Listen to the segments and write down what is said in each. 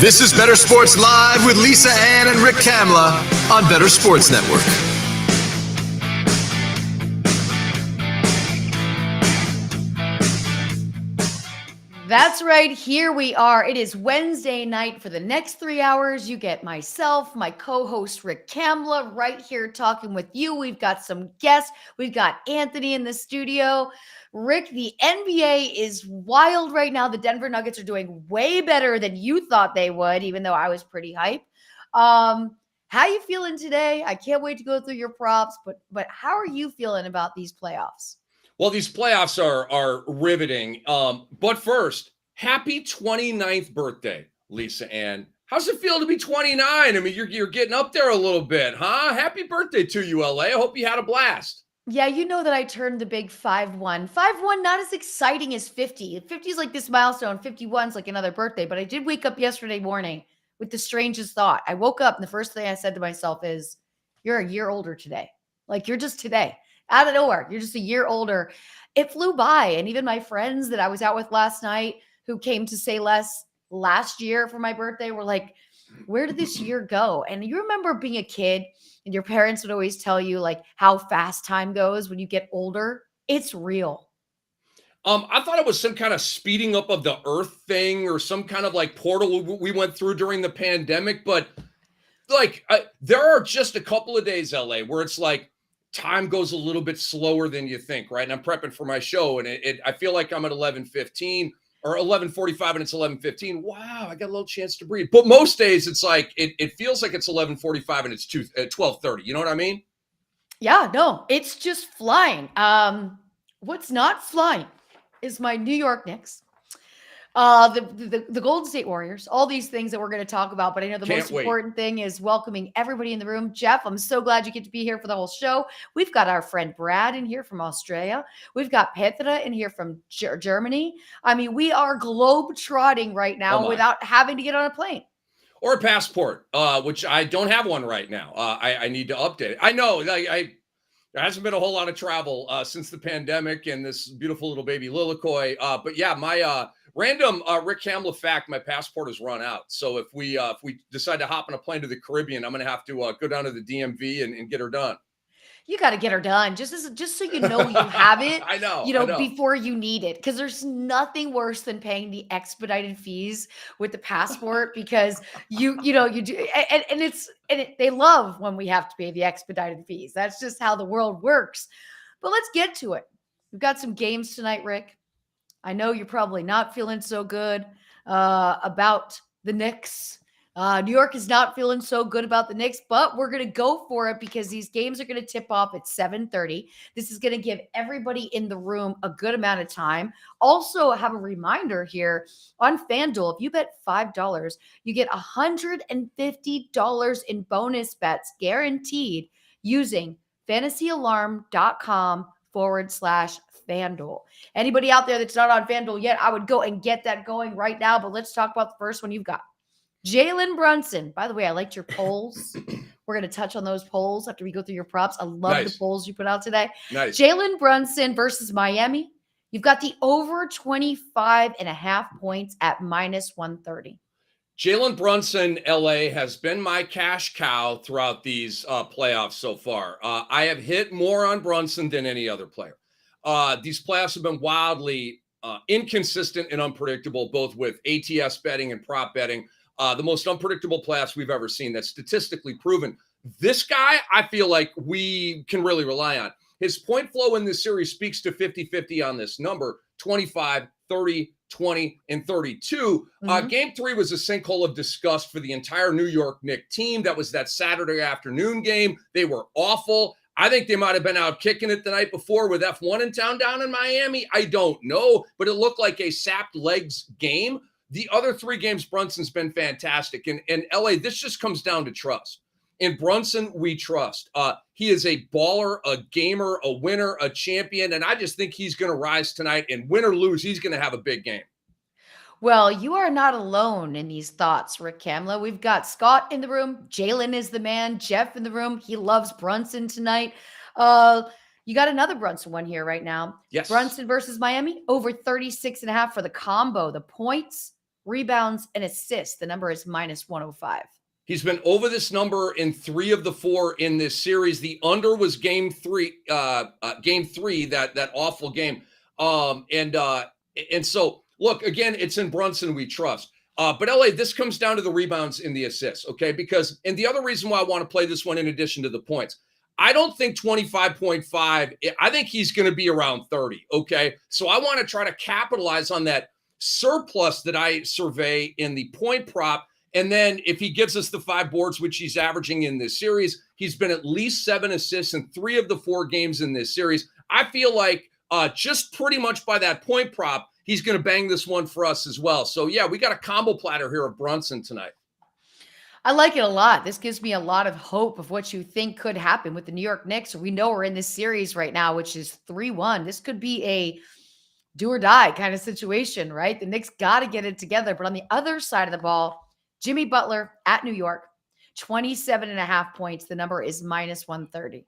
This is Bettor Sports Live with Lisa, Ann, and Rick Kamla on Bettor Sports Network. That's right. Here we are. It is Wednesday night. For the next 3 hours, you get myself, my co-host Rick Kamla, right here talking with you. We've got some guests. We've got Anthony in the studio. Rick, the NBA is wild right now. The Denver Nuggets are doing way better than you thought they would, even though I was pretty hype. How you feeling today? I can't wait to go through your props, but how are you feeling about these playoffs? Well, these playoffs are riveting. But first, happy 29th birthday, Lisa Ann. How's it feel to be 29? I mean, you're getting up there a little bit, huh? Happy birthday to you, LA. I hope you had a blast. Yeah, you know that I turned the big 5-1. 5-1, not as exciting as 50. 50 is like this milestone. 51 is like another birthday. But I did wake up yesterday morning with the strangest thought. I woke up and the first thing I said to myself is, you're a year older today. Like, you're just today. Out of nowhere, you're just a year older. It flew by. And even my friends that I was out with last night who came to say less last year for my birthday were like, where did this year go? And you remember being a kid and your parents would always tell you like how fast time goes when you get older. It's real. I thought it was some kind of speeding up of the earth thing or some kind of like portal we went through during the pandemic. But like there are just a couple of days, LA, where it's like, time goes a little bit slower than you think, right? And I'm prepping for my show, and I feel like I'm at 11:15 or 11:45, and it's 11:15. Wow, I got a little chance to breathe. But most days, it's like it feels like it's 11:45 and it's 12:30. You know what I mean? Yeah, no, it's just flying. What's not flying is my New York Knicks. The Golden State Warriors, all these things that we're going to talk about. But I know the most important thing is welcoming everybody in the room. Jeff, I'm so glad you get to be here for the whole show. We've got our friend Brad in here from Australia. We've got Bettor in here from Germany. I mean, we are globe trotting right now without having to get on a plane. Or a passport, which I don't have one right now. I need to update it. I know there hasn't been a whole lot of travel since the pandemic and this beautiful little baby Lilikoi. But yeah, my random Rick Kamla fact, my passport has run out. So if we decide to hop on a plane to the Caribbean, I'm going to have to go down to the DMV and get her done. You got to get her done just so you know you have it. I know. Before you need it, because there's nothing worse than paying the expedited fees with the passport because you do, and they love when we have to pay the expedited fees. That's just how the world works. But let's get to it. We've got some games tonight, Rick. I know you're probably not feeling so good about the Knicks. New York is not feeling so good about the Knicks, but we're going to go for it because these games are going to tip off at 7:30. This is going to give everybody in the room a good amount of time. Also, have a reminder here on FanDuel. If you bet $5, you get $150 in bonus bets guaranteed using fantasyalarm.com/FanDuel. Anybody out there that's not on FanDuel yet, I would go and get that going right now. But let's talk about the first one you've got. Jalen Brunson. By the way, I liked your polls. We're going to touch on those polls after we go through your props. I love the polls you put out today. Nice. Jalen Brunson versus Miami. You've got the over 25.5 points at -130. Jalen Brunson, LA, has been my cash cow throughout these playoffs so far. I have hit more on Brunson than any other player. These playoffs have been wildly inconsistent and unpredictable, both with ATS betting and prop betting. The most unpredictable playoffs we've ever seen. That's statistically proven. This guy, I feel like we can really rely on. His point flow in this series speaks to 50-50 on this number, 25, 30, 20, and 32. Game 3 was a sinkhole of disgust for the entire New York Knicks team. That was that Saturday afternoon game. They were awful. I think they might have been out kicking it the night before with F1 in town down in Miami. I don't know, but it looked like a sapped legs game. The other 3 games, Brunson's been fantastic. And LA, this just comes down to trust. In Brunson, we trust. He is a baller, a gamer, a winner, a champion. And I just think he's going to rise tonight. And win or lose, he's going to have a big game. Well, you are not alone in these thoughts, Rick Kamla. We've got Scott in the room. Jalen is the man. Jeff in the room. He loves Brunson tonight. You got another Brunson one here right now. Yes. Brunson versus Miami, over 36.5 for the combo. The points rebounds, and assists. The number is -105. He's been over this number in 3 of the 4 in this series. The under was game 3, that awful game. And so look, again, it's in Brunson we trust. But LA, this comes down to the rebounds and the assists, okay? Because, and the other reason why I want to play this one in addition to the points, I don't think 25.5, I think he's going to be around 30, okay? So I want to try to capitalize on that surplus that I survey in the point prop. And then if he gives us the 5 boards, which he's averaging in this series, he's been at least 7 assists in 3 of the 4 games in this series. I feel like just pretty much by that point prop, he's going to bang this one for us as well. So, yeah, we got a combo platter here of Brunson tonight. I like it a lot. This gives me a lot of hope of what you think could happen with the New York Knicks. We know we're in this series right now, which is 3-1. This could be a do or die kind of situation, right? The Knicks got to get it together. But on the other side of the ball, Jimmy Butler at New York, 27.5 points. The number is -130.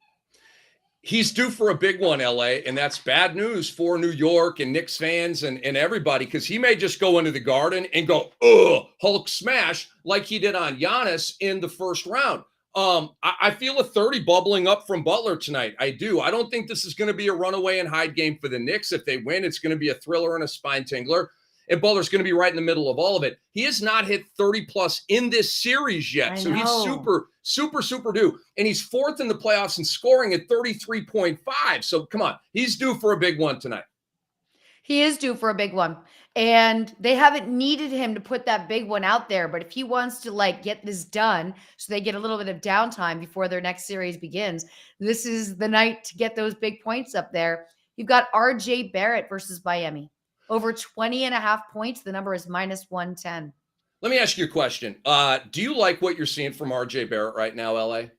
He's due for a big one, LA, and that's bad news for New York and Knicks fans and everybody, because he may just go into the Garden and go, Hulk smash, like he did on Giannis in the first round. I feel a 30 bubbling up from Butler tonight. I do. I don't think this is going to be a runaway and hide game for the Knicks. If they win, it's going to be a thriller and a spine tingler. And Butler's going to be right in the middle of all of it. He has not hit 30 plus in this series yet. So he's super due. And he's 4th in the playoffs in scoring at 33.5. So come on, he's due for a big one tonight. He is due for a big one. And they haven't needed him to put that big one out there. But if he wants to get this done so they get a little bit of downtime before their next series begins, this is the night to get those big points up there. You've got RJ Barrett versus Miami. Over 20.5 points. The number is -110. Let me ask you a question. Do you like what you're seeing from RJ Barrett right now, LA?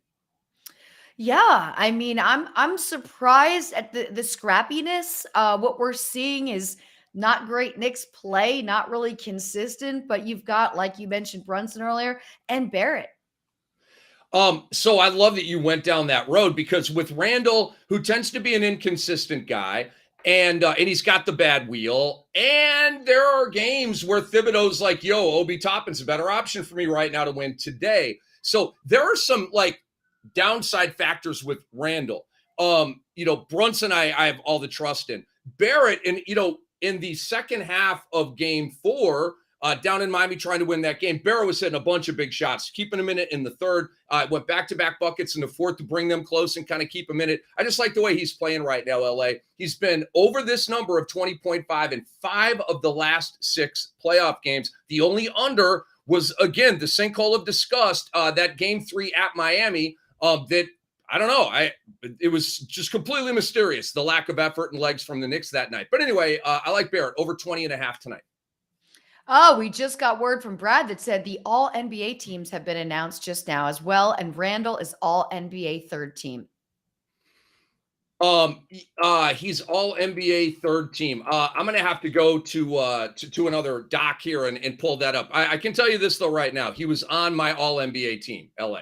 Yeah, I mean, I'm surprised at the scrappiness. What we're seeing is not great Knicks play, not really consistent, but you've got, like you mentioned, Brunson earlier and Barrett. So I love that you went down that road, because with Randall, who tends to be an inconsistent guy, and he's got the bad wheel. And there are games where Thibodeau's like, yo, Obi Toppin's a better option for me right now to win today. So there are some downside factors with Randall. Brunson, I have all the trust in. Barrett, and in the second half of game 4, down in Miami trying to win that game, Barrett was hitting a bunch of big shots, keeping him in it in the third. Went back-to-back buckets in the fourth to bring them close and kind of keep him in it. I just like the way he's playing right now, LA. He's been over this number of 20.5 in 5 of the last 6 playoff games. The only under was, again, the sinkhole of disgust, that game 3 at Miami, that I don't know. It was just completely mysterious, the lack of effort and legs from the Knicks that night. But anyway, I like Barrett over 20.5 tonight. Oh, we just got word from Brad that said the all NBA teams have been announced just now as well. And Randall is all NBA 3rd team. He's all NBA 3rd team. I'm going to have to go to another doc here and pull that up. I can tell you this though, right now, he was on my all NBA team, LA.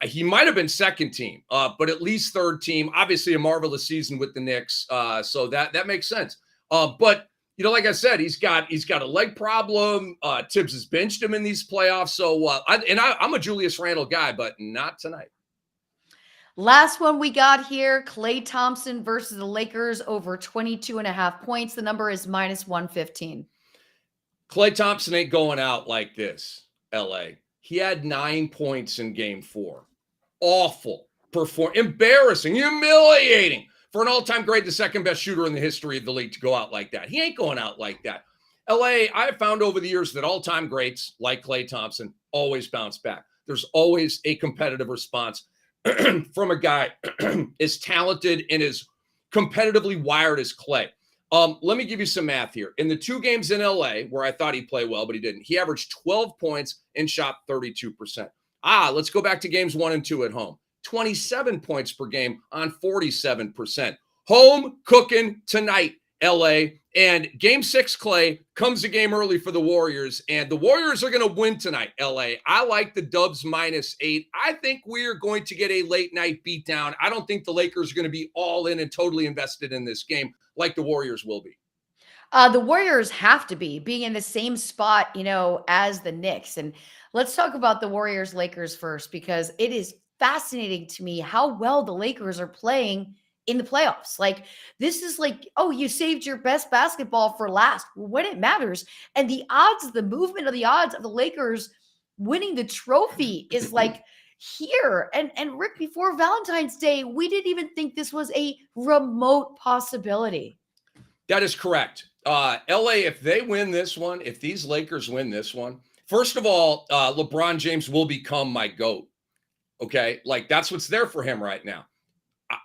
He might have been 2nd team, but at least 3rd team. Obviously a marvelous season with the Knicks. So that makes sense. But like I said, he's got a leg problem. Tibbs has benched him in these playoffs. So, I'm a Julius Randle guy, but not tonight. Last one we got here, Klay Thompson versus the Lakers over 22.5 points. The number is -115. Klay Thompson ain't going out like this, LA. He had 9 points in game 4. Awful. Embarrassing. Humiliating. For an all-time great, the 2nd best shooter in the history of the league to go out like that. He ain't going out like that. LA, I've found over the years that all-time greats like Klay Thompson always bounce back. There's always a competitive response from a guy as talented and as competitively wired as Klay. Let me give you some math here. In the 2 games in LA, where I thought he'd play well, but he didn't, he averaged 12 points and shot 32%. Let's go back to games 1 and 2 at home. 27 points per game on 47%. Home cooking tonight, LA. And game 6, Klay, comes a game early for the Warriors. And the Warriors are going to win tonight, LA. I like the Dubs -8. I think we are going to get a late night beatdown. I don't think the Lakers are going to be all in and totally invested in this game like the Warriors will be. The Warriors have to be being in the same spot, as the Knicks. And let's talk about the Warriors Lakers first, because it is fascinating to me how well the Lakers are playing in the playoffs. Like, this is like, oh, you saved your best basketball for last when it matters. And the movement of the odds of the Lakers winning the trophy is like here. And Rick, before Valentine's Day, we didn't even think this was a remote possibility. That is correct. LA, if they win this one, if these Lakers win this one, first of all, LeBron James will become my GOAT. Okay. Like, that's what's there for him right now.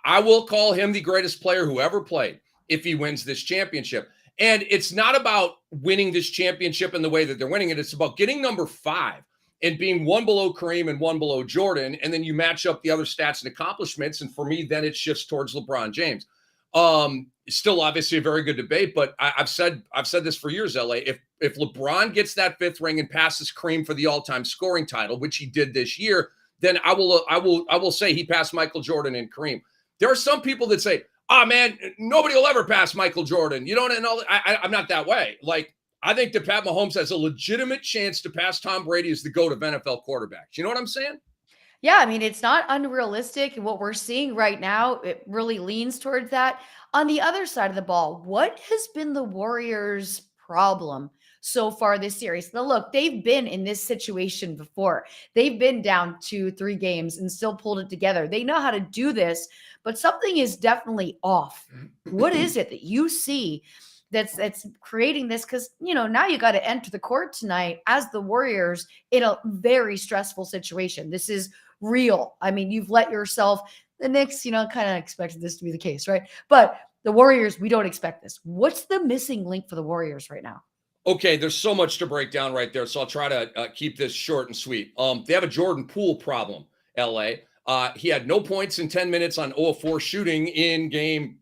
I will call him the greatest player who ever played if he wins this championship. And it's not about winning this championship in the way that they're winning it. It's about getting number 5 and being one below Kareem and one below Jordan. And then you match up the other stats and accomplishments. And for me, then it shifts towards LeBron James. Still obviously a very good debate, but I've said this for years, LA. If LeBron gets that 5th ring and passes Kareem for the all-time scoring title, which he did this year, then I will say he passed Michael Jordan and Kareem. There are some people that say, "Oh man, nobody will ever pass Michael Jordan." You know, and I'm not that way. Like, I think that Pat Mahomes has a legitimate chance to pass Tom Brady as the GOAT of NFL quarterbacks. You know what I'm saying? Yeah, I mean, it's not unrealistic. And what we're seeing right now, it really leans towards that. On the other side of the ball, what has been the Warriors' problem so far this series? Now, look, they've been in this situation before. They've been down 2-3 games and still pulled it together. They know how to do this, but something is definitely off. What is it that you see that's creating this? Because now you got to enter the court tonight as the Warriors in a very stressful situation. This is real. I mean, you've let yourself, the Knicks, kind of expected this to be the case, right? But the Warriors, we don't expect this. What's the missing link for the Warriors right now? Okay, there's so much to break down right there, so I'll try to keep this short and sweet. They have a Jordan Poole problem, LA. He had no points in 10 minutes on 0 of 4 shooting in game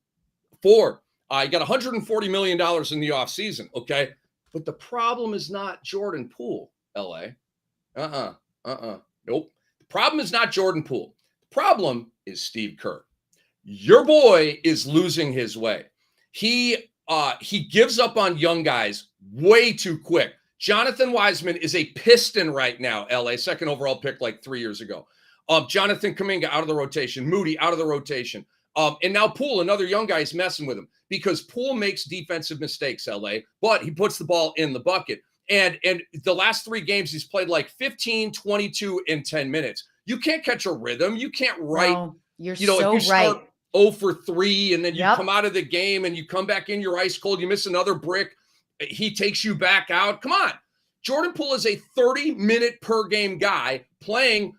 4. He got $140 million in the offseason, okay? But the problem is not Jordan Poole, LA. Nope. The problem is not Jordan Poole. The problem is Steve Kerr. Your boy is losing his way. He gives up on young guys way too quick. Jonathan Wiseman is a Piston right now, LA, 2nd overall pick like 3 years ago. Jonathan Kuminga out of the rotation. Moody out of the rotation. And now Poole, another young guy, is messing with him because Poole makes defensive mistakes, LA, but he puts the ball in the bucket. And the last 3 games, he's played like 15, 22, and 10 minutes. You can't catch a rhythm. You can't write. No, you're if you so start right. 0 for 3, and then you come out of the game and you come back in, you're ice cold, you miss another brick, he takes you back out. Come on. Jordan Poole is a 30-minute per game guy playing,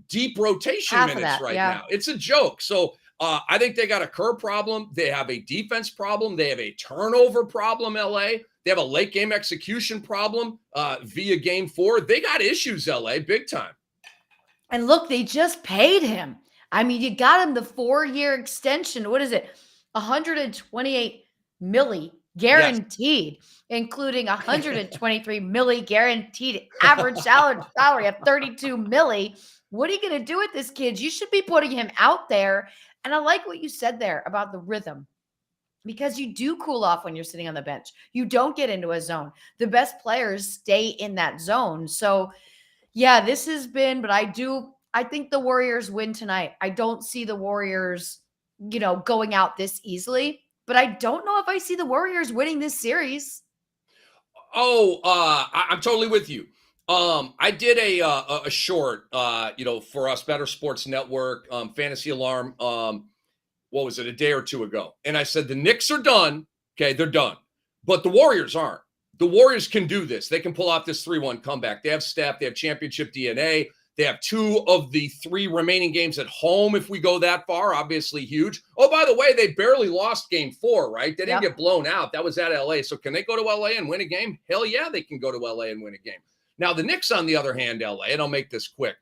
deep rotation minutes right now. It's a joke. So I think they got a Kerr problem. They have a defense problem. They have a turnover problem, LA. They have a late game execution problem via game 4. They got issues, LA, big time. And look, they just paid him. I mean, you got him the 4-year extension. What is it? 128 milli guaranteed, including 123 milli guaranteed average salary of 32 milli. What are you going to do with this kid? You should be putting him out there. And I like what you said there about the rhythm, because you do cool off when you're sitting on the bench. You don't get into a zone. The best players stay in that zone. So yeah, this has been, but I think the Warriors win tonight. I don't see the Warriors, going out this easily, but I don't know if I see the Warriors winning this series. I'm totally with you. I did a short, for us, Bettor Sports Network, Fantasy Alarm, what was it, a day or 2 ago. And I said, the Knicks are done. Okay, they're done. But the Warriors aren't. The Warriors can do this. They can pull off this 3-1 comeback. They have Steph. They have championship DNA. They have 2 of the 3 remaining games at home if we go that far. Obviously huge. Oh, by the way, they barely lost game 4, right? They didn't get blown out. That was at LA. So can they go to LA and win a game? Hell yeah, they can go to LA and win a game. Now, the Knicks, on the other hand, LA, and I'll make this quick.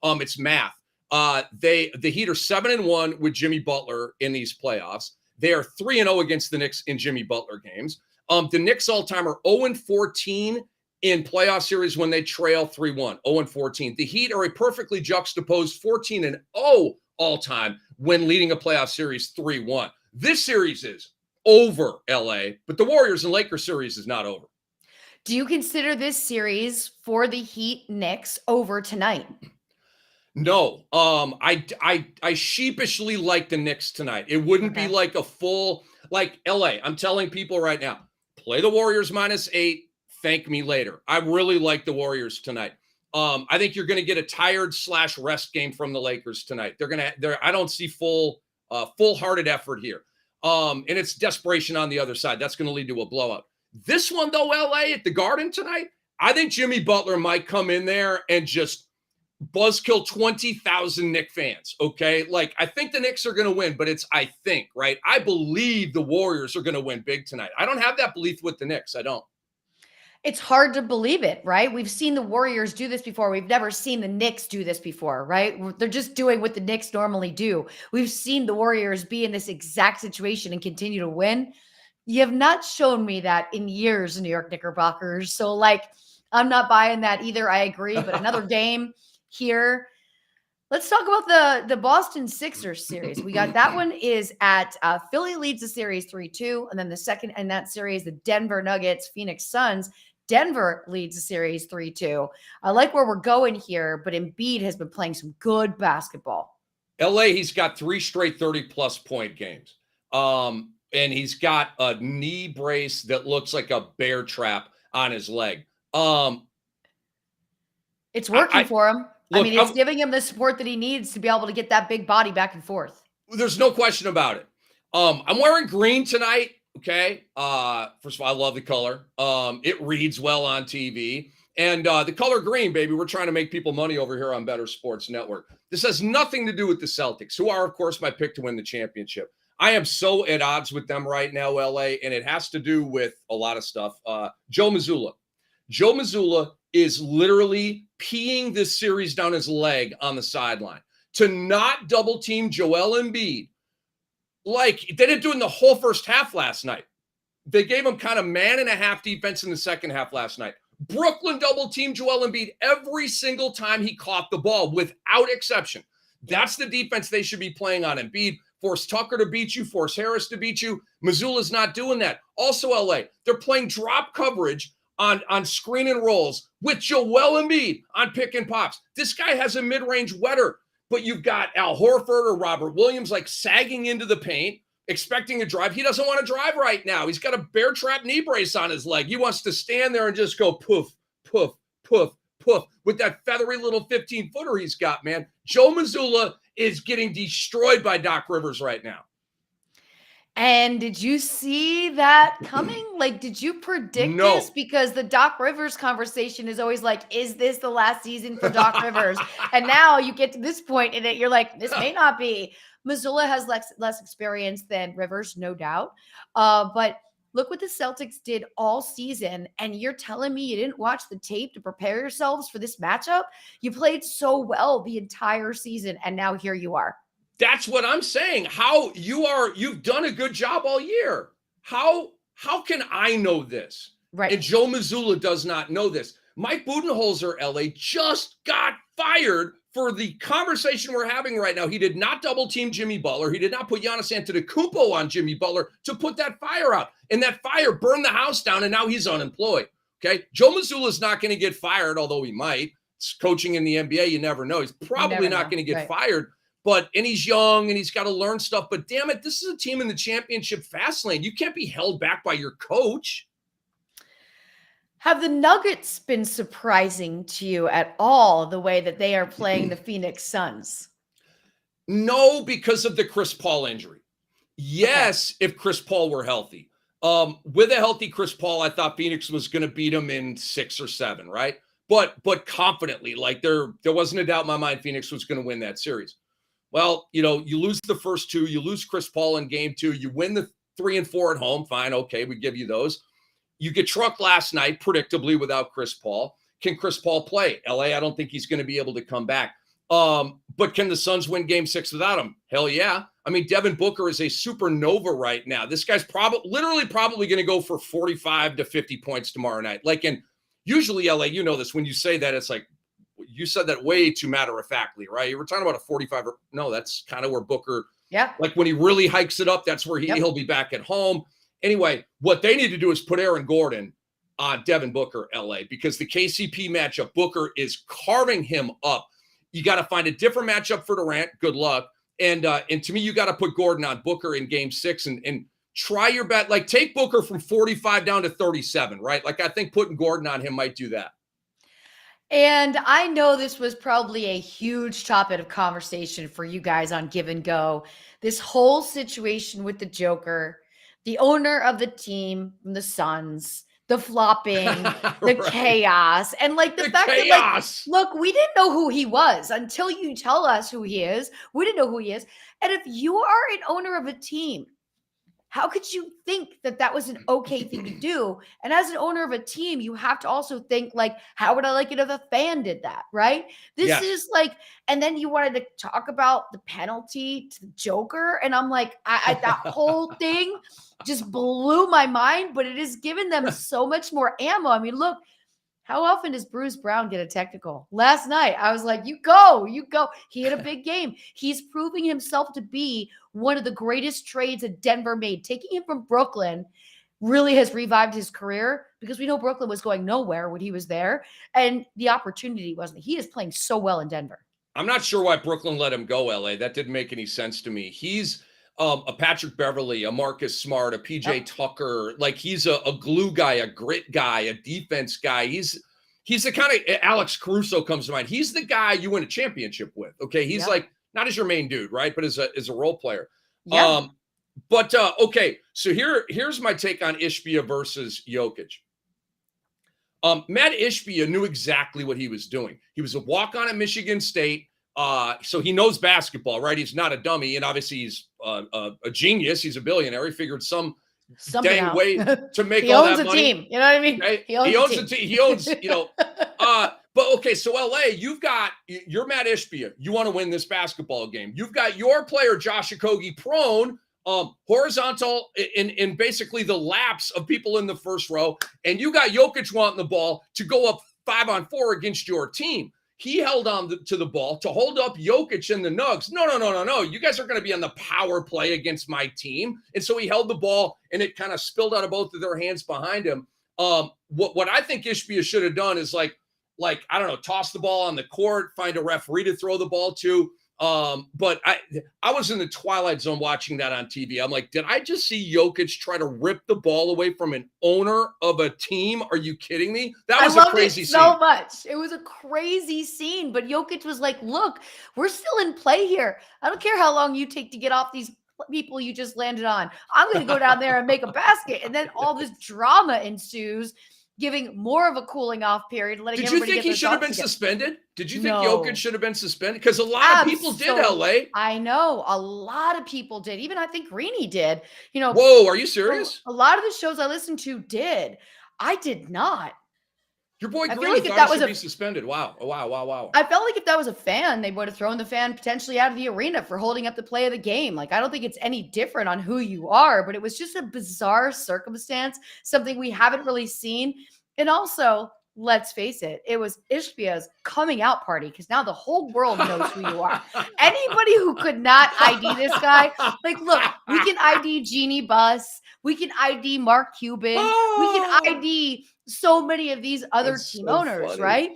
It's math. The Heat are 7-1 with Jimmy Butler in these playoffs. They are 3-0 against the Knicks in Jimmy Butler games. The Knicks all-time are 0-14 in playoff series when they trail 3-1, 0-14. The Heat are a perfectly juxtaposed 14-0 all-time when leading a playoff series 3-1. This series is over, LA, but the Warriors and Lakers series is not over. Do you consider this series for the Heat Knicks over tonight? No, I sheepishly like the Knicks tonight. It wouldn't be like a full, like LA. I'm telling people right now, play the Warriors -8. Thank me later. I really like the Warriors tonight. I think you're going to get a tired / rest game from the Lakers tonight. I don't see full-hearted effort here. And it's desperation on the other side. That's going to lead to a blowout. This one though, LA at the Garden tonight, I think Jimmy Butler might come in there and just buzzkill 20,000 Knicks fans. Okay. Like, I think the Knicks are going to win, but I think, right? I believe the Warriors are going to win big tonight. I don't have that belief with the Knicks. I don't. It's hard to believe it, right? We've seen the Warriors do this before. We've never seen the Knicks do this before, right? They're just doing what the Knicks normally do. We've seen the Warriors be in this exact situation and continue to win. You have not shown me that in years, New York Knickerbockers. So, like, I'm not buying that either. I agree. But another game here. Let's talk about the Boston Sixers series. We got that one is at Philly leads the series 3-2. And then the second in that series, the Denver Nuggets, Phoenix Suns. Denver leads the series 3-2. I like where we're going here, but Embiid has been playing some good basketball. LA, he's got 3 straight 30-plus point games. And he's got a knee brace that looks like a bear trap on his leg. It's working for him. Look, I mean, it's giving him the support that he needs to be able to get that big body back and forth. There's no question about it. I'm wearing green tonight. Okay. First of all, I love the color. It reads well on TV. And the color green, baby, we're trying to make people money over here on Bettor Sports Network. This has nothing to do with the Celtics, who are, of course, my pick to win the championship. I am so at odds with them right now, LA, and it has to do with a lot of stuff. Joe Mazzulla. Joe Mazzulla is literally peeing this series down his leg on the sideline. To not double team Joel Embiid, like they didn't do it in the whole first half last night. They gave him kind of man and a half defense in the second half last night. Brooklyn double teamed Joel Embiid every single time he caught the ball, without exception. That's the defense they should be playing on. Embiid, force Tucker to beat you, force Harris to beat you. Mazzulla's not doing that. Also, LA, they're playing drop coverage on screen and rolls with Joel Embiid on pick and pops. This guy has a mid-range wetter, but you've got Al Horford or Robert Williams like sagging into the paint, expecting a drive. He doesn't want to drive right now. He's got a bear trap knee brace on his leg. He wants to stand there and just go poof, poof, poof, poof with that feathery little 15-footer he's got, man. Joe Mazzulla is getting destroyed by Doc Rivers right now. And did you see that coming? Like, did you predict this? Because the Doc Rivers conversation is always like, is this the last season for Doc Rivers? And now you get to this point in it, you're like, this may not be. Mazzulla has less experience than Rivers, no doubt. But look what the Celtics did all season. And you're telling me you didn't watch the tape to prepare yourselves for this matchup? You played so well the entire season, and now here you are. That's what I'm saying. You've done a good job all year. How can I know this? Right. And Joe Mazzulla does not know this. Mike Budenholzer, LA, just got fired for the conversation we're having right now. He did not double team Jimmy Butler. He did not put Giannis Antetokounmpo on Jimmy Butler to put that fire out. And that fire burned the house down, and now he's unemployed. Okay. Joe Mazzulla is not going to get fired, although he might. It's coaching in the NBA. You never know. He's probably not going to get fired. And he's young and he's got to learn stuff. But damn it, this is a team in the championship fast lane. You can't be held back by your coach. Have the Nuggets been surprising to you at all, the way that they are playing the Phoenix Suns? No, because of the Chris Paul injury. Yes, if Chris Paul were healthy. With a healthy Chris Paul, I thought Phoenix was going to beat him in 6 or 7, right? But confidently, like there wasn't a doubt in my mind Phoenix was going to win that series. Well, you lose the first 2, you lose Chris Paul in game 2, you win the 3 and 4 at home. Fine. Okay. We give you those. You get trucked last night, predictably, without Chris Paul. Can Chris Paul play? LA, I don't think he's going to be able to come back. But can the Suns win game 6 without him? Hell yeah. I mean, Devin Booker is a supernova right now. This guy's probably going to go for 45 to 50 points tomorrow night. Like, and usually LA, you know this, when you say that, it's like, you said that way too matter-of-factly, right? You were talking about a 45. No, that's kind of where Booker, like when he really hikes it up, that's where he'll be back at home. Anyway, what they need to do is put Aaron Gordon on Devin Booker, LA, because the KCP matchup, Booker is carving him up. You got to find a different matchup for Durant. Good luck. And to me, you got to put Gordon on Booker in game 6 and try your bet. Like, take Booker from 45 down to 37, right? Like, I think putting Gordon on him might do that. And I know this was probably a huge topic of conversation for you guys on Give and Go. This whole situation with the Joker, the owner of the team, the Suns, the flopping, the chaos, and like the fact chaos. that, like, look, we didn't know who he was until you tell us who he is. We didn't know who he is. And if you are an owner of a team, how could you think that that was an okay thing to do? And as an owner of a team, you have to also think, like, how would I like it if a fan did that, right? This is like, and then you wanted to talk about the penalty to the Joker. And I'm like, that whole thing just blew my mind, but it has given them so much more ammo. I mean, look, how often does Bruce Brown get a technical? Last night, I was like, you go. He had a big game. He's proving himself to be one of the greatest trades that Denver made. Taking him from Brooklyn really has revived his career, because we know Brooklyn was going nowhere when he was there, and the opportunity wasn't. He is playing so well in Denver. I'm not sure why Brooklyn let him go, LA. That didn't make any sense to me. He's a Patrick Beverly, a Marcus Smart, a PJ Tucker. Like, he's a glue guy, a grit guy, a defense guy. He's the kind of, Alex Caruso comes to mind. He's the guy you win a championship with. Okay. He's like, not as your main dude, right? But as a role player. Yeah. Okay. So here's my take on Ishbia versus Jokic. Matt Ishbia knew exactly what he was doing. He was a walk-on at Michigan State. So he knows basketball, right? He's not a dummy. And obviously he's a genius. He's a billionaire. He figured some dang way to make all that money. He owns a team. You know what I mean? Right? He owns a team. He owns, but okay. So LA, you're Matt Ishbia. You want to win this basketball game. You've got your player, Josh Okogie, prone, horizontal in basically the laps of people in the first row. And you got Jokic wanting the ball to go up 5-on-4 against your team. He held on to the ball to hold up Jokic and the Nugs. No. You guys are going to be on the power play against my team. And so he held the ball, and it kind of spilled out of both of their hands behind him. What I think Ishbia should have done is like, I don't know, toss the ball on the court, find a referee to throw the ball to. But I was in the twilight zone watching that on TV. I'm like, did I just see Jokic try to rip the ball away from an owner of a team? Are you kidding me? That was a crazy scene. So much. It was a crazy scene, but Jokic was like, look, we're still in play here. I don't care how long you take to get off these people you just landed on. I'm going to go down there and make a basket. And then all this drama ensues, giving more of a cooling off period. Did you think he should have been suspended? Did you think Jokic should have been suspended? Because a lot of people did, LA. I know. A lot of people did. Even I think Greeny did. Whoa, are you serious? A lot of the shows I listened to did. I did not. Your boy Green thought he should be suspended. Wow. I felt like if that was a fan, they would have thrown the fan potentially out of the arena for holding up the play of the game. Like, I don't think it's any different on who you are, but it was just a bizarre circumstance, something we haven't really seen. And also, let's face it, it was Ishbia's coming out party, because now the whole world knows who you are. Anybody who could not ID this guy, like, look, we can ID Jeannie Buss. We can ID Mark Cuban. We can ID so many of these other team owners, funny. Right?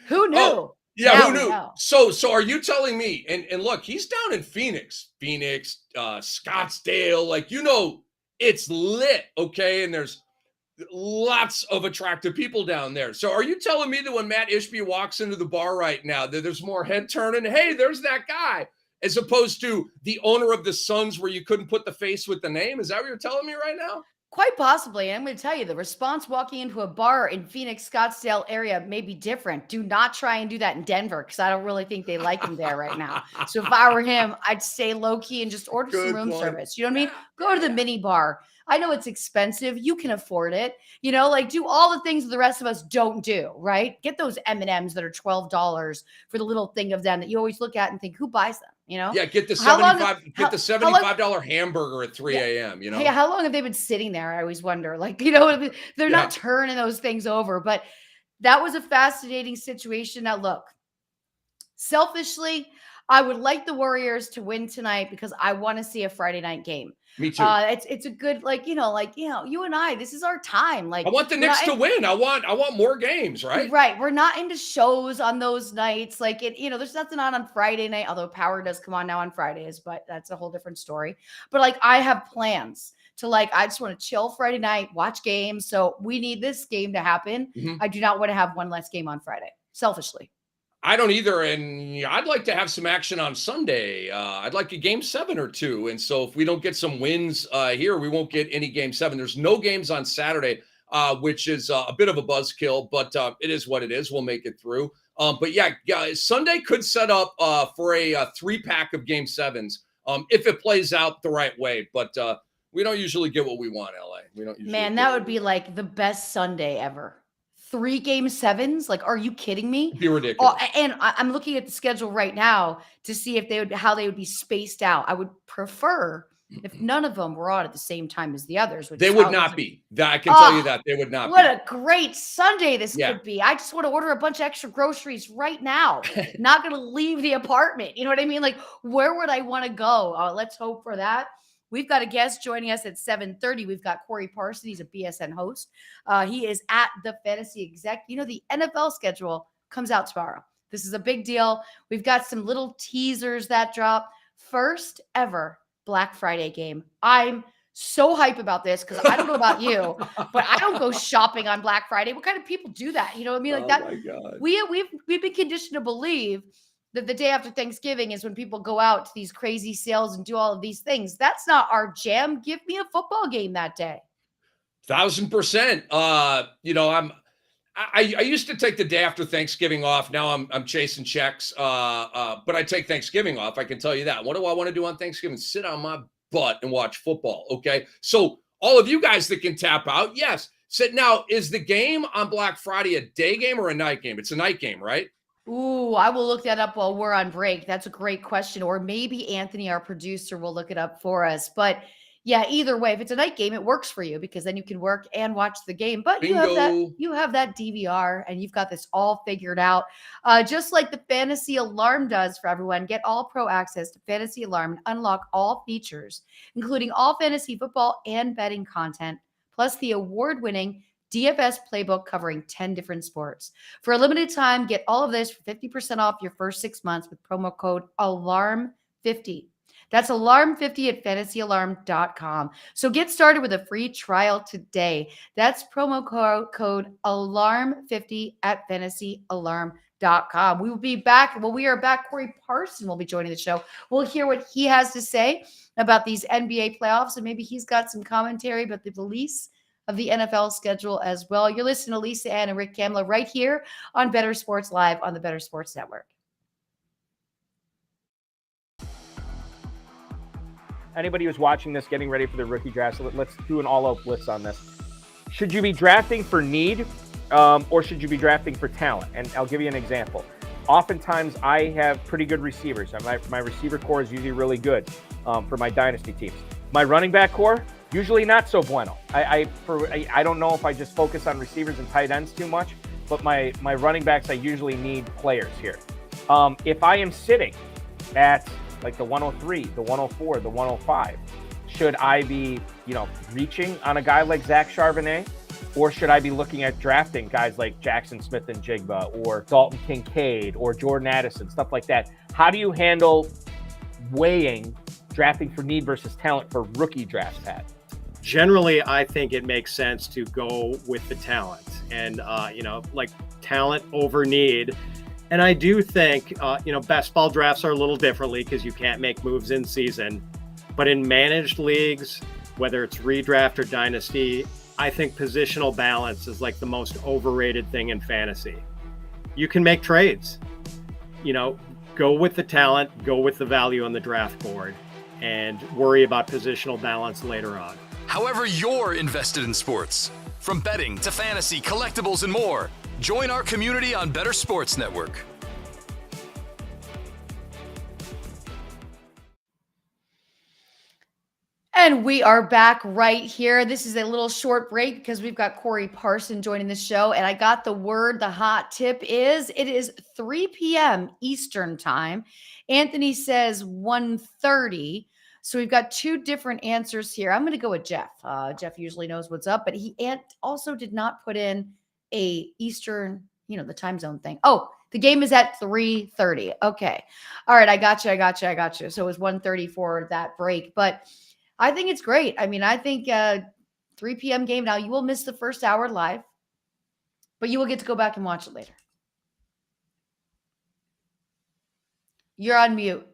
Who knew? Oh, yeah, now who knew? So are you telling me, and look, he's down in Phoenix, Scottsdale, like, it's lit, okay? And there's lots of attractive people down there. So are you telling me that when Matt Ishbia walks into the bar right now, that there's more head turning? Hey, there's that guy, as opposed to the owner of the Suns, where you couldn't put the face with the name? Is that what you're telling me right now? Quite possibly. And I'm going to tell you, the response walking into a bar in Phoenix, Scottsdale area may be different. Do not try and do that in Denver, because I don't really think they like him there right now. So if I were him, I'd stay low key and just order some room service. You know what I mean? Go to the mini bar. I know it's expensive. You can afford it. Like, do all the things the rest of us don't do, right? Get those M&Ms that are $12 for the little thing of them that you always look at and think, who buys them? Yeah, get the $75 hamburger at 3 a.m. Yeah, how long have they been sitting there? I always wonder. Like, they're not turning those things over. But that was a fascinating situation. Now, look, selfishly, I would like the Warriors to win tonight because I want to see a Friday night game. Me too. It's a good, you and I, this is our time. Like, I want the Knicks to win. I want more games, right? Right. We're not into shows on those nights. Like there's nothing on Friday night, although Power does come on now on Fridays, but that's a whole different story. But like, I have plans to I just want to chill Friday night, watch games. So we need this game to happen. Mhm. I do not want to have one less game on Friday, selfishly. I don't either. And I'd like to have some action on Sunday. I'd like a game 7 or 2. And so if we don't get some wins here, we won't get any game 7. There's no games on Saturday, which is a bit of a buzzkill, but it is what it is. We'll make it through. But yeah, Sunday could set up for a 3-pack of game 7s if it plays out the right way. But we don't usually get what we want, LA. We don't usually. Man, that would be like the best Sunday ever. 3 game 7s? Like, are you kidding me? It'd be ridiculous. And I'm looking at the schedule right now to see if how they would be spaced out. I would prefer if none of them were on at the same time as the others. They would not be. I can tell you that they would not. What a great Sunday this could be. I just want to order a bunch of extra groceries right now. Not going to leave the apartment. You know what I mean? Like, where would I want to go? Let's hope for that. We've got a guest joining us at 7:30. We've got Corey Parson. He's a BSN host. He is at the Fantasy Exec. The NFL schedule comes out tomorrow. This is a big deal. We've got some little teasers that drop. First ever Black Friday game. I'm so hype about this because I don't know about you, but I don't go shopping on Black Friday. What kind of people do that? You know what I mean? Like that. My God. We've been conditioned to believe that the day after Thanksgiving is when people go out to these crazy sales and do all of these things. That's not our jam. Give me a football game that day. 1000%. I used to take the day after Thanksgiving off. Now I'm chasing checks. But I take Thanksgiving off. I can tell you that. What do I want to do on Thanksgiving? Sit on my butt and watch football. Okay. So all of you guys that can tap out, yes. Now, is the game on Black Friday a day game or a night game? It's a night game, right? Ooh, I will look that up while we're on break. That's a great question. Or maybe Anthony, our producer, will look it up for us. But yeah, either way, if it's a night game, it works for you because then you can work and watch the game. But Bingo. you have that DVR and you've got this all figured out. Just like the Fantasy Alarm does for everyone. Get all pro access to Fantasy Alarm and unlock all features, including all fantasy football and betting content, plus the award-winning DFS playbook covering 10 different sports. For a limited time, get all of this for 50% off your first 6 months with promo code ALARM50. That's ALARM50 at fantasyalarm.com. So get started with a free trial today. That's promo code ALARM50 at fantasyalarm.com. We will be back. Well, we are back. Corey Parson will be joining the show. We'll hear what he has to say about these NBA playoffs, and maybe he's got some commentary about the release of the NFL schedule as well. You're listening to Lisa, Ann, and Rick Kamla right here on Bettor Sports Live on the Bettor Sports Network. Anybody who's watching this, getting ready for the rookie draft, so let's do an all-out blitz on this. Should you be drafting for need or should you be drafting for talent? And I'll give you an example. Oftentimes, I have pretty good receivers. My receiver core is usually really good for my dynasty teams. My running back core, usually not so bueno. I don't know if I just focus on receivers and tight ends too much, but my running backs, I usually need players here. If I am sitting at like the 103, the 104, the 105, should I be, reaching on a guy like Zach Charbonnet? Or should I be looking at drafting guys like Jackson Smith and Jigba or Dalton Kincaid or Jordan Addison, stuff like that? How do you handle weighing drafting for need versus talent for rookie drafts, Pat? Generally, I think it makes sense to go with the talent and, like talent over need. And I do think, best ball drafts are a little differently because you can't make moves in season. But in managed leagues, whether it's redraft or dynasty, I think positional balance is like the most overrated thing in fantasy. You can make trades, go with the talent, go with the value on the draft board, and worry about positional balance later on. However you're invested in sports, from betting to fantasy, collectibles, and more, join our community on Bettor Sports Network. And we are back right here. This is a little short break because we've got Corey Parson joining the show. And I got the word, the hot tip is it is 3 p.m. Eastern time. Anthony says 1:30. So we've got two different answers here. I'm going to go with Jeff. Jeff usually knows what's up, but he also did not put in a Eastern, the time zone thing. Oh, the game is at 3:30. Okay. All right. I got you. So it was 1:30 for that break, but I think it's great. I mean, I think 3 p.m. game. Now you will miss the first hour live, but you will get to go back and watch it later. You're on mute.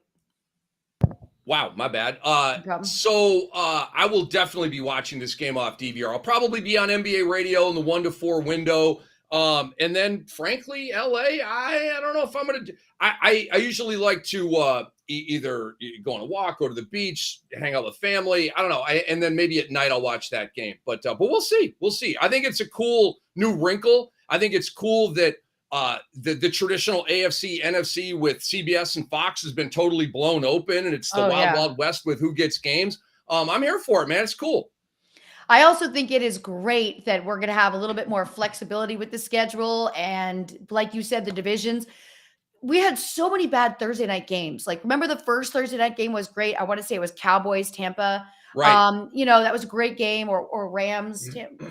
Wow, my bad. problem. So I will definitely be watching this game off DVR. I'll probably be on NBA radio in the 1 to 4 window. And then, frankly, LA, I don't know if I'm going to. I usually like to either go on a walk, go to the beach, hang out with family. I don't know. And then maybe at night I'll watch that game. But we'll see. We'll see. I think it's a cool new wrinkle. I think it's cool that the traditional AFC, NFC with CBS and Fox has been totally blown open, and it's the Wild West with who gets games. I'm here for it, man. It's cool. I also think it is great that we're going to have a little bit more flexibility with the schedule. And like you said, the divisions, we had so many bad Thursday night games. Like, remember the first Thursday night game was great. I want to say it was Cowboys, Tampa. Right. That was a great game, or Rams.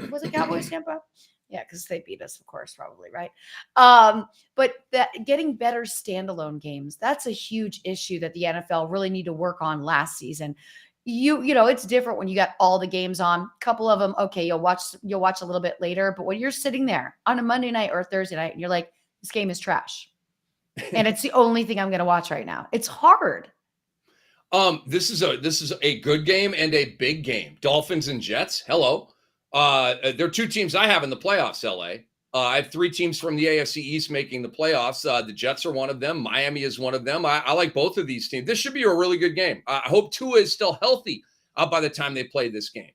Was it Cowboys, Tampa? Yeah, because they beat us, of course, probably, right? But that getting better standalone games, that's a huge issue that the NFL really need to work on last season. It's different when you got all the games on. A couple of them, okay, you'll watch a little bit later. But when you're sitting there on a Monday night or a Thursday night and you're like, this game is trash, and it's the only thing I'm going to watch right now, it's hard. This is a good game and a big game. Dolphins and Jets. Hello. There are two teams I have in the playoffs, LA. I have three teams from the AFC East making the playoffs. The Jets are one of them. Miami is one of them. I like both of these teams. This should be a really good game. I hope Tua is still healthy by the time they play this game.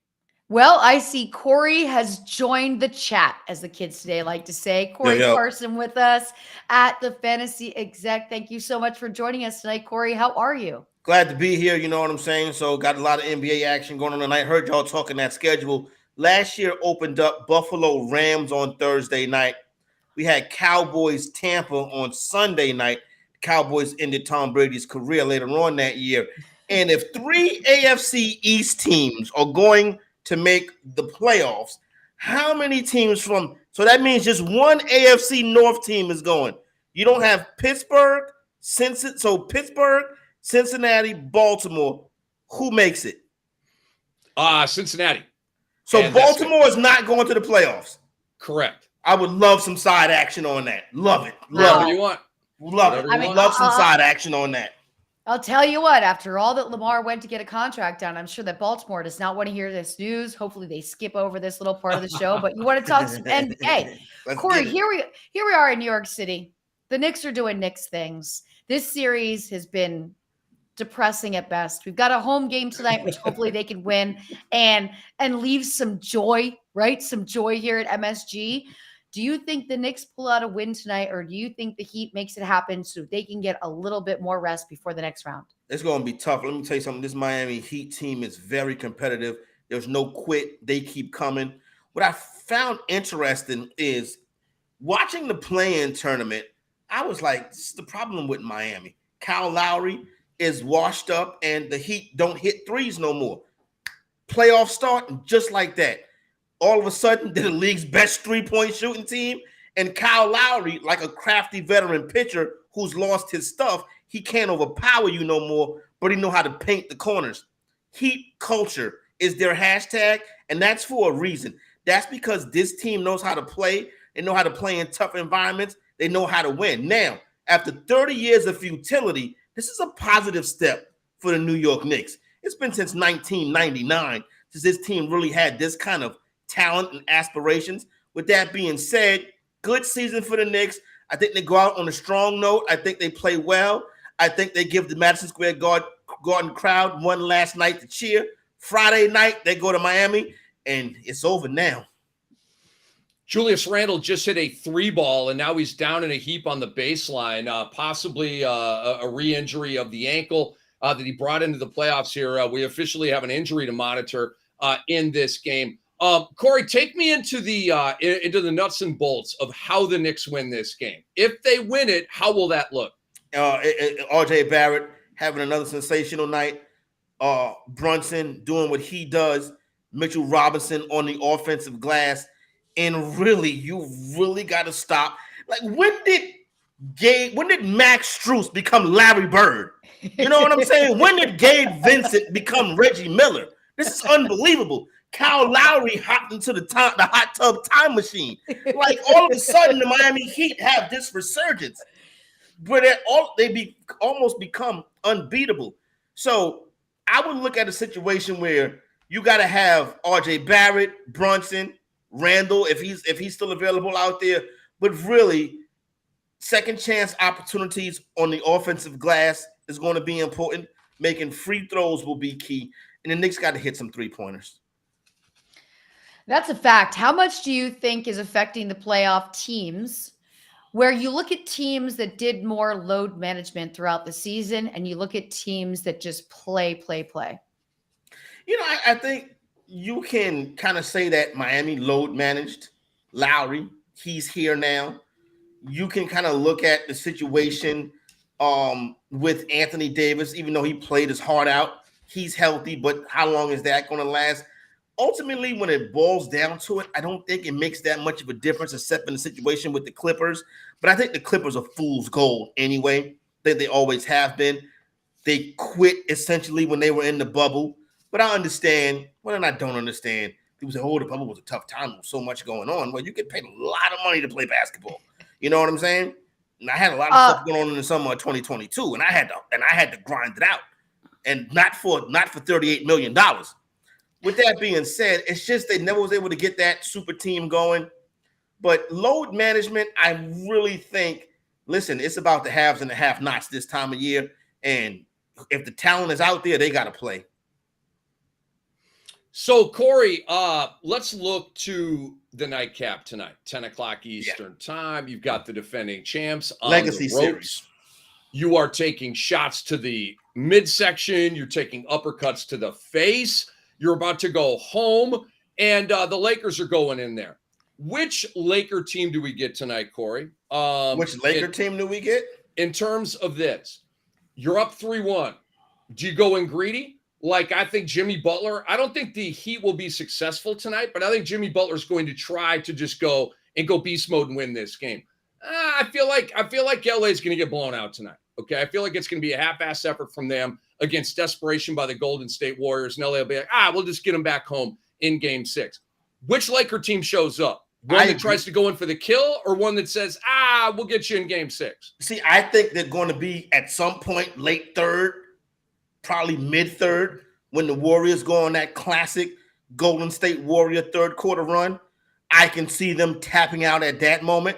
Well, I see Corey has joined the chat, as the kids today like to say. Corey Parson with us at the Fantasy Exec. Thank you so much for joining us tonight, Corey. How are you? Glad to be here. You know what I'm saying? So got a lot of NBA action going on tonight. Heard y'all talking that schedule. Last year opened up Buffalo Rams on Thursday night. We had Cowboys Tampa on Sunday night. Cowboys ended Tom Brady's career later on that year. And if three AFC East teams are going to make the playoffs, how many teams so that means just one AFC North team is going. You don't have Pittsburgh, Cincinnati, Baltimore. Who makes it? Cincinnati. So and Baltimore is not going to the playoffs. Correct. I would love some side action on that. Love it. Whatever you want. Love it. Love some side action on that. I'll tell you what, after all that Lamar went to get a contract done, I'm sure that Baltimore does not want to hear this news. Hopefully they skip over this little part of the show, but you want to talk some NBA. Corey, here we are in New York City. The Knicks are doing Knicks things. This series has been depressing at best. We've got a home game tonight, which hopefully they can win and leave some joy, right? Some joy here at MSG. Do you think the Knicks pull out a win tonight, or do you think the Heat makes it happen so they can get a little bit more rest before the next round? It's going to be tough. Let me tell you something. This Miami Heat team is very competitive. There's no quit. They keep coming. What I found interesting is watching the play-in tournament, I was like, this is the problem with Miami. Kyle Lowry is washed up, and the Heat don't hit threes no more. Playoff start, and just like that, all of a sudden, they're the league's best three-point shooting team, and Kyle Lowry, like a crafty veteran pitcher who's lost his stuff, he can't overpower you no more, but he know how to paint the corners. Heat culture is their hashtag, and that's for a reason. That's because this team knows how to play. They know how to play in tough environments. They know how to win. Now, after 30 years of futility, this is a positive step for the New York Knicks. It's been since 1999 since this team really had this kind of talent and aspirations. With that being said, good season for the Knicks. I think they go out on a strong note. I think they play well. I think they give the Madison Square Garden crowd one last night to cheer. Friday night, they go to Miami, and it's over now. Julius Randle just hit a 3-ball, and now he's down in a heap on the baseline, possibly a re-injury of the ankle. that he brought into the playoffs here. We officially have an injury to monitor in this game. Corey, take me into the nuts and bolts of how the Knicks win this game. If they win it, how will that look? RJ Barrett having another sensational night. Brunson doing what he does. Mitchell Robinson on the offensive glass. And really, you really got to stop. Like, when did Max Strus become Larry Bird? You know what I'm saying? When did Gabe Vincent become Reggie Miller? This is unbelievable. Kyle Lowry hopped into the hot tub time machine. Like, all of a sudden, the Miami Heat have this resurgence where they almost become unbeatable. So I would look at a situation where you got to have RJ Barrett, Brunson, Randall, if he's still available out there, but really second chance opportunities on the offensive glass is going to be important. Making free throws will be key, and the Knicks got to hit some 3-pointers. That's a fact. How much do you think is affecting the playoff teams, where you look at teams that did more load management throughout the season and you look at teams that just play? You know, I think you can kind of say that Miami load managed. Lowry, he's here now. You can kind of look at the situation with Anthony Davis, even though he played his heart out. He's healthy, but how long is that going to last? Ultimately, when it boils down to it, I don't think it makes that much of a difference, except in the situation with the Clippers. But I think the Clippers are fool's gold anyway. They always have been. They quit essentially when they were in the bubble. But I understand. Well, and I don't understand. People say, oh, the bubble was a tough time. There was so much going on. Well, you get paid a lot of money to play basketball. You know what I'm saying? And I had a lot of stuff going on in the summer of 2022, and I had to grind it out, and not for $38 million. With that being said, it's just they never was able to get that super team going. But load management, I really think, listen, it's about the haves and the have-nots this time of year. And if the talent is out there, they got to play. So, Corey, let's look to the nightcap tonight, 10 o'clock Eastern time. You've got the defending champs on Legacy the ropes. Series. You are taking shots to the midsection. You're taking uppercuts to the face. You're about to go home, and the Lakers are going in there. Which Laker team do we get tonight, Corey? Which Laker team do we get? In terms of this, you're up 3-1. Do you go in greedy? Like, I think Jimmy Butler, I don't think the Heat will be successful tonight, but I think Jimmy Butler is going to try to just go beast mode and win this game. I feel like LA is going to get blown out tonight. Okay, I feel like it's going to be a half-ass effort from them against desperation by the Golden State Warriors, and LA will be like, we'll just get them back home in Game 6. Which Laker team shows up? One that tries to go in for the kill, or one that says, we'll get you in Game 6? See, I think they're going to be at some point late third, probably mid-third, when the Warriors go on that classic Golden State Warrior third quarter run. I can see them tapping out at that moment.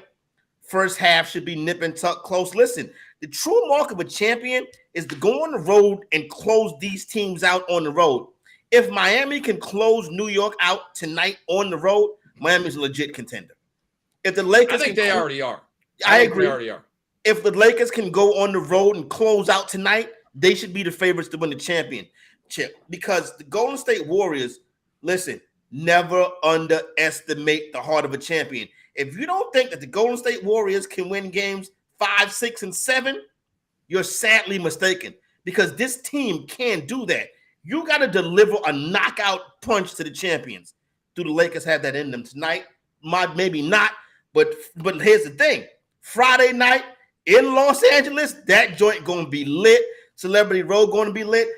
First half should be nip and tuck close. Listen, the true mark of a champion is to go on the road and close these teams out on the road. If Miami can close New York out tonight on the road, Miami's a legit contender. If the Lakers, I think they already are. I agree. They already are. If the Lakers can go on the road and close out tonight, they should be the favorites to win the championship, because the Golden State Warriors, listen, never underestimate the heart of a champion. If you don't think that the Golden State Warriors can win games 5, 6, and 7, you're sadly mistaken, because this team can do that. You got to deliver a knockout punch to the champions. Do the Lakers have that in them tonight? Maybe not, but here's the thing. Friday night in Los Angeles, that joint going to be lit. Celebrity Row going to be lit.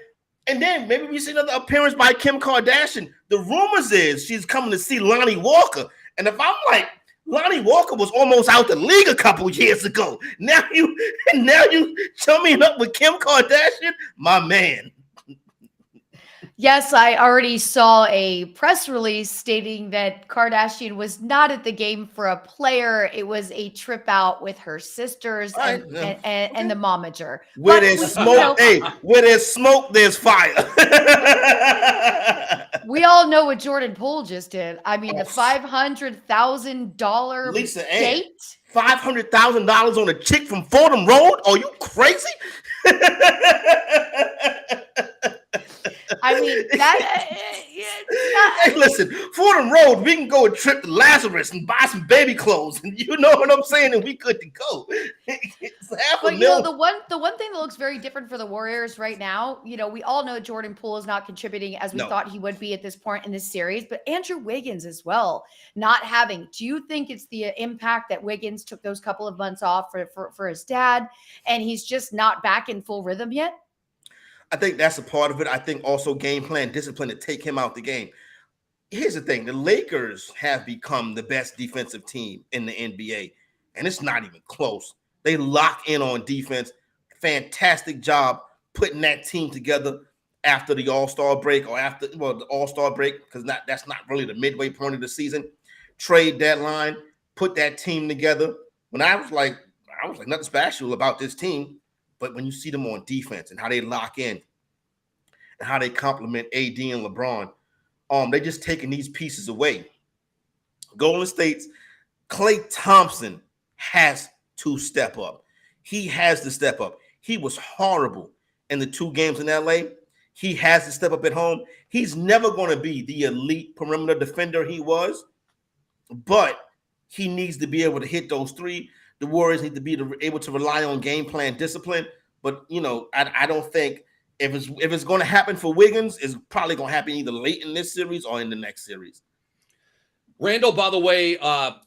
And then maybe we see another appearance by Kim Kardashian. The rumors is she's coming to see Lonnie Walker. And if I'm like, Lonnie Walker was almost out the league a couple years ago. Now you chumming up with Kim Kardashian, my man. Yes, I already saw a press release stating that Kardashian was not at the game for a player. It was a trip out with her sisters and the momager. Where there's smoke, where there's smoke, there's fire. We all know what Jordan Poole just did. I mean, the $500,000 Lisa date. $500,000 on a chick from Fordham Road? Are you crazy? I mean, that. Hey, listen, for the road, we can go a trip to Lazarus and buy some baby clothes, and you know what I'm saying, and we good to go. It's half a But mil. the one thing that looks very different for the Warriors right now, we all know Jordan Poole is not contributing as we thought he would be at this point in this series, but Andrew Wiggins as well, not having. Do you think it's the impact that Wiggins took those couple of months off for his dad, and he's just not back in full rhythm yet? I think that's a part of it. I think also game plan discipline to take him out the game. Here's the thing. The Lakers have become the best defensive team in the NBA, and it's not even close. They lock in on defense. Fantastic job putting that team together after the All-Star break or after the All-Star break, because that's not really the midway point of the season. Trade deadline, put that team together. When I was like nothing special about this team. But when you see them on defense and how they lock in and how they complement AD and LeBron, they're just taking these pieces away. Golden State's Klay Thompson has to step up. He has to step up. He was horrible in the 2 games in LA. He has to step up at home. He's never going to be the elite perimeter defender he was, but he needs to be able to hit those 3. The Warriors need to be able to rely on game plan discipline. But, I don't think if it's going to happen for Wiggins, it's probably going to happen either late in this series or in the next series. Randall, by the way,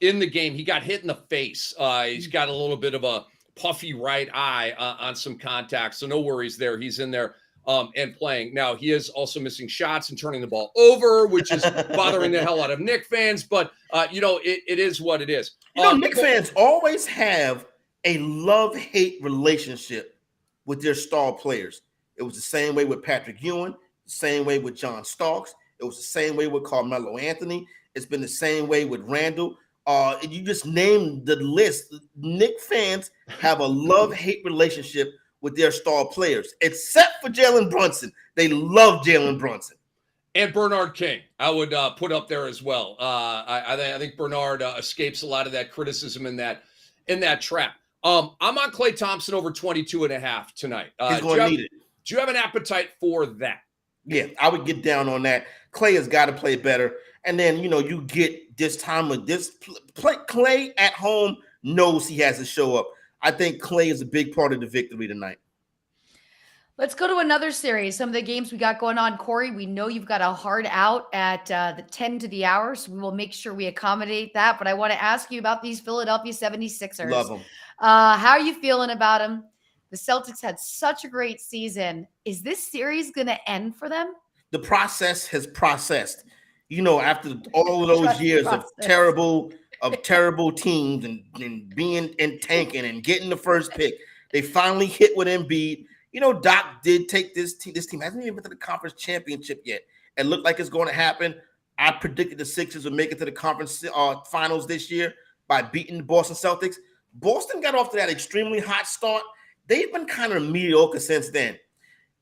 in the game, he got hit in the face. He's got a little bit of a puffy right eye on some contact. So no worries there. He's in there and playing. Now, he is also missing shots and turning the ball over, which is bothering the hell out of Knicks fans. But, it is what it is. Knicks fans always have a love-hate relationship with their star players. It was the same way with Patrick Ewing, the same way with John Starks. It was the same way with Carmelo Anthony. It's been the same way with Randall. You just named the list. Knicks fans have a love-hate relationship with their star players, except for Jalen Brunson. They love Jalen Brunson. And Bernard King, I would put up there as well. I think Bernard escapes a lot of that criticism in that trap. I'm on Klay Thompson over 22.5 tonight. He's going to need it. Do you have an appetite for that? Yeah, I would get down on that. Klay has got to play better. And then, you get this time of this play. Klay at home knows he has to show up. I think Klay is a big part of the victory tonight. Let's go to another series. Some of the games we got going on. Corey, we know you've got a hard out at the 10 to the hour, so we will make sure we accommodate that. But I want to ask you about these Philadelphia 76ers. Love them. How are you feeling about them? The Celtics had such a great season. Is this series going to end for them? The process has processed. After all of those years of terrible teams and being and tanking and getting the first pick, they finally hit with Embiid. Doc did take this team. This team hasn't even been to the conference championship yet. It looked like it's going to happen. I predicted the Sixers would make it to the conference finals this year by beating the Boston Celtics. Boston got off to that extremely hot start. They've been kind of mediocre since then.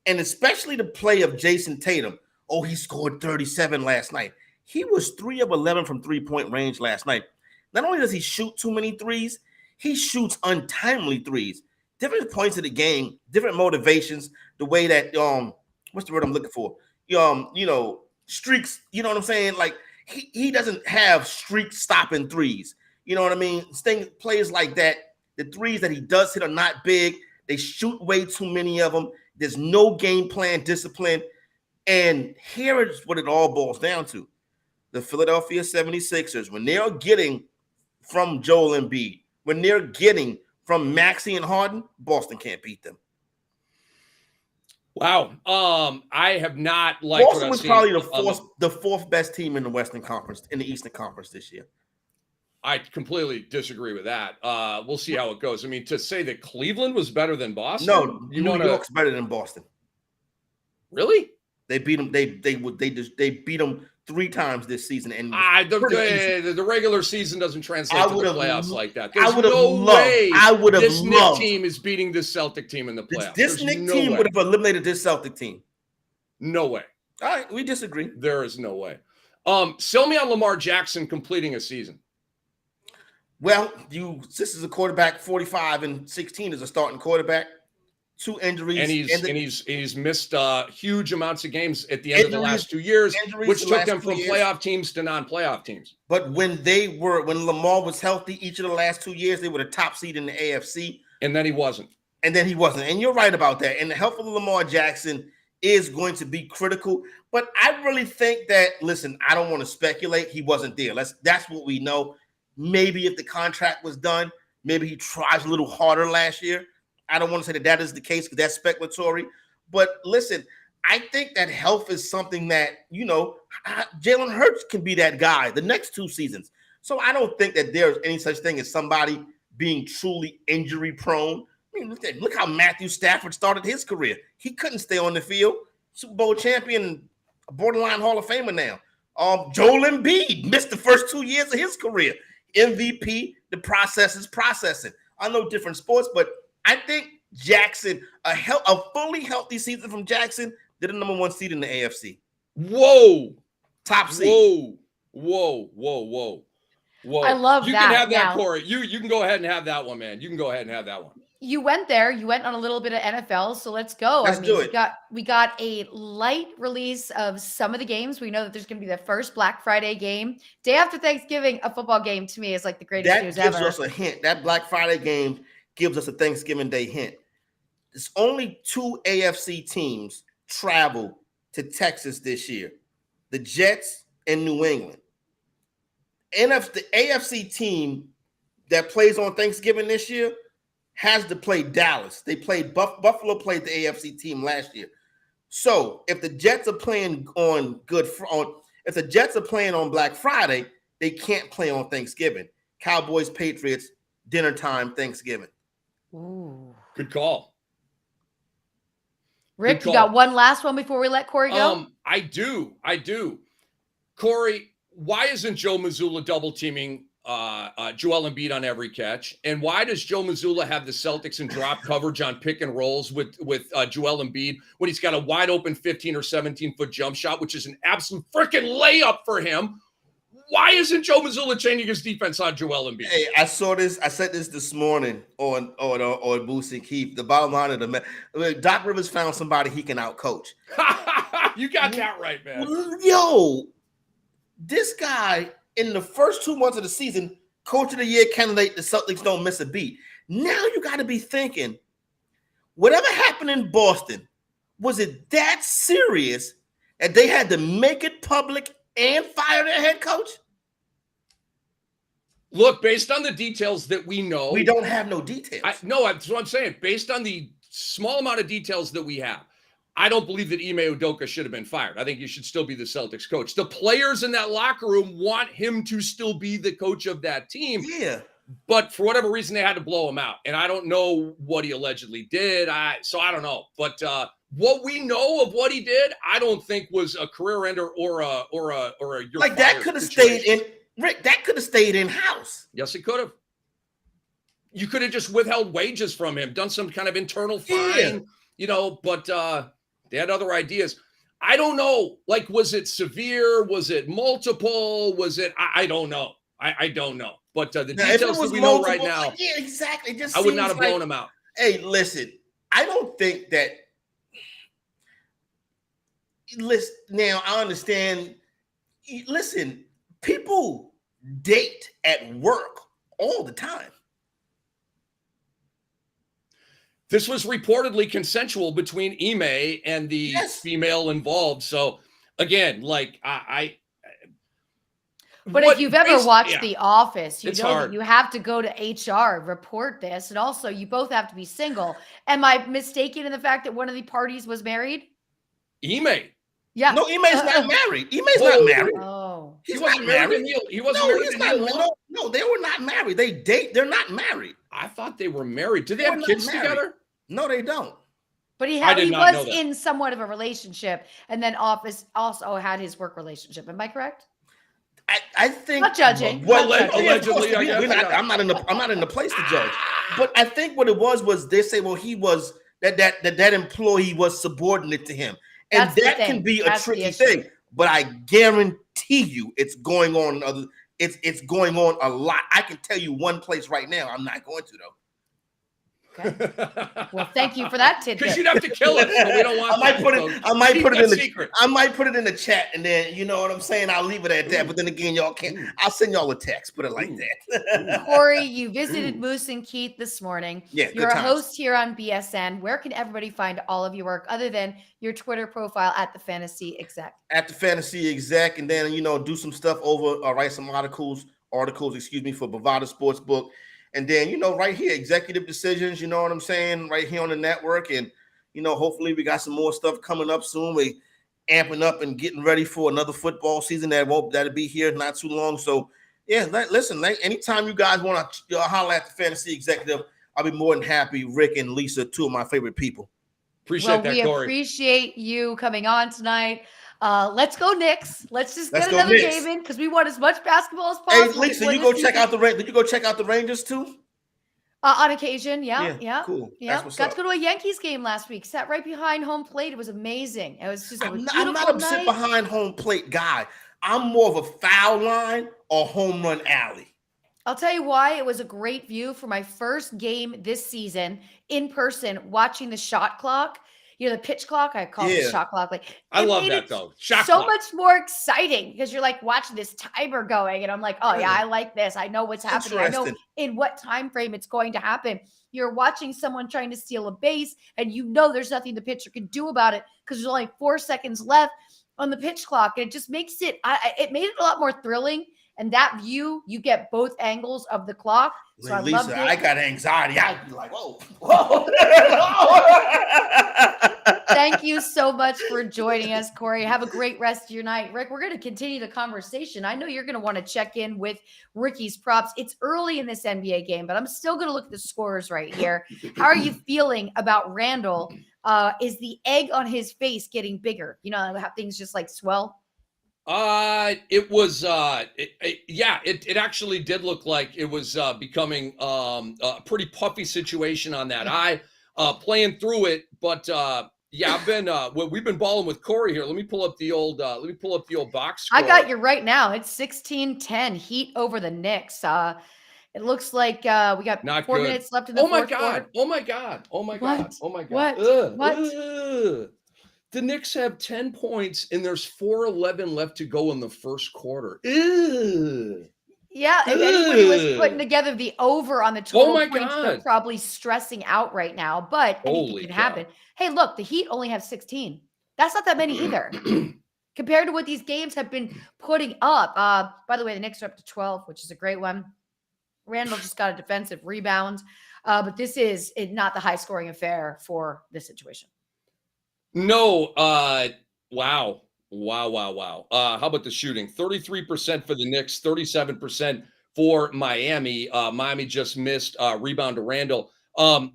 And especially the play of Jason Tatum. Oh, he scored 37 last night. He was 3 of 11 from three-point range last night. Not only does he shoot too many threes, he shoots untimely threes. Different points of the game, different motivations, the way that what's the word I'm looking for? Streaks, you know what I'm saying? Like he doesn't have streak stopping threes. You know what I mean? Players like that, the threes that he does hit are not big. They shoot way too many of them. There's no game plan discipline. And here is what it all boils down to. The Philadelphia 76ers, when they're getting from Joel Embiid, when they're getting from Maxey and Harden, Boston can't beat them. Wow. I have not liked Boston was probably the fourth best team in the Western Conference, in the Eastern Conference this year. I completely disagree with that. We'll see how it goes. I mean, to say that Cleveland was better than Boston? No, New York's better than Boston. Really? They beat them. They beat them 3 times this season. And the regular season doesn't translate to the playoffs like that. There's I would have loved. This Knicks team is beating this Celtic team in the playoffs. This Knicks team would have eliminated this Celtic team. No way. All right, we disagree. There is no way. Sell me on Lamar Jackson completing a season. Well, this is a quarterback, 45 and 16 is a starting quarterback. 2 injuries, and he's missed huge amounts of games at the end of the last 2 years, which took them from playoff teams to non-playoff teams. But when Lamar was healthy, each of the last 2 years, they were the top seed in the AFC. And then he wasn't. And you're right about that. And the health of Lamar Jackson is going to be critical. But I really think that, listen, I don't want to speculate. He wasn't there. That's what we know. Maybe if the contract was done, maybe he tries a little harder last year. I don't want to say that is the case because that's speculatory. But listen, I think that health is something that, Jalen Hurts can be that guy the next 2 seasons. So I don't think that there's any such thing as somebody being truly injury prone. I mean, look how Matthew Stafford started his career. He couldn't stay on the field. Super Bowl champion, borderline Hall of Famer now. Joel Embiid missed the first 2 years of his career. MVP, the process is processing. I know different sports, but I think Jackson, a fully healthy season from Jackson, they're the number 1 seed in the AFC. Whoa. Top seed. Whoa. I love you that. You can have that, now, Corey. You can go ahead and have that one, man. You can go ahead and have that one. You went there. You went on a little bit of NFL, so let's go. Let's do it. We got a light release of some of the games. We know that there's going to be the first Black Friday game. Day after Thanksgiving, a football game to me is like the greatest news ever. That gives us a hint. That Black Friday game gives us a Thanksgiving Day hint. There's only 2 AFC teams travel to Texas this year. The Jets and New England. The AFC team that plays on Thanksgiving this year has to play Dallas. They played Buffalo played the AFC team last year. So if the Jets are playing on Black Friday, they can't play on Thanksgiving. Cowboys, Patriots, dinner time, Thanksgiving. Ooh. Good call. Rick, you got one last one before we let Corey go? I do. Corey, why isn't Joe Mazzulla double teaming Joel Embiid on every catch? And why does Joe Mazzulla have the Celtics in drop coverage on pick and rolls with Joel Embiid when he's got a wide open 15 or 17-foot jump shot, which is an absolute freaking layup for him? Why isn't Joe Mazzulla changing his defense on Joel Embiid? Hey, I said this morning on Boosie Keith. The bottom line of Doc Rivers found somebody he can outcoach. You got that right, man. Yo, this guy in the first 2 months of the season, Coach of the Year candidate, the Celtics don't miss a beat. Now you got to be thinking, whatever happened in Boston, was it that serious that they had to make it public and fire their head coach? Look, based on the details that we know, we don't have no details. That's what I'm saying. Based on the small amount of details that we have, I don't believe that Ime Udoka should have been fired. I think he should still be the Celtics coach. The players in that locker room want him to still be the coach of that team. Yeah. But for whatever reason, they had to blow him out. And I don't know what he allegedly did. So I don't know. But what we know of what he did, I don't think was a career ender or a like that could have stayed in. Rick, that could have stayed in house. Yes, it could have. You could have just withheld wages from him, done some kind of internal fine, but they had other ideas. I don't know. Like, was it severe? Was it multiple? Was it? I don't know. I don't know. But the details that we know right now. Yeah, exactly. It just I would not have blown him out. Hey, listen, I don't think that. Listen, now I understand. Listen, people date at work all the time. This was reportedly consensual between Ime and the female involved. So again, like But if you've ever watched The Office, you know hard. that you have to go to HR, report this, and also you both have to be single. Am I mistaken in the fact that one of the parties was married? Ime. Yeah. No, Ime's not married. Ime's not married. Oh. He's not married. He wasn't married. No, they were not married. They date. They're not married. I thought they were married. Do they have kids together? No, they don't. But he was in somewhat of a relationship, and then Office also had his work relationship. Am I correct? I think not judging. Allegedly, I'm not in the place to judge. But I think what it was they say, well, he was that employee was subordinate to him, and that can be a tricky thing. But I guarantee you, it's going on. It's going on a lot. I can tell you one place right now. I'm not going to though. Okay. Well, thank you for that tidbit. Because you'd have to kill us, so we don't want. I might put it in the secret. I might put it in the chat, and then you know what I'm saying. I'll leave it at that. But then again, y'all can't. I'll send y'all a text. Put it like that. Corey, you visited Moose and Keith this morning. Yeah, You're good a times. host here on BSN. Where can everybody find all of your work other than your Twitter profile at the Fantasy Exec? At the Fantasy Exec, and then do some stuff over. Write some articles, for Bovada Sportsbook. And then, right here, executive decisions, you know what I'm saying, right here on the network. And, hopefully we got some more stuff coming up soon. We amping up and getting ready for another football season that'll be here not too long. So, yeah, listen, anytime you guys want to holler at the Fantasy Executive, I'll be more than happy. Rick and Lisa, two of my favorite people. Appreciate that, we Corey. Appreciate you coming on tonight. Let's go Knicks. Let's get go another Knicks. game in because we want as much basketball as possible. Hey, Lisa, did you go check out the Rangers too? On occasion, yeah. Cool. Yeah, What's got up. to go to a Yankees game last week. Sat right behind home plate. It was amazing. It was just I'm not a sit night. behind home plate guy. I'm more of a foul line or home run alley. I'll tell you why. It was a great view for my first game this season in person, watching the shot clock. The pitch clock. I call it the shot clock. I love that though. Shot so clock. much more exciting because you're like watching this timer going, and I'm like, oh yeah, I like this. I know what's happening. I know in what time frame it's going to happen. You're watching someone trying to steal a base, and there's nothing the pitcher can do about it because there's only 4 seconds left on the pitch clock, and it just makes it. It made it a lot more thrilling. And that view, you get both angles of the clock. So I loved it. I got anxiety. I'd be like, whoa. Thank you so much for joining us, Corey. Have a great rest of your night. Rick, we're going to continue the conversation. I know you're going to want to check in with Ricky's props. It's early in this NBA game, but I'm still going to look at the scores right here. How are you feeling about Randall? Is the egg on his face getting bigger? How things just swell? It was, it actually did look like it was becoming a pretty puffy situation on that eye, playing through it. But I've been we've been balling with Corey here. Let me pull up the old box score. I got you right now. It's 16-10 Heat over the Knicks. It looks like we got Not 4 good. minutes left in the fourth quarter. Oh my god! What? Ugh. The Knicks have 10 points, and there's 4:11 left to go in the first quarter. Ew. Yeah, if anybody was putting together the over on the total points, God. they're probably stressing out right now. But anything can happen. Hey, look, the Heat only have 16. That's not that many either, compared to what these games have been putting up. By the way, the Knicks are up to 12, which is a great one. Randall just got a defensive rebound, but this is not the high-scoring affair for this situation. No, wow. How about the shooting? 33% for the Knicks, 37% for Miami. Miami just missed rebound to Randall. I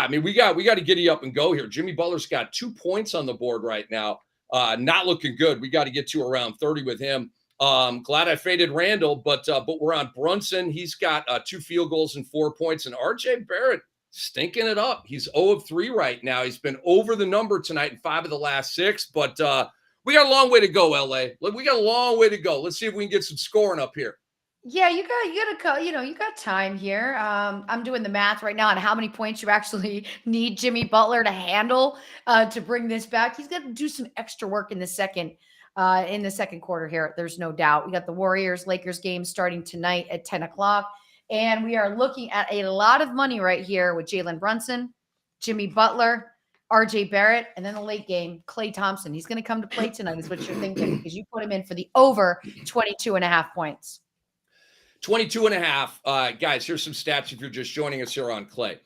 mean, we got to giddy up and go here. Jimmy Butler's got 2 points on the board right now. Not looking good. We got to get to around 30 with him. Glad I faded Randall, but we're on Brunson. He's got 2 field goals and 4 points, and RJ Barrett stinking it up. He's 0 of 3 right now. He's been over the number tonight in 5 of the last 6, but we got a long way to go, LA. We got a long way to go. Let's see if we can get some scoring up here. Yeah, you got time here. I'm doing the math right now on how many points you actually need Jimmy Butler to handle to bring this back. He's got to do some extra work in the second quarter here. There's no doubt. We got the Warriors-Lakers game starting tonight at 10 o'clock. And we are looking at a lot of money right here with Jalen Brunson, Jimmy Butler, RJ Barrett, and then the late game, Klay Thompson. He's going to come to play tonight is what you're thinking because you put him in for the over 22.5 points. 22.5. Guys, here's some stats if you're just joining us here on Klay.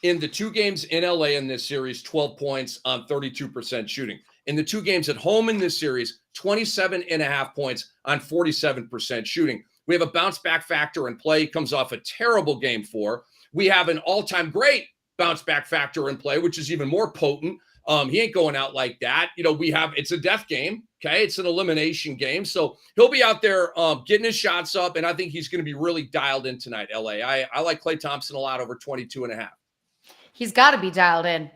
In the 2 games in LA in this series, 12 points on 32% shooting. In the 2 games at home in this series, 27.5 points on 47% shooting. We have a bounce back factor in play. He comes off a terrible game 4. We have an all-time great bounce back factor in play, which is even more potent. He ain't going out like that. It's a death game. Okay. It's an elimination game. So he'll be out there getting his shots up. And I think he's going to be really dialed in tonight, LA. I like Klay Thompson a lot over 22.5. He's got to be dialed in.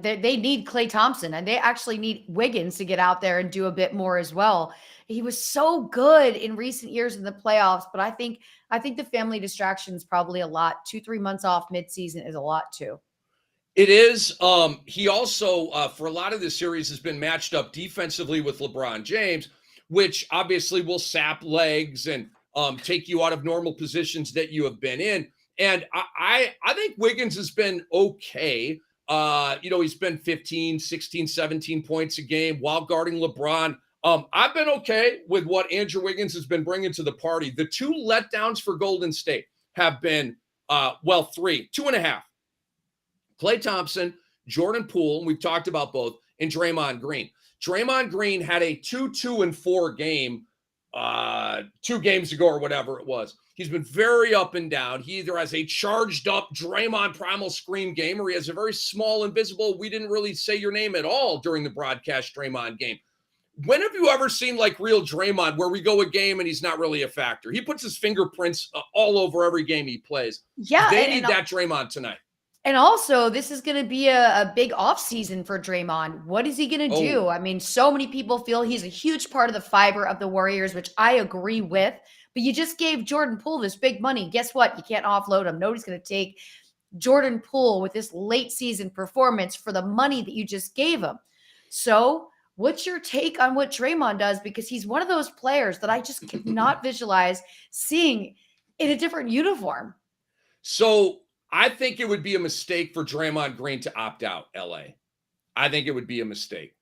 They need Klay Thompson, and they actually need Wiggins to get out there and do a bit more as well. He was so good in recent years in the playoffs, but I think the family distraction is probably a lot. 2-3 months off midseason is a lot too. It is. He also, for a lot of this series, has been matched up defensively with LeBron James, which obviously will sap legs and take you out of normal positions that you have been in. And I think Wiggins has been okay. He's been 15, 16, 17 points a game while guarding LeBron. I've been okay with what Andrew Wiggins has been bringing to the party. The two letdowns for Golden State have been, 2.5. Klay Thompson, Jordan Poole, and we've talked about both, and Draymond Green. Draymond Green had a 2-2-4 game 2 games ago or whatever it was. He's been very up and down. He either has a charged up Draymond Primal Scream game or he has a very small, invisible, we didn't really say your name at all during the broadcast Draymond game. When have you ever seen like real Draymond where we go a game and he's not really a factor? He puts his fingerprints all over every game he plays. Yeah. They need that Draymond tonight. And also, this is going to be a big offseason for Draymond. What is he going to do? I mean, so many people feel he's a huge part of the fiber of the Warriors, which I agree with. But you just gave Jordan Poole this big money. Guess what? You can't offload him. Nobody's going to take Jordan Poole with this late season performance for the money that you just gave him. So what's your take on what Draymond does? Because he's one of those players that I just cannot visualize seeing in a different uniform. So I think it would be a mistake for Draymond Green to opt out, LA. I think it would be a mistake.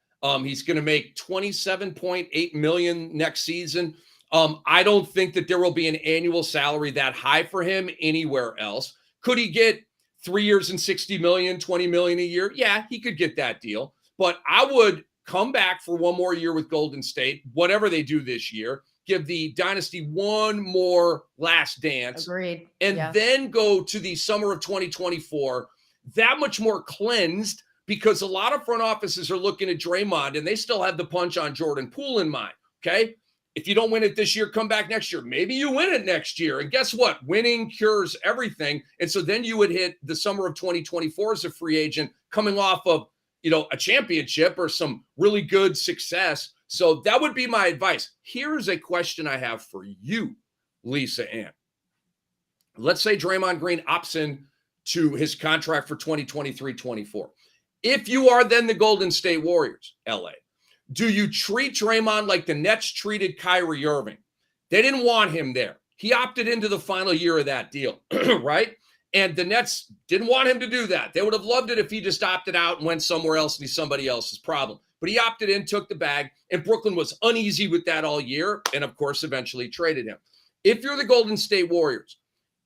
He's going to make $27.8 million next season. I don't think that there will be an annual salary that high for him anywhere else. Could he get 3 years and $60 million, $20 million a year? Yeah, he could get that deal. But I would come back for one more year with Golden State, whatever they do this year, give the dynasty one more last dance. Agreed. And then go to the summer of 2024, that much more cleansed, because a lot of front offices are looking at Draymond and they still have the punch on Jordan Poole in mind. Okay. If you don't win it this year, come back next year. Maybe you win it next year. And guess what? Winning cures everything. And so then you would hit the summer of 2024 as a free agent coming off of, a championship or some really good success. So that would be my advice. Here's a question I have for you, Lisa Ann. Let's say Draymond Green opts in to his contract for 2023-24. If you are then the Golden State Warriors, LA, do you treat Draymond like the Nets treated Kyrie Irving? They didn't want him there. He opted into the final year of that deal, right? And the Nets didn't want him to do that. They would have loved it if he just opted out and went somewhere else and he's somebody else's problem. But he opted in, took the bag, and Brooklyn was uneasy with that all year, and of course, eventually traded him. If you're the Golden State Warriors,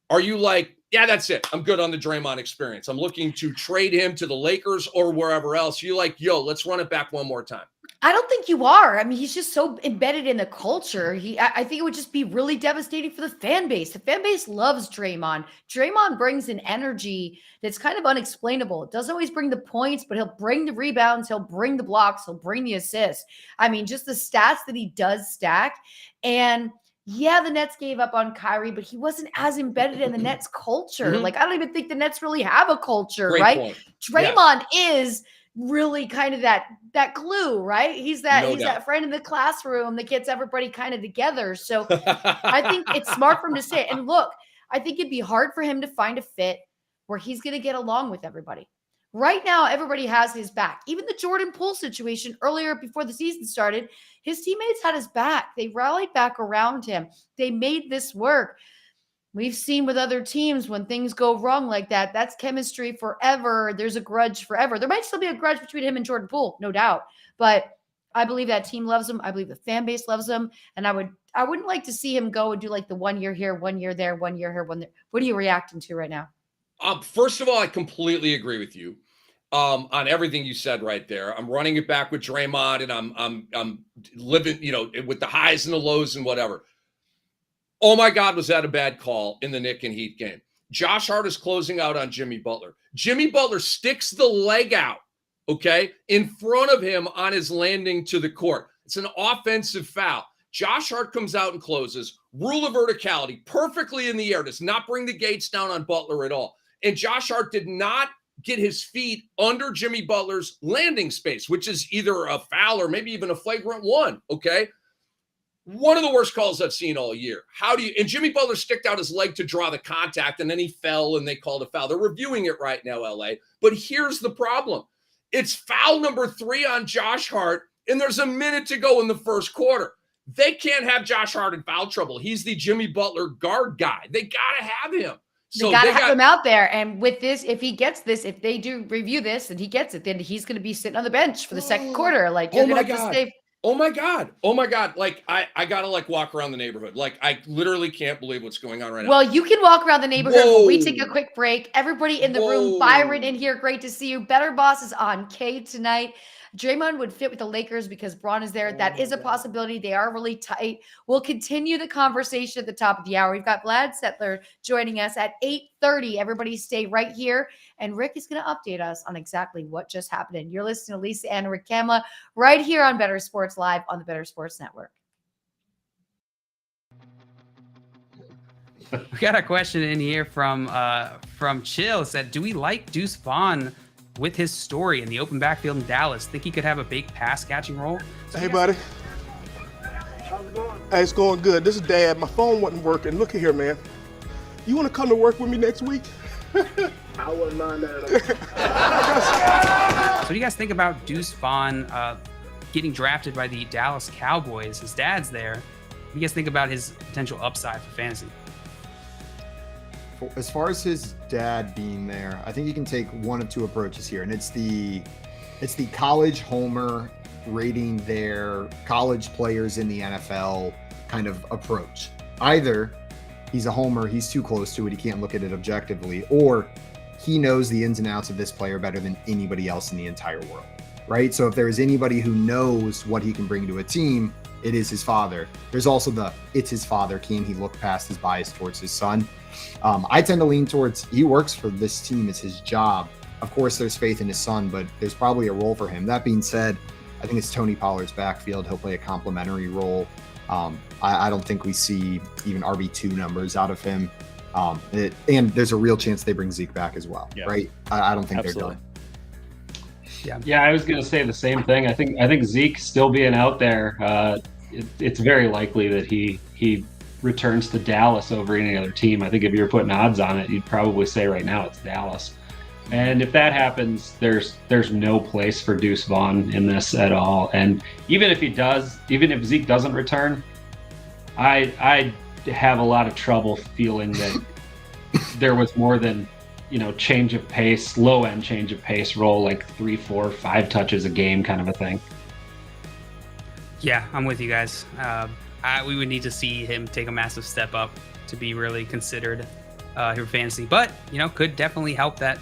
are you like, yeah, that's it. I'm good on the Draymond experience. I'm looking to trade him to the Lakers or wherever else. You're like, yo, let's run it back one more time. I don't think you are. I mean, he's just so embedded in the culture. I think it would just be really devastating for the fan base. The fan base loves Draymond. Draymond brings an energy that's kind of unexplainable. It doesn't always bring the points, but he'll bring the rebounds. He'll bring the blocks. He'll bring the assists. I mean, just the stats that he does stack. And yeah, the Nets gave up on Kyrie, but he wasn't as embedded in the Nets culture. Mm-hmm. Like, I don't even think the Nets really have a culture, Great right? point. Draymond is really kind of that glue, right? He's that friend in the classroom that gets everybody kind of together. So I think it's smart for him to say it. And look, I think it'd be hard for him to find a fit where he's going to get along with everybody. Right now, everybody has his back. Even the Jordan Poole situation earlier before the season started, his teammates had his back. They rallied back around him. They made this work. We've seen with other teams when things go wrong like that, that's chemistry forever. There's a grudge forever. There might still be a grudge between him and Jordan Poole, no doubt. But I believe that team loves him. I believe the fan base loves him. And I wouldn't like to see him go and do like the 1 year here, 1 year there, 1 year here, 1 there. What are you reacting to right now? First of all, I completely agree with you on everything you said right there. I'm running it back with Draymond, and I'm living, with the highs and the lows and whatever. Oh my God, was that a bad call in the Knick and Heat game? Josh Hart is closing out on Jimmy Butler. Jimmy Butler sticks the leg out, okay, in front of him on his landing to the court. It's an offensive foul. Josh Hart comes out and closes. Rule of verticality, perfectly in the air. Does not bring the gates down on Butler at all. And Josh Hart did not get his feet under Jimmy Butler's landing space, which is either a foul or maybe even a flagrant one, okay? One of the worst calls I've seen all year. And Jimmy Butler sticked out his leg to draw the contact, and then he fell, and they called a foul. They're reviewing it right now, LA. But here's the problem. It's foul number 3 on Josh Hart, and there's a minute to go in the first quarter. They can't have Josh Hart in foul trouble. He's the Jimmy Butler guard guy. They got to have him. So they got to have him out there. And with this, if he gets this, if they do review this and he gets it, then he's going to be sitting on the bench for the second quarter. Like, you're going to have to stay. Oh my God. Like, I got to walk around the neighborhood. Like, I literally can't believe what's going on right now. Well, you can walk around the neighborhood while we take a quick break. Everybody in the room, Byron in here, great to see you. Better Boss is on K tonight. Draymond would fit with the Lakers because Braun is there. That is a possibility. They are really tight. We'll continue the conversation at the top of the hour. We've got Vlad Sedler joining us at 8:30. Everybody stay right here. And Rick is going to update us on exactly what just happened. And you're listening to Lisa, Ann and Rick Kamla right here on Bettor Sports Live on the Bettor Sports Network. We got a question in here from Chill. It said, do we like Deuce Vaughn with his story in the open backfield in Dallas? Think he could have a big pass catching role? Hey, buddy. How's it going? Hey, it's going good. This is Dad. My phone wasn't working. Look at here, man. You want to come to work with me next week? I wouldn't mind that at all. So what do you guys think about Deuce Vaughn getting drafted by the Dallas Cowboys? His dad's there. What do you guys think about his potential upside for fantasy? As far as his dad being there, I think you can take one of two approaches here, and it's the college homer rating their college players in the NFL kind of approach. Either he's a homer, he's too close to it, he can't look at it objectively, or he knows the ins and outs of this player better than anybody else in the entire world, right? So if there is anybody who knows what he can bring to a team, it is his father. There's also it's his father. Can he look past his bias towards his son? I tend to lean towards he works for this team. It's his job. Of course, there's faith in his son, but there's probably a role for him. That being said, I think it's Tony Pollard's backfield. He'll play a complementary role. I don't think we see even RB2 numbers out of him. And there's a real chance they bring Zeke back as well, right? I don't think they're done. Yeah, I was going to say the same thing. I think Zeke still being out there, it's very likely that he returns to Dallas over any other team. I think if you were putting odds on it, you'd probably say right now it's Dallas. And if that happens, there's no place for Deuce Vaughn in this at all. And even if Zeke doesn't return, I have a lot of trouble feeling that there was more than, change of pace, low end change of pace role, like 3, 4, 5 touches a game kind of a thing. Yeah, I'm with you guys. We would need to see him take a massive step up to be really considered here for fantasy. But, could definitely help that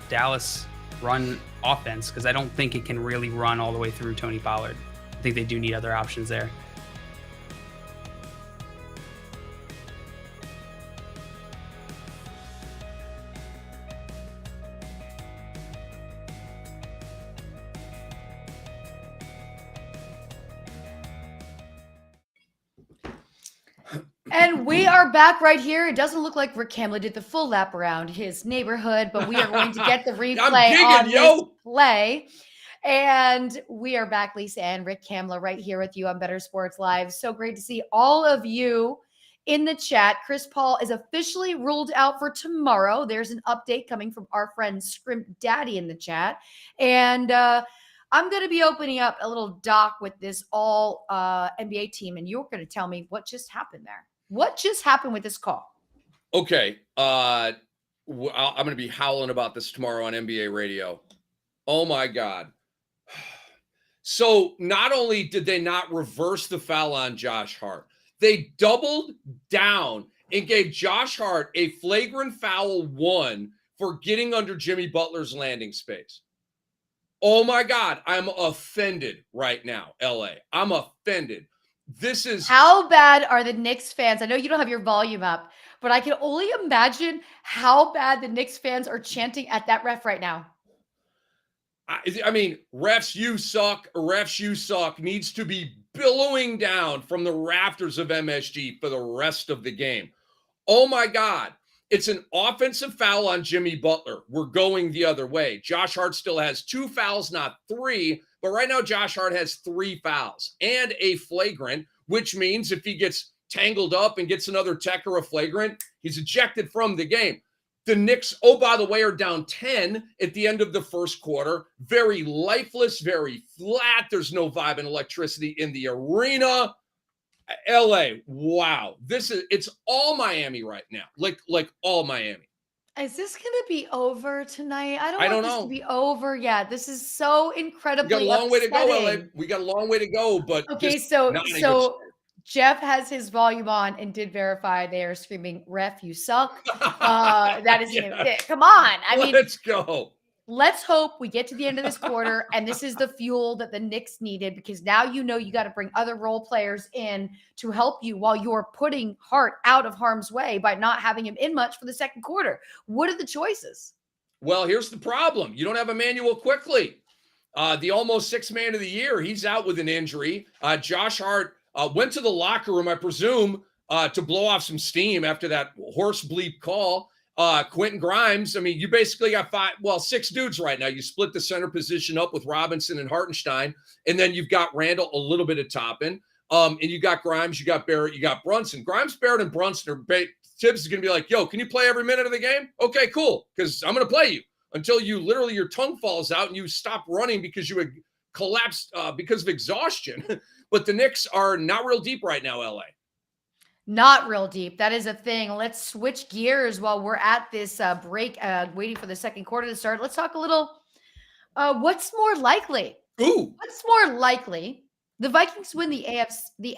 Dallas run offense, because I don't think it can really run all the way through Tony Pollard. I think they do need other options there. And we are back right here. It doesn't look like Rick Kamla did the full lap around his neighborhood, but we are going to get the replay on this play. And we are back, Lisa and Rick Kamla, right here with you on Bettor Sports Live. So great to see all of you in the chat. Chris Paul is officially ruled out for tomorrow. There's an update coming from our friend Scrimp Daddy in the chat. And I'm going to be opening up a little doc with this all NBA team, and you're going to tell me what just happened there. What just happened with this call? Okay. I'm going to be howling about this tomorrow on NBA radio. Oh, my God. So not only did they not reverse the foul on Josh Hart, they doubled down and gave Josh Hart a flagrant foul 1 for getting under Jimmy Butler's landing space. Oh, my God. I'm offended right now, LA. I'm offended. This is how bad are the Knicks fans? I know you don't have your volume up, but I can only imagine how bad the Knicks fans are chanting at that ref right now. I mean, refs, you suck. Refs, you suck needs to be billowing down from the rafters of MSG for the rest of the game. Oh, my God. It's an offensive foul on Jimmy Butler. We're going the other way. Josh Hart still has 2 fouls, not 3. But right now, Josh Hart has 3 fouls and a flagrant, which means if he gets tangled up and gets another tech or a flagrant, he's ejected from the game. The Knicks, oh, by the way, are down 10 at the end of the first quarter. Very lifeless, very flat. There's no vibe and electricity in the arena. LA, wow. It's all Miami right now. Like all Miami. Is this going to be over tonight? I don't I want don't this know. to be over yet. This is so We incredibly got a long way to go, LA. upsetting. We got a long way to go, but Okay, just so not in a good start. Jeff has his volume on and did verify they are screaming, "Ref, you suck." That is come on. I mean, let's go. Let's hope we get to the end of this quarter and this is the fuel that the Knicks needed, because now you got to bring other role players in to help you while you're putting Hart out of harm's way by not having him in much for the second quarter. What are the choices? Well, here's the problem. You don't have Emmanuel Quickly. The almost 6th man of the year. He's out with an injury. Josh Hart went to the locker room, I presume, to blow off some steam after that horse bleep call. Quentin Grimes, I mean, you basically got 6 dudes right now. You split the center position up with Robinson and Hartenstein, and then you've got Randall, a little bit of Toppin, and you got Grimes, you got Barrett, you got Brunson. Grimes, Barrett, and Brunson are Tibbs is going to be like, yo, can you play every minute of the game? Okay, cool, because I'm going to play you until you literally, your tongue falls out and you stop running because you had collapsed because of exhaustion. But the Knicks are not real deep right now, LA. Not real deep. That is a thing. Let's switch gears while we're at this break, waiting for the second quarter to start. Let's talk a little. What's more likely? Ooh. What's more likely? The Vikings win the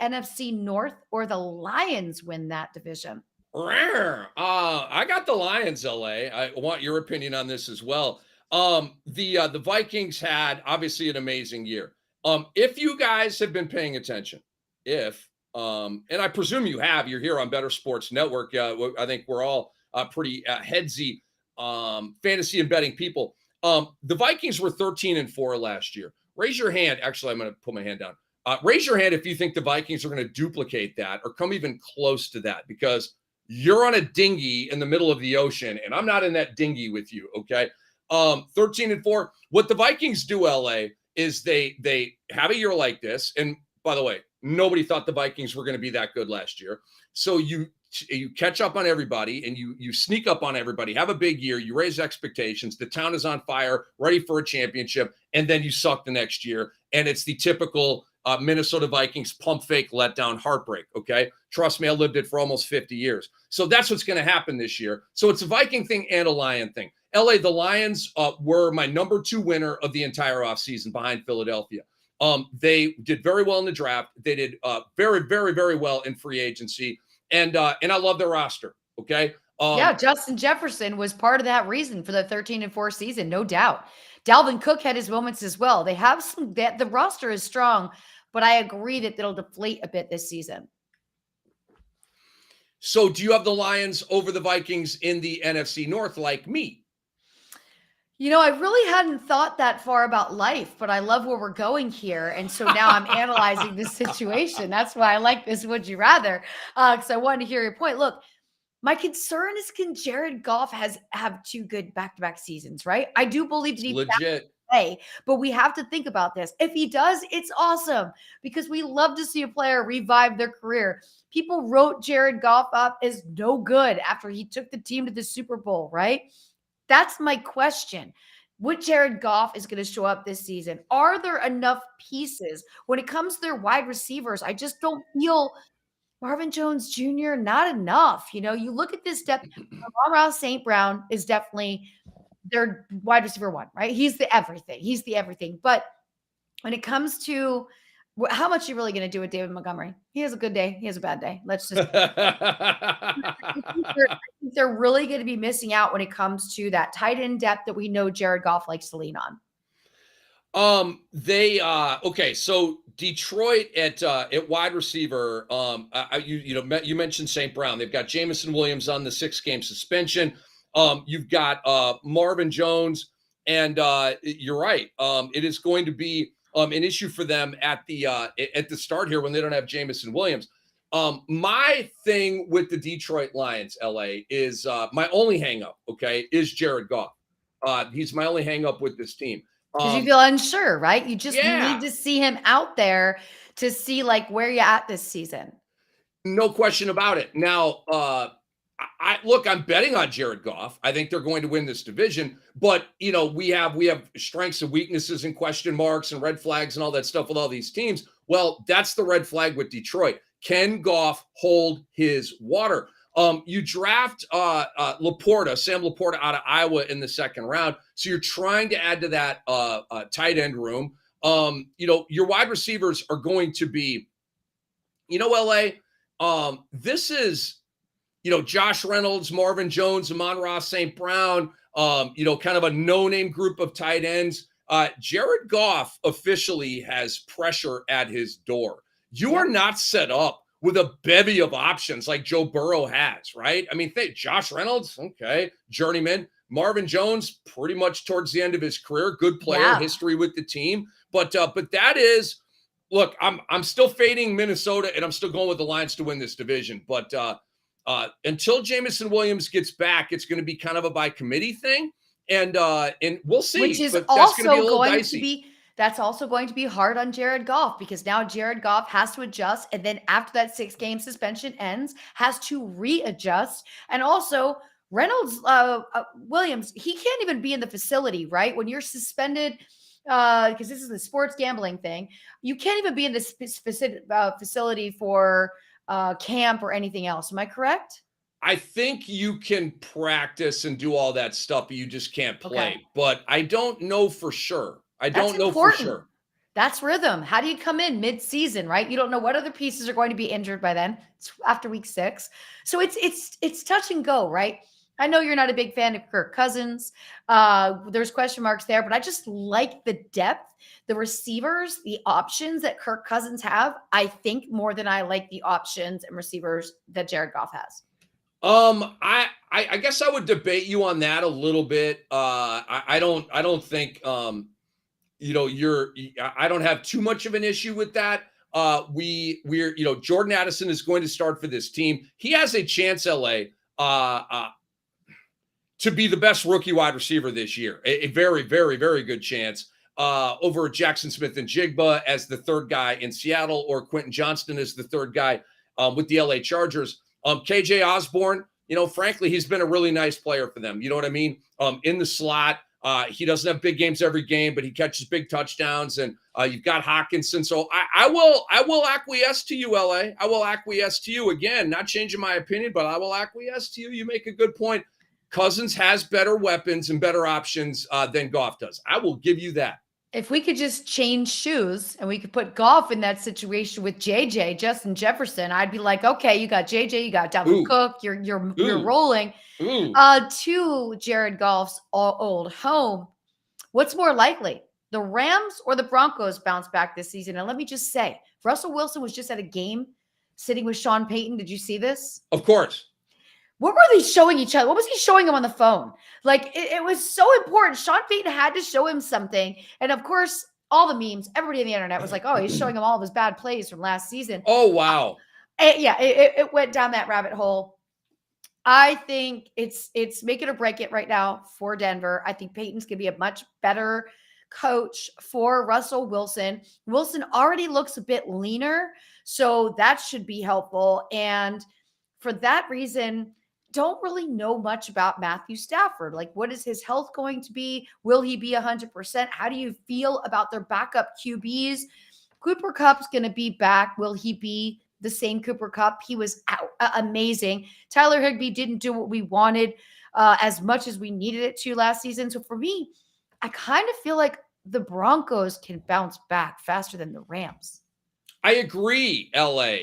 NFC North, or the Lions win that division? I got the Lions, LA. I want your opinion on this as well. The Vikings had obviously an amazing year. If you guys have been paying attention, and I presume you have, you're here on Bettor Sports Network. I think we're all pretty headsy fantasy and betting people. The Vikings were 13-4 last year. Raise your hand. Actually, I'm going to put my hand down. Raise your hand if you think the Vikings are going to duplicate that or come even close to that, because you're on a dinghy in the middle of the ocean, and I'm not in that dinghy with you, okay? 13-4. What the Vikings do, LA, is they have a year like this. And by the way, nobody thought the Vikings were going to be that good last year. So you catch up on everybody and you sneak up on everybody, have a big year, you raise expectations, the town is on fire, ready for a championship, and then you suck the next year. And it's the typical Minnesota Vikings pump fake letdown heartbreak, okay? Trust me, I lived it for almost 50 years. So that's what's going to happen this year. So it's a Viking thing and a Lion thing. LA, the Lions were my number 2 winner of the entire offseason behind Philadelphia. They did very well in the draft. They did very, very, very well in free agency. And I love their roster. Okay. Yeah, Justin Jefferson was part of that reason for the 13-4 season, no doubt. Dalvin Cook had his moments as well. They have the roster is strong, but I agree that it'll deflate a bit this season. So do you have the Lions over the Vikings in the NFC North like me? I really hadn't thought that far about life, but I love where we're going here. And so now I'm analyzing this situation. That's why I like this Would You Rather, because I wanted to hear your point. Look, my concern is, can Jared Goff have 2 good back-to-back seasons, right? I do believe that he's legit. But we have to think about this. If he does, it's awesome, because we love to see a player revive their career. People wrote Jared Goff up as no good after he took the team to the Super Bowl, right? That's my question. What Jared Goff is going to show up this season? Are there enough pieces when it comes to their wide receivers? I just don't feel Marvin Jones Jr., not enough. You look at this depth. Amon-Ra St. Brown is definitely their wide receiver 1, right? He's the everything. But when it comes to how much are you really going to do with David Montgomery? He has a good day. He has a bad day. Let's just. I think they're really going to be missing out when it comes to that tight end depth that we know Jared Goff likes to lean on. Okay. So Detroit at wide receiver. You mentioned St. Brown. They've got Jamison Williams on the 6-game suspension. You've got Marvin Jones, and you're right. It is going to be an issue for them at the start here when they don't have Jamison Williams. My thing with the Detroit Lions, LA, is my only hang up, okay, is Jared Goff. He's my only hang up with this team. Because you feel unsure, right? You just yeah. need to see him out there to see like where you're at this season. No question about it. Now, I'm betting on Jared Goff. I think they're going to win this division, but you know, we have strengths and weaknesses and question marks and red flags and all that stuff with all these teams. Well, that's the red flag with Detroit. Can Goff hold his water? You draft Sam Laporta out of Iowa in the second round. So you're trying to add to that tight end room. You know, your wide receivers are going to be, you know, LA, this is, you know, Josh Reynolds, Marvin Jones, Amon-Ra St. Brown, you know, kind of a no-name group of tight ends. Jared Goff officially has pressure at his door. You are not set up with a bevy of options like Joe Burrow has, right? I mean, Josh Reynolds, okay, journeyman. Marvin Jones, pretty much towards the end of his career, good player, history with the team. But that is, look, I'm still fading Minnesota, and I'm still going with the Lions to win this division. But until Jameson Williams gets back, it's going to be kind of a by committee thing, and we'll see. Which is but also that's going dicey. to be. That's also going to be hard on Jared Goff because now Jared Goff has to adjust. And then after that 6-game suspension ends, has to readjust. And also Reynolds, Williams, he can't even be in the facility, right? When you're suspended, because this is the sports gambling thing, you can't even be in this facility for camp or anything else. Am I correct? I think you can practice and do all that stuff, but you just can't play. Okay. But I don't know for sure. I don't know for sure. That's rhythm. How do you come in mid-season, right? You don't know what other pieces are going to be injured by then. It's after week 6. So it's touch and go, right? I know you're not a big fan of Kirk Cousins. There's question marks there, but I just like the depth, the receivers, the options that Kirk Cousins have, I think more than I like the options and receivers that Jared Goff has. I guess I would debate you on that a little bit. I don't think you know, I don't have too much of an issue with that. We're you know, Jordan Addison is going to start for this team. He has a chance, LA, to be the best rookie wide receiver this year. A very, very, very good chance over Jackson Smith and Jigba as the third guy in Seattle, or Quentin Johnston as the third guy with the LA Chargers. KJ Osborne, you know, frankly, he's been a really nice player for them. You know what I mean? In the slot. He doesn't have big games every game, but he catches big touchdowns. And you've got Hawkinson. So I will acquiesce to you, LA. I will acquiesce to you. Again, not changing my opinion, but I will acquiesce to you. You make a good point. Cousins has better weapons and better options than Goff does. I will give you that. If we could just change shoes and we could put Goff in that situation with JJ, Justin Jefferson, I'd be like, okay, you got JJ, you got Dalvin Cook, you're rolling. To Jared Goff's old home, what's more likely, the Rams or the Broncos bounce back this season? And let me just say, Russell Wilson was just at a game sitting with Sean Payton. Did you see this? Of course. What were they showing each other? What was he showing him on the phone? Like, it was so important. Sean Payton had to show him something. And of course, all the memes, everybody on the internet was like, oh, he's showing him all of his bad plays from last season. Oh, wow. It went down that rabbit hole. I think it's make it or break it right now for Denver. I think Payton's going to be a much better coach for Russell Wilson. Wilson already looks a bit leaner, so that should be helpful. And for that reason, don't really know much about Matthew Stafford. Like, what is his health going to be? Will he be 100%? How do you feel about their backup QBs? Cooper Kupp's going to be back. Will he be the same Cooper Kupp? He was amazing. Tyler Higbee didn't do what we wanted as much as we needed it to last season. So for me, I kind of feel like the Broncos can bounce back faster than the Rams. I agree, LA.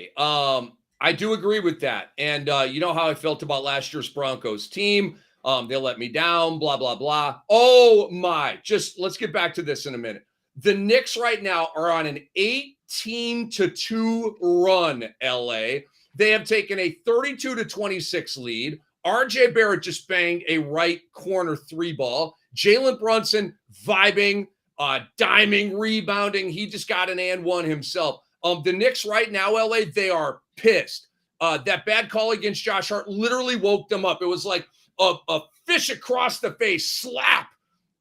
I do agree with that. And you know how I felt about last year's Broncos team. They let me down, blah, blah, blah. Oh, my. Just let's get back to this in a minute. The Knicks right now are on an 18-2 run, LA. They have taken a 32-26 lead. RJ Barrett just banged a right corner 3-ball. Jalen Brunson vibing, diming, rebounding. He just got an and one himself. The Knicks right now, LA, they are pissed. That bad call against Josh Hart literally woke them up. It was like a fish across the face slap.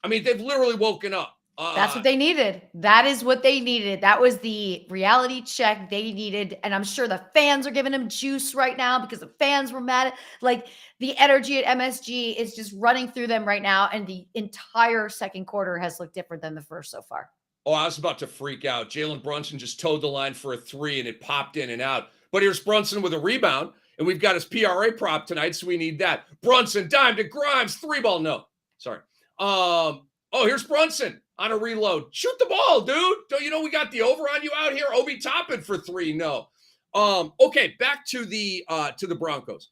I mean, they've literally woken up. That's what they needed. That is what they needed. That was the reality check they needed. And I'm sure the fans are giving them juice right now because the fans were mad. Like the energy at MSG is just running through them right now. And the entire second quarter has looked different than the first so far. Oh, I was about to freak out. Jalen Brunson just towed the line for a 3 and it popped in and out. But here's Brunson with a rebound. And we've got his PRA prop tonight, so we need that. Brunson, dime to Grimes, 3-ball. No, sorry. Oh, here's Brunson on a reload. Shoot the ball, dude. Don't you know we got the over on you out here? Obi Toppin for 3. No. Okay, back to the Broncos.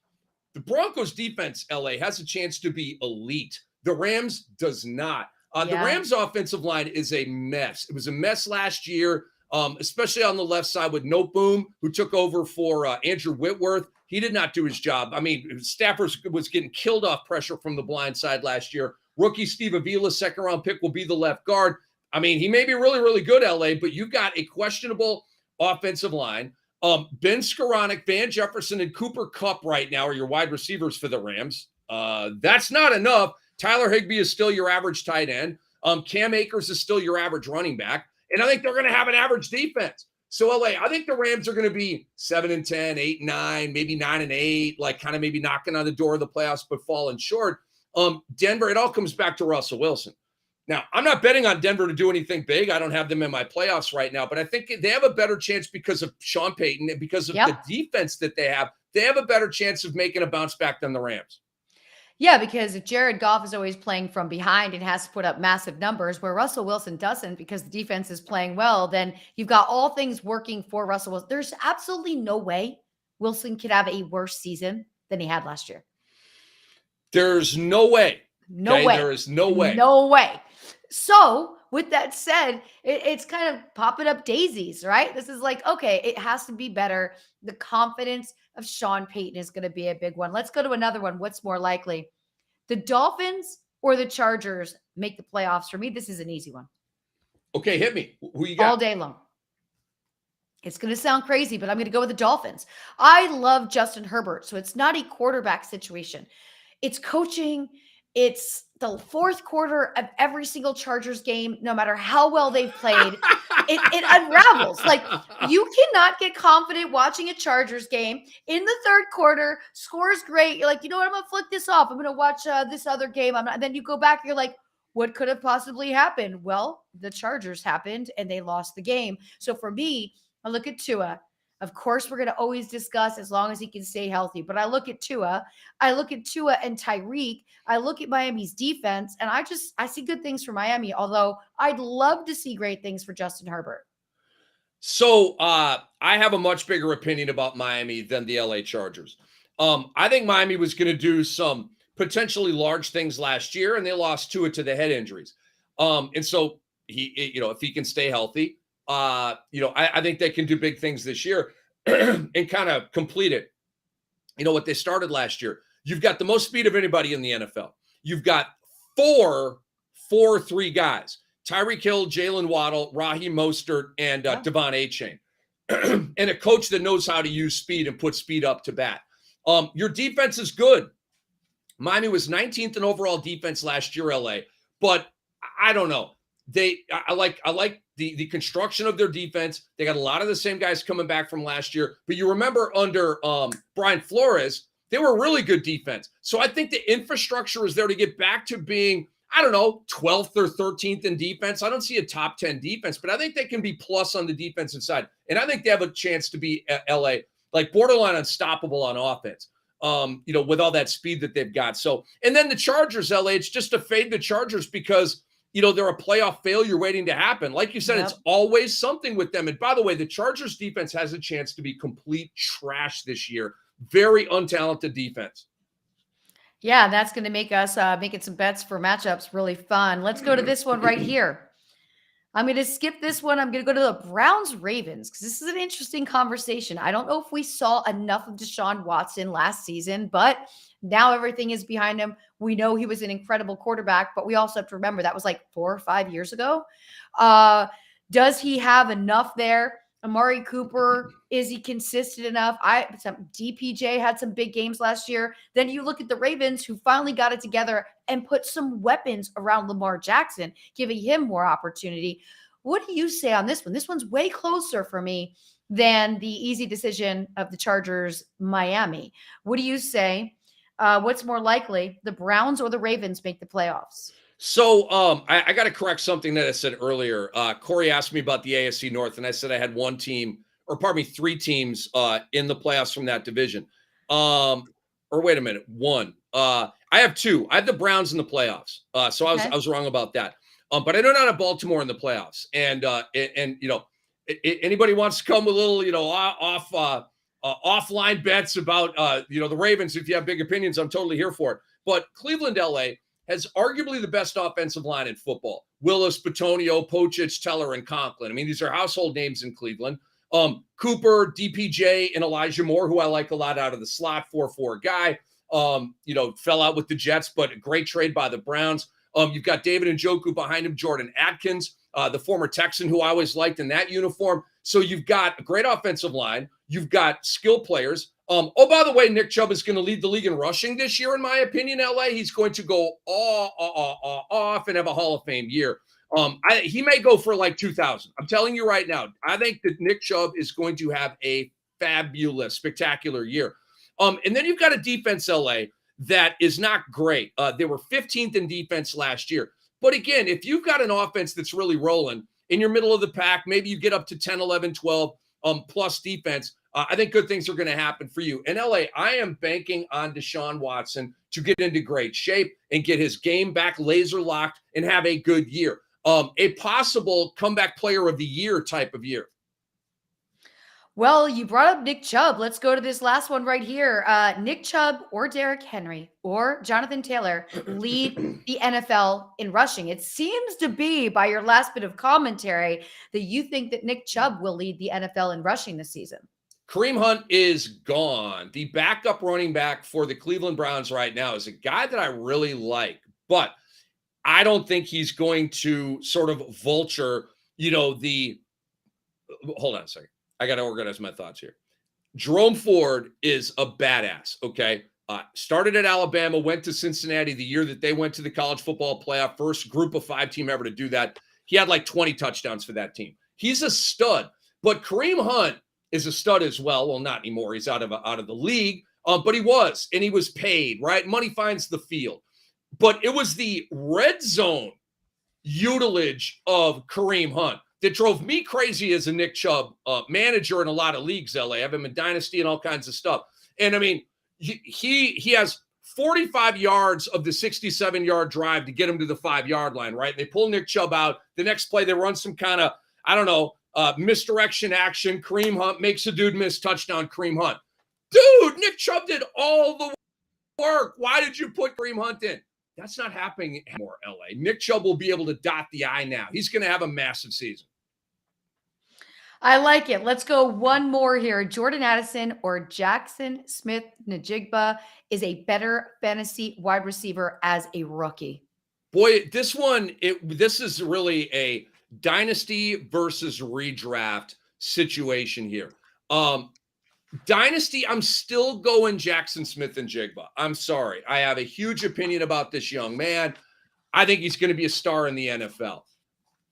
The Broncos defense, LA, has a chance to be elite. The Rams does not. The Rams offensive line is a mess. It was a mess last year, especially on the left side with Noteboom, who took over for Andrew Whitworth. He did not do his job. I mean, Stafford was getting killed off pressure from the blind side last year. Rookie Steve Avila, second-round pick, will be the left guard. I mean, he may be really, really good, LA, but you got a questionable offensive line. Ben Skoranek, Van Jefferson, and Cooper Kupp right now are your wide receivers for the Rams. That's not enough. Tyler Higbee is still your average tight end. Cam Akers is still your average running back. And I think they're going to have an average defense. So, LA, I think the Rams are going to be 7-10, 8-9, maybe 9-8, like kind of maybe knocking on the door of the playoffs, but falling short. Denver, it all comes back to Russell Wilson. Now, I'm not betting on Denver to do anything big. I don't have them in my playoffs right now, but I think they have a better chance because of Sean Payton and because of the defense that they have. They have a better chance of making a bounce back than the Rams. Yeah, because if Jared Goff is always playing from behind and has to put up massive numbers where Russell Wilson doesn't because the defense is playing well, then you've got all things working for Russell Wilson. There's absolutely no way Wilson could have a worse season than he had last year. There's no way. No way. There is no way. No way. So with that said, it's kind of popping up daisies, right? This is like, okay, it has to be better. The confidence of Sean Payton is going to be a big one. Let's go to another one. What's more likely? The Dolphins or the Chargers make the playoffs? For me, this is an easy one. Okay, hit me. Who you got? All day long. It's going to sound crazy, but I'm going to go with the Dolphins. I love Justin Herbert, so it's not a quarterback situation. It's coaching. It's the fourth quarter of every single Chargers game, no matter how well they've played, it unravels. Like, you cannot get confident watching a Chargers game in the third quarter, scores great. You're like, you know what? I'm going to flick this off. I'm going to watch this other game. And then you go back, you're like, what could have possibly happened? Well, the Chargers happened and they lost the game. So for me, I look at Tua. Of course, we're going to always discuss as long as he can stay healthy. But I look at Tua. I look at Tua and Tyreek. I look at Miami's defense, and I see good things for Miami, although I'd love to see great things for Justin Herbert. So I have a much bigger opinion about Miami than the LA Chargers. I think Miami was going to do some potentially large things last year, and they lost Tua to the head injuries. And so if he can stay healthy, I think they can do big things this year and kind of complete it. You know what they started last year? You've got the most speed of anybody in the NFL. You've got 4-3 guys: Tyreek Hill, Jalen Waddle, Raheem Mostert, and Devon Achane, and a coach that knows how to use speed and put speed up to bat. Your defense is good. Miami was 19th in overall defense last year, LA, but I don't know. I like the construction of their defense. They got a lot of the same guys coming back from last year, but you remember under Brian Flores, they were a really good defense. So I think the infrastructure is there to get back to being, 12th or 13th in defense. I don't see a top 10 defense, but I think they can be plus on the defensive side. And I think they have a chance to be LA, like borderline unstoppable on offense, with all that speed that they've got. So, and then the Chargers, LA, it's just to fade the Chargers because they're a playoff failure waiting to happen. Like you said, It's always something with them. And by the way, the Chargers defense has a chance to be complete trash this year. Very untalented defense. Yeah, that's going to make us making some bets for matchups really fun. Let's go to this one right here. I'm going to skip this one. I'm going to go to the Browns-Ravens because this is an interesting conversation. I don't know if we saw enough of Deshaun Watson last season, but now everything is behind him. We know he was an incredible quarterback, but we also have to remember that was like 4 or 5 years ago. Does he have enough there Amari Cooper, is he consistent enough? DPJ had some big games last year. Then you look at the Ravens, who finally got it together and put some weapons around Lamar Jackson, giving him more opportunity. What do you say on this one? This one's way closer for me than the easy decision of the Chargers, Miami. What do you say? What's more likely, the Browns or the Ravens make the playoffs? So I got to correct something that I said earlier. Corey asked me about the AFC North, and I said I had three teams in the playoffs from that division. Or wait a minute, one. I have two. I have the Browns in the playoffs. So I was wrong about that. But I do not have Baltimore in the playoffs. And anybody wants to come with a little, offline bets about the Ravens, if you have big opinions, I'm totally here for it. But Cleveland, LA has arguably the best offensive line in football. Willis, Bitonio, Pochich, Teller, and Conklin. I mean, these are household names in Cleveland. Cooper, DPJ, and Elijah Moore, who I like a lot out of the slot, 4-4 guy. Fell out with the Jets, but a great trade by the Browns. You've got David Njoku behind him, Jordan Atkins, the former Texan, who I always liked in that uniform. So you've got a great offensive line. You've got skill players. By the way, Nick Chubb is going to lead the league in rushing this year, in my opinion, LA. He's going to go off and have a Hall of Fame year. He may go for like 2,000. I'm telling you right now, I think that Nick Chubb is going to have a fabulous, spectacular year. And then you've got a defense, LA, that is not great. They were 15th in defense last year. But again, if you've got an offense that's really rolling in your middle of the pack, maybe you get up to 10, 11, 12 plus defense. I think good things are going to happen for you. In LA, I am banking on Deshaun Watson to get into great shape and get his game back laser locked and have a good year. A possible comeback player of the year type of year. Well, you brought up Nick Chubb. Let's go to this last one right here. Nick Chubb or Derrick Henry or Jonathan Taylor lead the NFL in rushing. It seems to be, by your last bit of commentary, that you think that Nick Chubb will lead the NFL in rushing this season. Kareem Hunt is gone. The backup running back for the Cleveland Browns right now is a guy that I really like, but I don't think he's going to sort of vulture, hold on a second. I got to organize my thoughts here. Jerome Ford is a badass, okay? Started at Alabama, went to Cincinnati the year that they went to the college football playoff, first group of 5 team ever to do that. He had like 20 touchdowns for that team. He's a stud, but Kareem Hunt is a stud as well. Well, not anymore. He's out of the league, but he was, and he was paid, right? Money finds the field. But it was the red zone utilage of Kareem Hunt that drove me crazy as a Nick Chubb manager in a lot of leagues, LA. I have him in Dynasty and all kinds of stuff. And I mean, he has 45 yards of the 67-yard drive to get him to the 5-yard line, right? They pull Nick Chubb out. The next play, they run some kind of, misdirection action. Kareem Hunt makes a dude miss, touchdown, Kareem Hunt. Dude, Nick Chubb did all the work. Why did you put Kareem Hunt in? That's not happening anymore, LA. Nick Chubb will be able to dot the I now. He's going to have a massive season. I like it. Let's go one more here. Jordan Addison or Jackson Smith-Njigba is a better fantasy wide receiver as a rookie. Boy, this is really a dynasty versus redraft situation here. Dynasty, I'm still going Jackson Smith-Njigba. I'm sorry. I have a huge opinion about this young man. I think he's going to be a star in the NFL.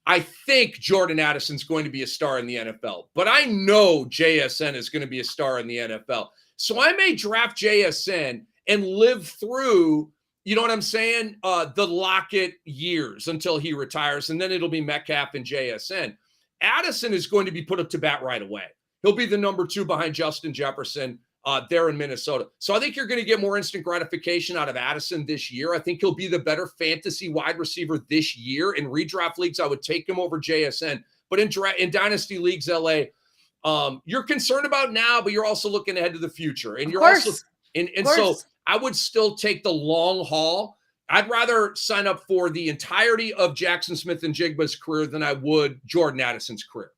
I think Jordan Addison's going to be a star in the NFL, but I know JSN is going to be a star in the NFL. So I may draft JSN and live through, you know what I'm saying, the Lockett years until he retires, and then it'll be Metcalf and JSN. Addison is going to be put up to bat right away. He'll be the number 2 behind Justin Jefferson there in Minnesota. So I think you're going to get more instant gratification out of Addison this year. I think he'll be the better fantasy wide receiver this year. In redraft leagues, I would take him over JSN. But in dynasty leagues, LA, you're concerned about now, but you're also looking ahead to the future. And you're also so I would still take the long haul. I'd rather sign up for the entirety of Jackson Smith-Njigba's career than I would Jordan Addison's career.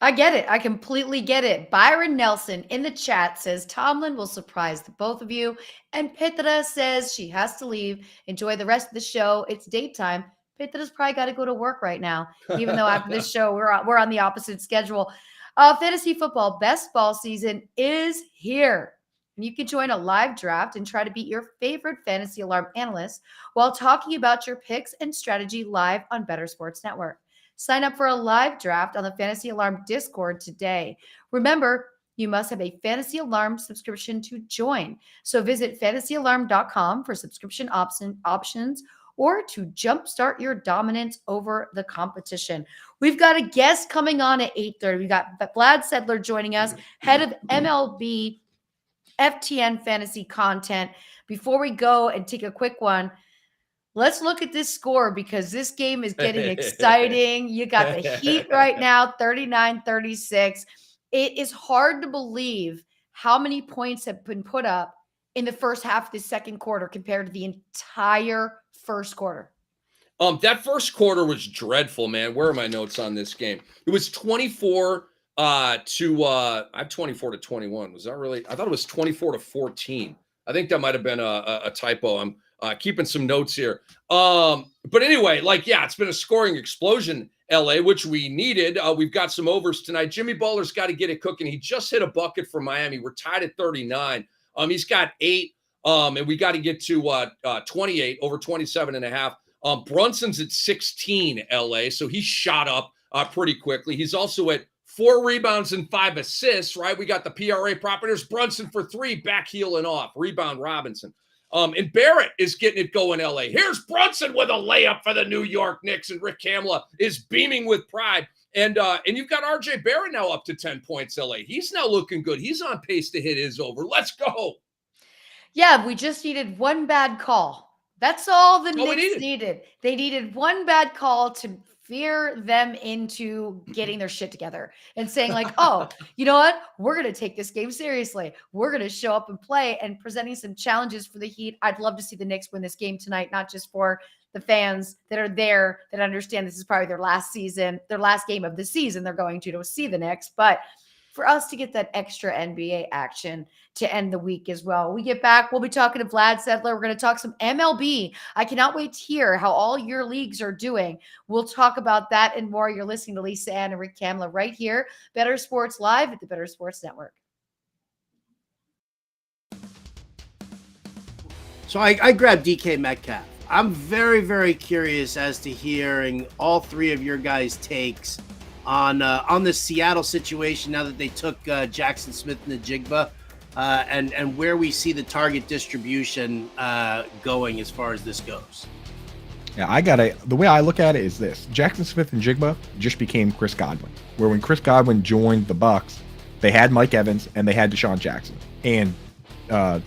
I get it. I completely get it. Byron Nelson in the chat says Tomlin will surprise the both of you. And Pitra says she has to leave. Enjoy the rest of the show. It's daytime. Pitra's probably got to go to work right now, even though after this show we're on the opposite schedule. Fantasy football best ball season is here. And you can join a live draft and try to beat your favorite fantasy alarm analyst while talking about your picks and strategy live on Bettor Sports Network. Sign up for a live draft on the Fantasy Alarm Discord today. Remember, you must have a Fantasy Alarm subscription to join. So visit fantasyalarm.com for subscription options or to jumpstart your dominance over the competition. We've got a guest coming on at 8:30. We got Vlad Sedler joining us, head of MLB FTN Fantasy content. Before we go and take a quick one, let's look at this score because this game is getting exciting. You got the Heat right now, 39-36. It is hard to believe how many points have been put up in the first half of the second quarter compared to the entire first quarter. That first quarter was dreadful, man. Where are my notes on this game? It was 24 I have 24-21. Was that really? I thought it was 24-14. I think that might have been a typo. I'm keeping some notes here. But anyway, it's been a scoring explosion, LA, which we needed. We've got some overs tonight. Jimmy Butler's got to get it cooking. He just hit a bucket for Miami. We're tied at 39. He's got 8. And we got to get to 28, over 27.5. Brunson's at 16, LA. So he shot up pretty quickly. He's also at 4 rebounds and 5 assists, right? We got the PRA prop. There's Brunson for 3, back heeling off. Rebound Robinson. And Barrett is getting it going, LA. Here's Brunson with a layup for the New York Knicks, and Rick Kamla is beaming with pride. And you've got RJ Barrett now up to 10 points, LA. He's now looking good. He's on pace to hit his over. Let's go. Yeah, we just needed one bad call. That's all the Knicks needed. They needed one bad call to fear them into getting their shit together and saying oh, you know what? We're going to take this game seriously. We're going to show up and play, and presenting some challenges for the Heat. I'd love to see the Knicks win this game tonight, not just for the fans that are there that understand this is probably their last game of the season. They're going to see the Knicks, but for us to get that extra NBA action to end the week as well. We get back, we'll be talking to Vlad Sedler. We're going to talk some MLB. I cannot wait to hear how all your leagues are doing. We'll talk about that and more. You're listening to Lisa Ann and Rick Kamla right here, Bettor Sports Live at the Bettor Sports Network. So I grabbed DK Metcalf. I'm very, very curious as to hearing all three of your guys' takes on the Seattle situation now that they took Jackson Smith and the Jigba, and where we see the target distribution going as far as this goes. Yeah, the way I look at it is this: Jackson Smith and Jigba just became Chris Godwin, where when Chris Godwin joined the Bucs, they had Mike Evans and they had Deshaun Jackson, and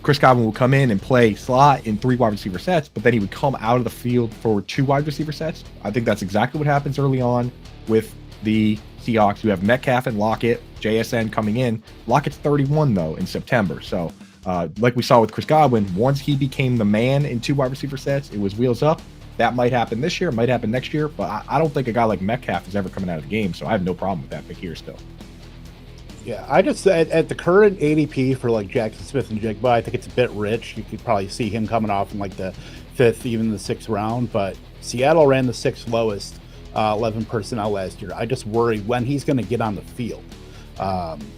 Chris Godwin would come in and play slot in 3 wide receiver sets, but then he would come out of the field for 2 wide receiver sets. I think that's exactly what happens early on with the Seahawks, who have Metcalf and Lockett, JSN coming in. Lockett's 31, though, in September. So, like we saw with Chris Godwin, once he became the man in 2 wide receiver sets, it was wheels up. That might happen this year, might happen next year, but I don't think a guy like Metcalf is ever coming out of the game, so I have no problem with that pick here still. Yeah, I just, at the current ADP for Jackson Smith and Jigba, I think it's a bit rich. You could probably see him coming off in the 5th, even the 6th round, but Seattle ran the 6th lowest 11 personnel last year. I just worry when he's going to get on the field.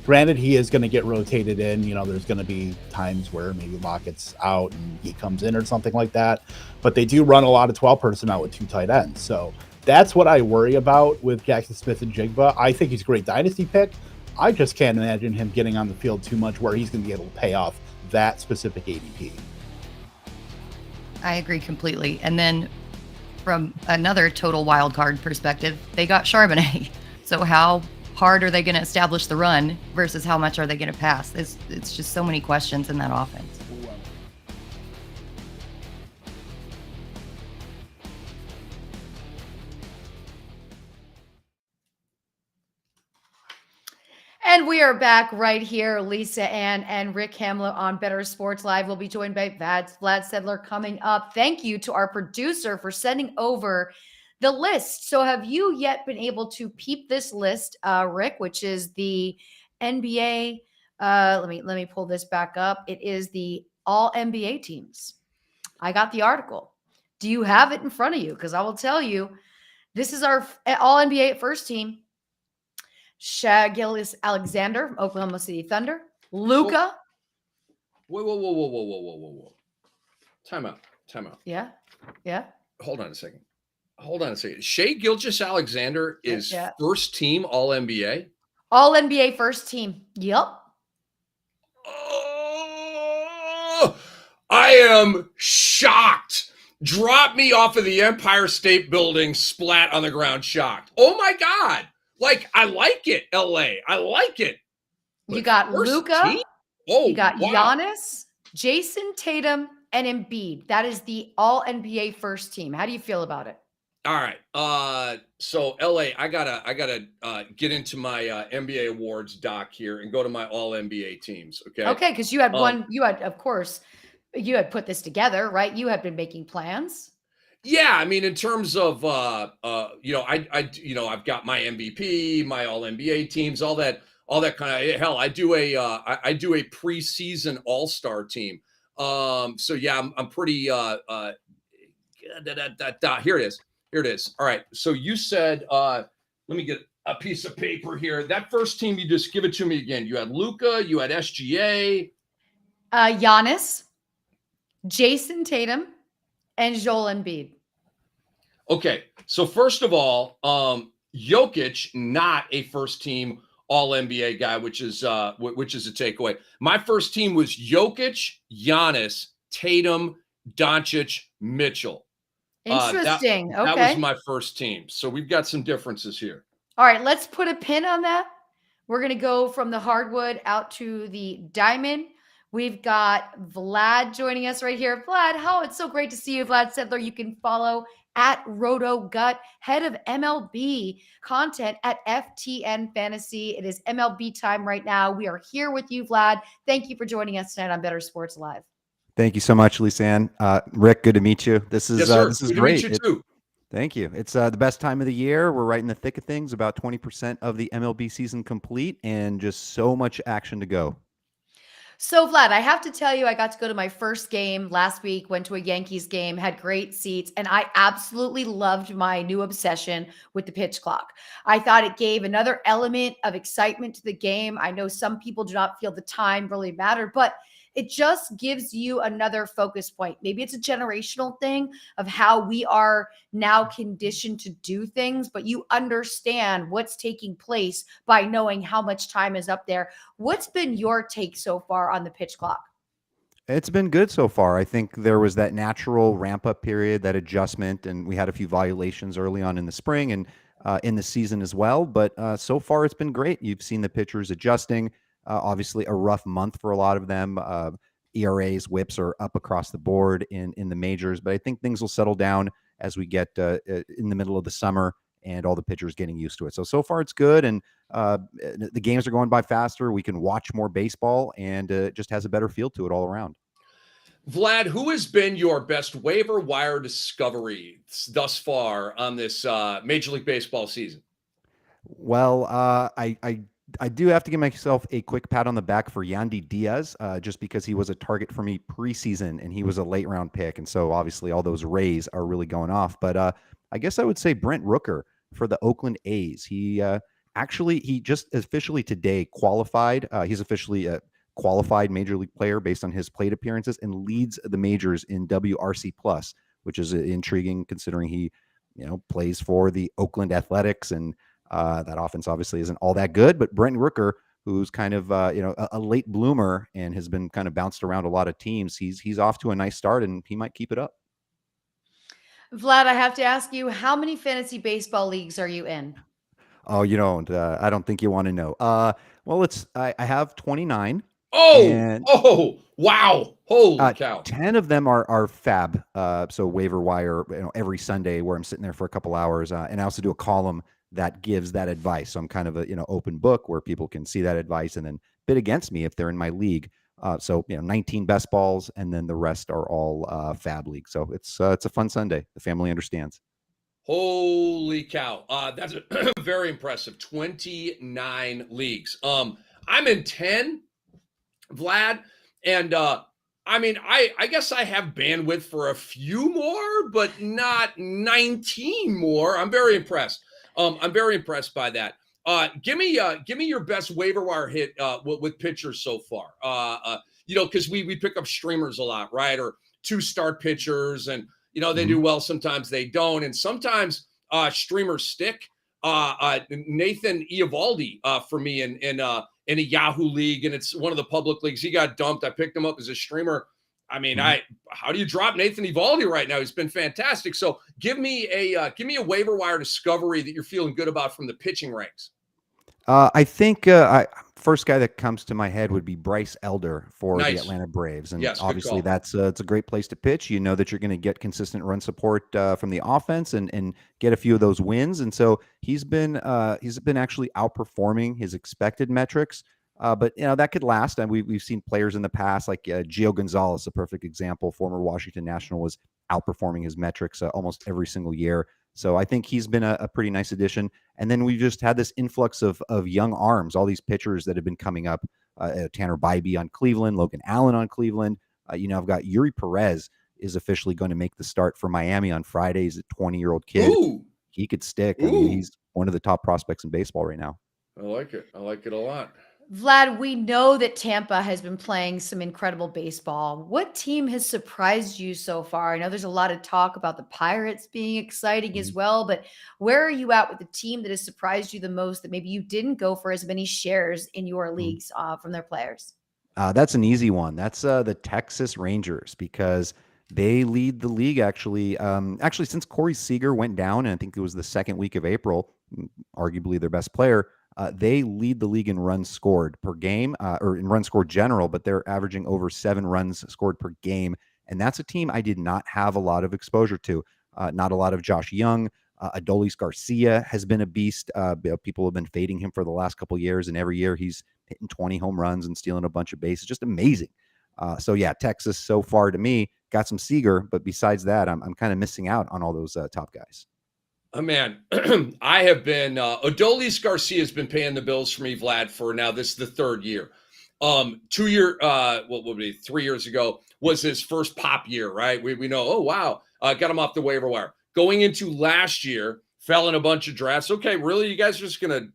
Granted, he is going to get rotated in. There's going to be times where maybe Lockett's out and he comes in or something like that. But they do run a lot of 12 personnel with 2 tight ends. So that's what I worry about with Jackson Smith and Jigba. I think he's a great dynasty pick. I just can't imagine him getting on the field too much where he's going to be able to pay off that specific ADP. I agree completely. And then from another total wild card perspective, they got Charbonnet. So how hard are they going to establish the run versus how much are they going to pass? It's just so many questions in that offense. And we are back right here, Lisa Ann and Rick Kamla on Bettor Sports Live. We'll be joined by Vlad Sedler coming up. Thank you to our producer for sending over the list. So have you yet been able to peep this list, Rick, which is the NBA? Let me pull this back up. It is the all NBA teams. I got the article. Do you have it in front of you? Because I will tell you, this is our all NBA first team. Shai Gilgeous-Alexander from Oklahoma City Thunder. Luka. Whoa. Time out. Yeah. Yeah. Hold on a second. Shai Gilgeous-Alexander is first team All-NBA? All-NBA first team. Yep. Oh, I am shocked. Drop me off of the Empire State Building, splat on the ground, shocked. Oh my God. Like, I like it, LA. I like it. You got Luka. Oh, you got wow. Giannis, Jason Tatum, and Embiid. That is the All-NBA first team. How do you feel about it? All right. So LA, I gotta get into my NBA awards doc here and go to my All NBA teams. Okay. Okay, because you had of course, you had put this together, right? You had been making plans. Yeah, I mean, in terms of I've got my MVP, my All NBA teams, all that kind of hell. I do a preseason All-Star team. So yeah, I'm pretty here it is. All right. So you said, let me get a piece of paper here. That first team, you just give it to me again. You had Luka, you had SGA. Giannis, Jason Tatum, and Joel Embiid. Okay. So first of all, Jokic, not a first team All-NBA guy, which is a takeaway. My first team was Jokic, Giannis, Tatum, Doncic, Mitchell. Interesting. Okay. That was my first team. So we've got some differences here. All right, let's put a pin on that. We're going to go from the hardwood out to the diamond. We've got Vlad joining us right here. Vlad, it's so great to see you, Vlad Sedler. You can follow at RotoGut, head of MLB content at FTN Fantasy. It is MLB time right now. We are here with you, Vlad. Thank you for joining us tonight on Bettor Sports Live. Thank you so much, Lisa Ann. Rick, good to meet you. This is good great. To meet you too. Thank you. It's the best time of the year. We're right in the thick of things. About 20% of the MLB season complete, and just so much action to go. So, Vlad, I have to tell you, I got to go to my first game last week, went to a Yankees game, had great seats, and I absolutely loved my new obsession with the pitch clock. I thought it gave another element of excitement to the game. I know some people do not feel the time really mattered, but it just gives you another focus point. Maybe it's a generational thing of how we are now conditioned to do things, but you understand what's taking place by knowing how much time is up there. What's been your take so far on the pitch clock? It's been good so far. I think there was that natural ramp up period, that adjustment, and we had a few violations early on in the spring and in the season as well. But so far, it's been great. You've seen the pitchers adjusting. Obviously, a rough month for a lot of them. ERAs, whips are up across the board in the majors, but I think things will settle down as we get in the middle of the summer and all the pitchers getting used to it. So far it's good, and the games are going by faster. We can watch more baseball, and it just has a better feel to it all around. Vlad, who has been your best waiver wire discovery thus far on this Major League Baseball season? Well, I do have to give myself a quick pat on the back for Yandy Diaz, just because he was a target for me preseason and he was a late round pick. And so obviously all those Rays are really going off. But I guess I would say Brent Rooker for the Oakland A's. He just officially today qualified. He's officially a qualified major league player based on his plate appearances and leads the majors in WRC plus, which is intriguing considering he, plays for the Oakland Athletics, and that offense obviously isn't all that good. But Brent Rooker, who's kind of a late bloomer and has been kind of bounced around a lot of teams, he's off to a nice start, and he might keep it up. Vlad, I have to ask you, how many fantasy baseball leagues are you in? Oh, you don't. I don't think you want to know. Well, I have 29. Oh, wow. Holy cow. 10 of them are fab. So waiver wire, every Sunday where I'm sitting there for a couple hours. And I also do a column that gives that advice. So I'm kind of a, open book where people can see that advice and then bid against me if they're in my league. So 19 best balls, and then the rest are all fab league. So it's a fun Sunday. The family understands. Holy cow. That's very impressive. 29 leagues. I'm in 10, Vlad. And I guess I have bandwidth for a few more, but not 19 more. I'm very impressed. I'm very impressed by that. Give me your best waiver wire hit with pitchers so far. Because we pick up streamers a lot, right? Or 2-star pitchers, and they do well. Sometimes they don't, and sometimes streamers stick. Nathan Eovaldi for me in a Yahoo league, and it's one of the public leagues. He got dumped. I picked him up as a streamer. I mean, how do you drop Nathan Eovaldi right now? He's been fantastic. So give me a waiver wire discovery that you're feeling good about from the pitching ranks. I think first guy that comes to my head would be Bryce Elder for the Atlanta Braves, and obviously that's it's a great place to pitch. You know that you're going to get consistent run support from the offense and get a few of those wins, and so he's been actually outperforming his expected metrics. But that could last, and we've seen players in the past like Gio Gonzalez, a perfect example. Former Washington National, was outperforming his metrics almost every single year. So I think he's been a pretty nice addition. And then we've just had this influx of young arms, all these pitchers that have been coming up. Tanner Bybee on Cleveland, Logan Allen on Cleveland. I've got Yuri Perez is officially going to make the start for Miami on Friday. He's a 20-year-old kid. Ooh. He could stick. I mean, he's one of the top prospects in baseball right now. I like it. I like it a lot. Vlad, we know that Tampa has been playing some incredible baseball. What team has surprised you so far? I know there's a lot of talk about the Pirates being exciting as well, but where are you at with the team that has surprised you the most that maybe you didn't go for as many shares in your leagues from their players? That's an easy one. That's the Texas Rangers, because they lead the league actually since Corey Seager went down, and I think it was the second week of April, arguably their best player. They lead the league in runs scored per game, or in runs scored general, but they're averaging over 7 runs scored per game. And that's a team I did not have a lot of exposure to. Not a lot of Josh Young. Adolis Garcia has been a beast. People have been fading him for the last couple of years, and every year he's hitting 20 home runs and stealing a bunch of bases. Just amazing. So yeah, Texas so far to me got some Seager, but besides that, I'm kind of missing out on all those top guys. Oh, man, I have been Adolis Garcia has been paying the bills for me, Vlad, for now. This is the third year. 3 years ago was his first pop year, right? We know, oh, wow, got him off the waiver wire. Going into last year, fell in a bunch of drafts. Okay, really? You guys are just going to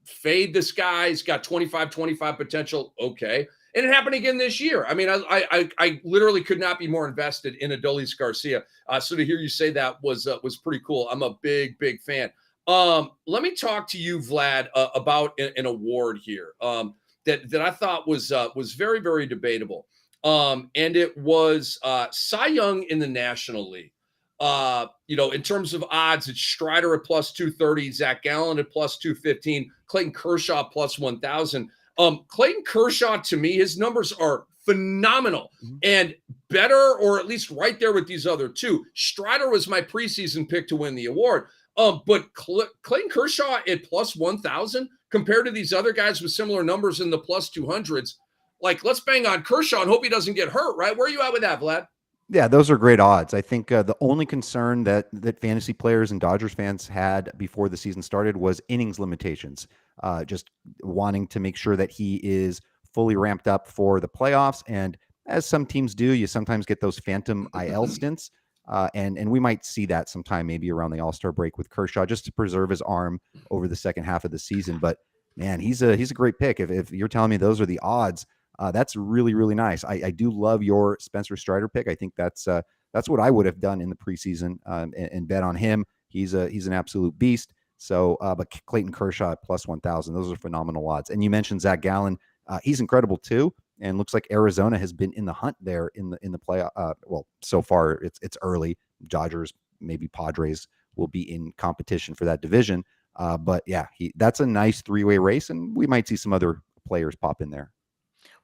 fade this guy? He's got 25 potential. Okay. And it happened again this year. I mean, I literally could not be more invested in Adolis Garcia. So to hear you say that was pretty cool. I'm a big fan. Let me talk to you, Vlad, about an award here that I thought was very, very debatable. And it was Cy Young in the National League. In terms of odds, it's Strider at plus 230, Zach Gallen at plus 215, Clayton Kershaw plus 1,000. Clayton Kershaw, to me, his numbers are phenomenal and better, or at least right there with these other two. Strider was my preseason pick to win the award. But Clayton Kershaw at plus 1,000 compared to these other guys with similar numbers in the plus 200s. Like, let's bang on Kershaw and hope he doesn't get hurt, right? Where are you at with that, Vlad? Yeah, those are great odds. I think the only concern that fantasy players and Dodgers fans had before the season started was innings limitations. Just wanting to make sure that he is fully ramped up for the playoffs. And as some teams do, you sometimes get those phantom IL stints. And we might see that sometime maybe around the All-Star break with Kershaw, just to preserve his arm over the second half of the season. But man, he's a great pick. If you're telling me those are the odds, that's really, really nice. I do love your Spencer Strider pick. I think that's what I would have done in the preseason and bet on him. He's an absolute beast. So, but Clayton Kershaw at plus 1,000, those are phenomenal odds. And you mentioned Zach Gallen. He's incredible too. And looks like Arizona has been in the hunt there in the playoff. Well, so far it's early. Dodgers, maybe Padres will be in competition for that division. But yeah, that's a nice 3-way race, and we might see some other players pop in there.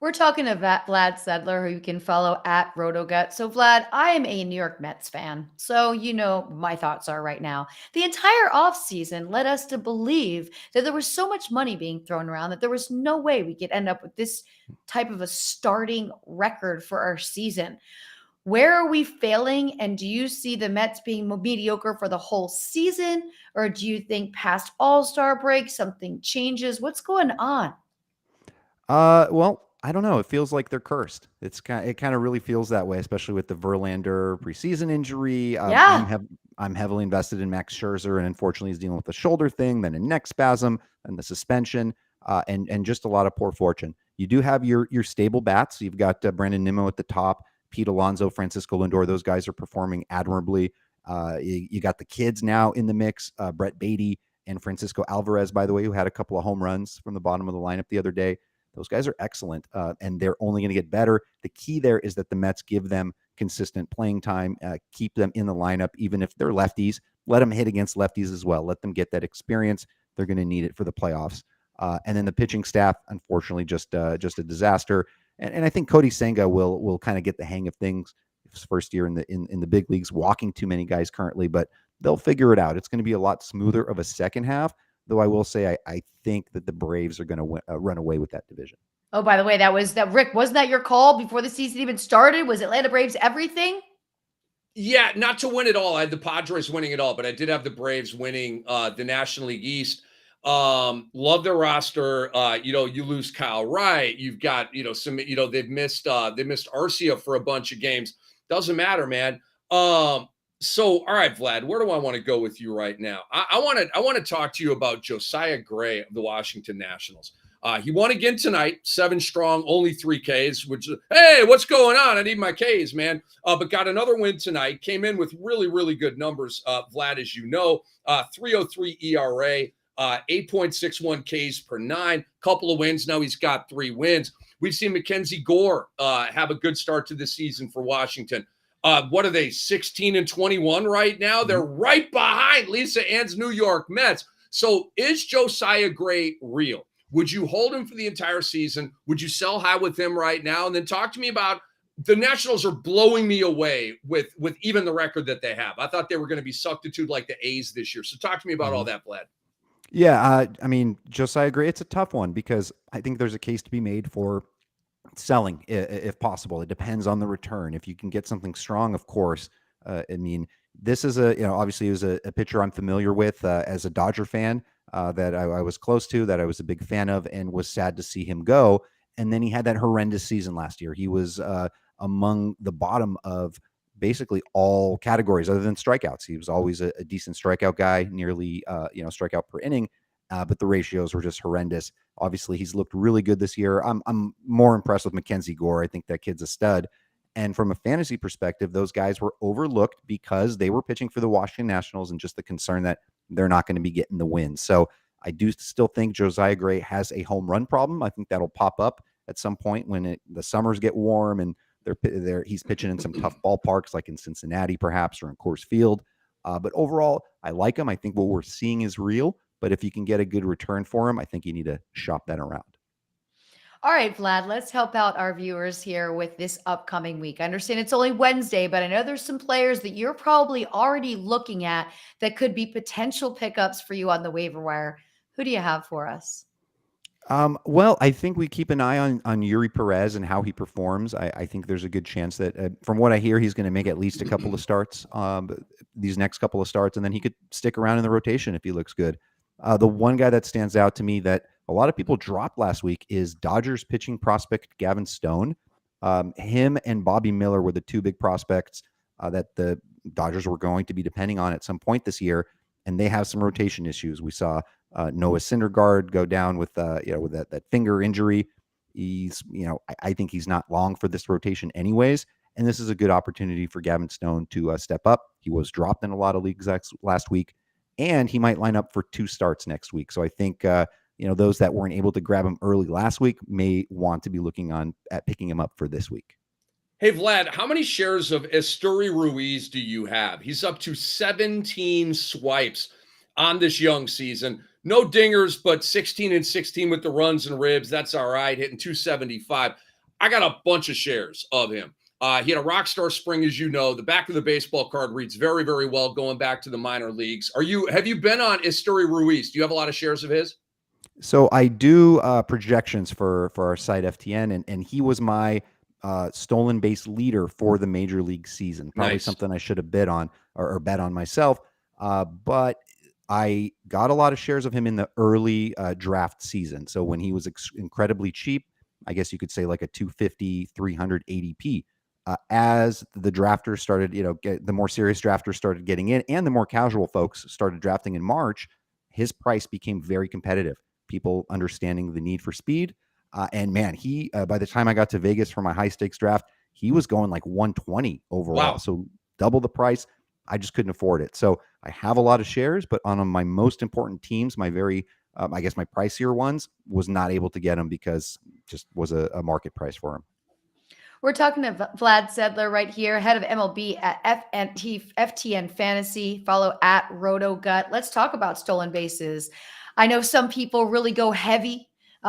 We're talking about Vlad Sedler, who you can follow at RotoGut. So, Vlad, I am a New York Mets fan. So, you know, my thoughts are right now. The entire offseason led us to believe that there was so much money being thrown around that there was no way we could end up with this type of a starting record for our season. Where are we failing? And do you see the Mets being mediocre for the whole season? Or do you think past All-Star break, something changes? What's going on? Well, I don't know. It feels like they're cursed. It kind of really feels that way, especially with the Verlander preseason injury. Yeah. I'm heavily invested in Max Scherzer, and unfortunately, he's dealing with the shoulder thing, then a neck spasm, and the suspension, and just a lot of poor fortune. You do have your stable bats. You've got Brandon Nimmo at the top, Pete Alonso, Francisco Lindor. Those guys are performing admirably. You got the kids now in the mix, Brett Beatty and Francisco Alvarez, by the way, who had a couple of home runs from the bottom of the lineup the other day. Those guys are excellent, and they're only going to get better. The key there is that the Mets give them consistent playing time, keep them in the lineup, even if they're lefties. Let them hit against lefties as well. Let them get that experience. They're going to need it for the playoffs. And then the pitching staff, unfortunately, just a disaster. And I think Cody Senga will kind of get the hang of things. His first year in the big leagues, walking too many guys currently, but they'll figure it out. It's going to be a lot smoother of a second half. Though I will say, I think that the Braves are going to run away with that division. Oh, by the way, Rick, wasn't that your call before the season even started? Was Atlanta Braves everything? Yeah, not to win it all. I had the Padres winning it all, but I did have the Braves winning the National League East. Love their roster. You lose Kyle Wright. You've got, they've missed Arcia for a bunch of games. Doesn't matter, man. So, all right, Vlad, where do I want to go with you right now? I want to talk to you about Josiah Gray of the Washington Nationals. He won again tonight, 7 strong, only 3 Ks, which, hey, what's going on? I need my Ks, man. But got another win tonight, came in with really, really good numbers, Vlad, as you know, 3.03 ERA, 8.61 Ks per 9, couple of wins. Now he's got 3 wins. We've seen Mackenzie Gore have a good start to the season for Washington. What are they, 16-21 right now? They're right behind Lisa Ann's New York Mets. So is Josiah Gray real? Would you hold him for the entire season? Would you sell high with him right now? And then talk to me about the Nationals are blowing me away with even the record that they have. I thought they were going to be suckitude like the A's this year. So talk to me about all that, Vlad. Yeah, I mean, Josiah Gray, it's a tough one because I think there's a case to be made for selling if possible. It depends on the return. If you can get something strong, of course. I mean, this is obviously he was a pitcher I'm familiar with as a Dodger fan that I was close to, that I was a big fan of, and was sad to see him go. And then he had that horrendous season last year. He was among the bottom of basically all categories other than strikeouts. He was always a decent strikeout guy, nearly strikeout per inning. But the ratios were just horrendous. Obviously, he's looked really good this year. I'm more impressed with Mackenzie Gore. I think that kid's a stud. And from a fantasy perspective, those guys were overlooked because they were pitching for the Washington Nationals and just the concern that they're not going to be getting the wins. So I do still think Josiah Gray has a home run problem. I think that'll pop up at some point when the summers get warm and he's pitching in some tough ballparks like in Cincinnati perhaps or in Coors Field. But overall, I like him. I think what we're seeing is real. But if you can get a good return for him, I think you need to shop that around. All right, Vlad, let's help out our viewers here with this upcoming week. I understand it's only Wednesday, but I know there's some players that you're probably already looking at that could be potential pickups for you on the waiver wire. Who do you have for us? Well, I think we keep an eye on Yuri Perez and how he performs. I think there's a good chance that, from what I hear, he's going to make at least a couple of starts, these next couple of starts, and then he could stick around in the rotation if he looks good. The one guy that stands out to me that a lot of people dropped last week is Dodgers pitching prospect Gavin Stone. Him and Bobby Miller were the 2 big prospects that the Dodgers were going to be depending on at some point this year, and they have some rotation issues. We saw Noah Syndergaard go down with that finger injury. He's, I think he's not long for this rotation anyways, and this is a good opportunity for Gavin Stone to step up. He was dropped in a lot of leagues last week, and he might line up for 2 starts next week. So I think those that weren't able to grab him early last week may want to be looking at picking him up for this week. Hey, Vlad, how many shares of Esteury Ruiz do you have? He's up to 17 swipes on this young season. No dingers, but 16-16 with the runs and ribs. That's all right, hitting 275. I got a bunch of shares of him. He had a rock star spring, as you know. The back of the baseball card reads very, very well going back to the minor leagues. Have you been on Esteury Ruiz? Do you have a lot of shares of his? So I do projections for our site FTN, and he was my stolen base leader for the major league season. Probably something I should have bid on or bet on myself. But I got a lot of shares of him in the early draft season. So when he was incredibly cheap, I guess you could say like a 250, 300 ADP. As the drafters started, the more serious drafters started getting in, and the more casual folks started drafting in March, his price became very competitive. People understanding the need for speed. And man, he, by the time I got to Vegas for my high stakes draft, he was going like 120 overall. Wow. So double the price. I just couldn't afford it. So I have a lot of shares, but on my most important teams, my very, I guess my pricier ones, was not able to get them because just was a market price for him. We're talking to Vlad Sedler right here, head of MLB at FTN Fantasy. Follow at RotoGut. Let's talk about stolen bases. I know some people really go heavy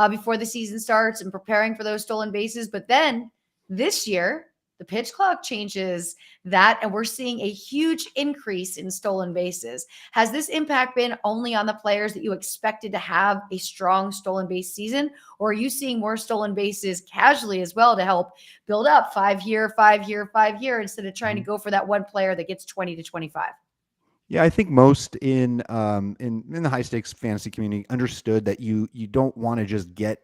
before the season starts and preparing for those stolen bases, but then this year, the pitch clock changes that, and we're seeing a huge increase in stolen bases. Has this impact been only on the players that you expected to have a strong stolen base season, or are you seeing more stolen bases casually as well to help build up 5 year, 5 year, 5 year instead of trying to go for that one player that gets 20 to 25? Yeah, I think most in the high stakes fantasy community understood that you don't want to just get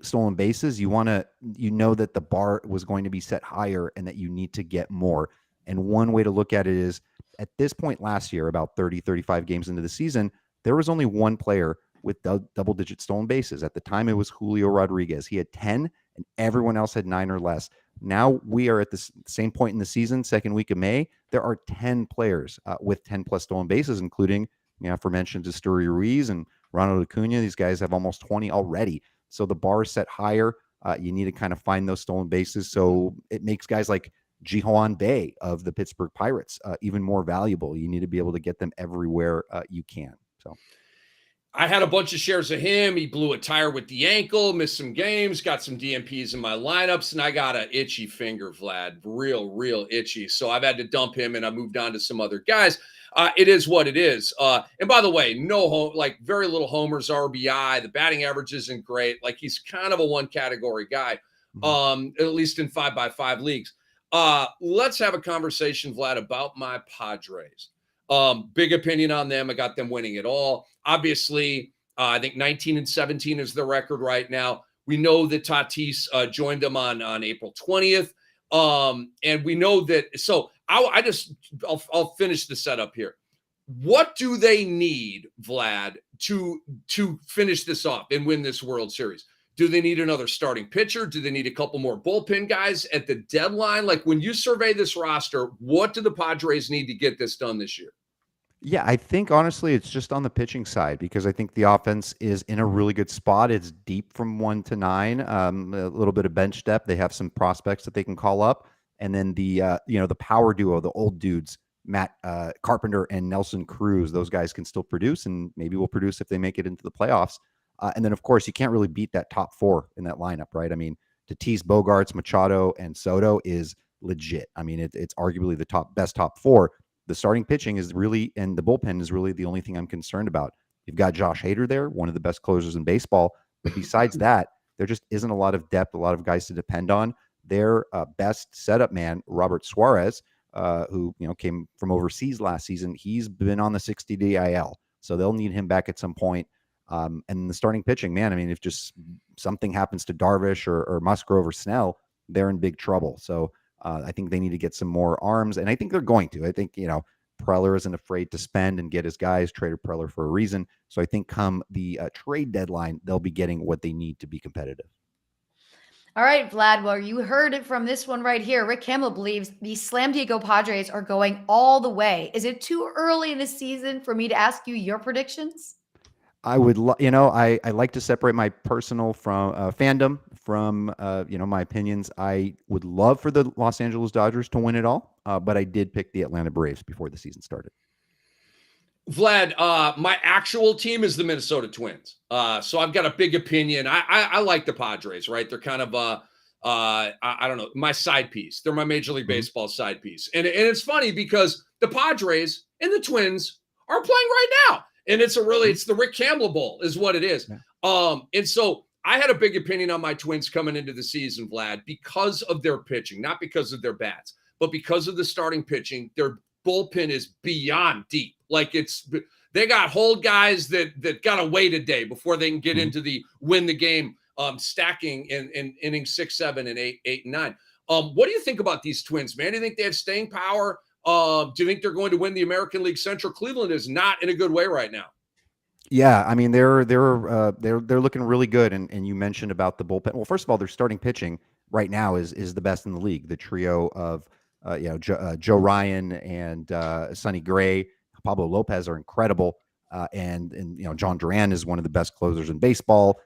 stolen bases. You know that the bar was going to be set higher and that you need to get more. And one way to look at it is, at this point last year, about 30, 35 games into the season, there was only one player with double-digit stolen bases. At the time, it was Julio Rodriguez. He had 10, and everyone else had 9 or less. Now we are at the same point in the season, second week of May. There are 10 players with 10-plus stolen bases, including, aforementioned Esteury Ruiz and Ronald Acuna. These guys have almost 20 already. So the bar is set higher. You need to kind of find those stolen bases. So it makes guys like Ji-Hwan Bae of the Pittsburgh Pirates even more valuable. You need to be able to get them everywhere you can. So I had a bunch of shares of him. He blew a tire with the ankle, missed some games, got some DMPs in my lineups, and I got an itchy finger, Vlad, real itchy. So I've had to dump him, and I moved on to some other guys. It is what it is. And by the way, very little homers, RBI. The batting average isn't great. Like, he's kind of a one category guy, at least in 5x5 leagues. Let's have a conversation, Vlad, about my Padres. Big opinion on them. I got them winning it all. Obviously, I think 19-17 is the record right now. We know that Tatis joined them on April 20th. And we know that. So I'll finish the setup here. What do they need, Vlad, to finish this off and win this World Series? Do they need another starting pitcher? Do they need a couple more bullpen guys at the deadline? Like, when you survey this roster, what do the Padres need to get this done this year? Yeah, I think honestly it's just on the pitching side, because I think the offense is in a really good spot. It's deep from 1 to 9, a little bit of bench depth. They have some prospects that they can call up, and then the power duo, the old dudes, Matt Carpenter and Nelson Cruz. Those guys can still produce, and maybe will produce if they make it into the playoffs. And then of course you can't really beat that top 4 in that lineup, right? I mean, Tatis, Bogarts, Machado, and Soto is legit. I mean, it's arguably the best top 4. The starting pitching is really, and the bullpen is really the only thing I'm concerned about. You've got Josh Hader there, one of the best closers in baseball. But besides that, there just isn't a lot of depth, a lot of guys to depend on. Their best setup man, Robert Suarez, who came from overseas last season, he's been on the 60-day IL. So they'll need him back at some point. And the starting pitching, man, I mean, if just something happens to Darvish or Musgrove or Snell, they're in big trouble. So I think they need to get some more arms, and I think they're going to. I think, Preller isn't afraid to spend and get his guys. Traded Preller for a reason. So I think come the trade deadline, they'll be getting what they need to be competitive. All right, Vlad, well, you heard it from this one right here. Rick Kamla believes the Slam Diego Padres are going all the way. Is it too early in the season for me to ask you your predictions? I would, I like to separate my personal from fandom from, my opinions. I would love for the Los Angeles Dodgers to win it all, but I did pick the Atlanta Braves before the season started. Vlad, my actual team is the Minnesota Twins. So I've got a big opinion. I like the Padres, right? They're kind of, I don't know, my side piece. They're my Major League Baseball side piece. And it's funny because the Padres and the Twins are playing right now. And it's the Rick Kamla Bowl is what it is. Yeah. And so I had a big opinion on my Twins coming into the season, Vlad, because of their pitching, not because of their bats, but because of the starting pitching. Their bullpen is beyond deep. Like, they got hold guys that got to wait a day before they can get into the win the game stacking in innings 6, 7, and 8, 8, and 9. What do you think about these Twins, man? Do you think they have staying power? Do you think they're going to win the American League Central? Cleveland is not in a good way right now. Yeah, I mean they're looking really good, and you mentioned about the bullpen. Well, first of all, their starting pitching right now is the best in the league. The trio of Joe Ryan and Sonny Gray, Pablo Lopez are incredible, and John Duran is one of the best closers in baseball.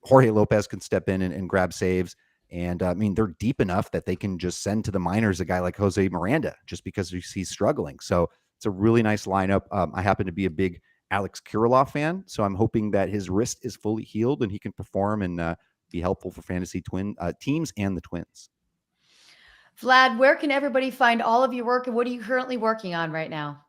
Jorge Lopez can step in and grab saves, and I mean they're deep enough that they can just send to the minors a guy like Jose Miranda just because he's struggling. So it's a really nice lineup. I happen to be a big Alex Kirilloff fan, so I'm hoping that his wrist is fully healed and he can perform and be helpful for fantasy teams and the Twins. Vlad, where can everybody find all of your work, and what are you currently working on right now?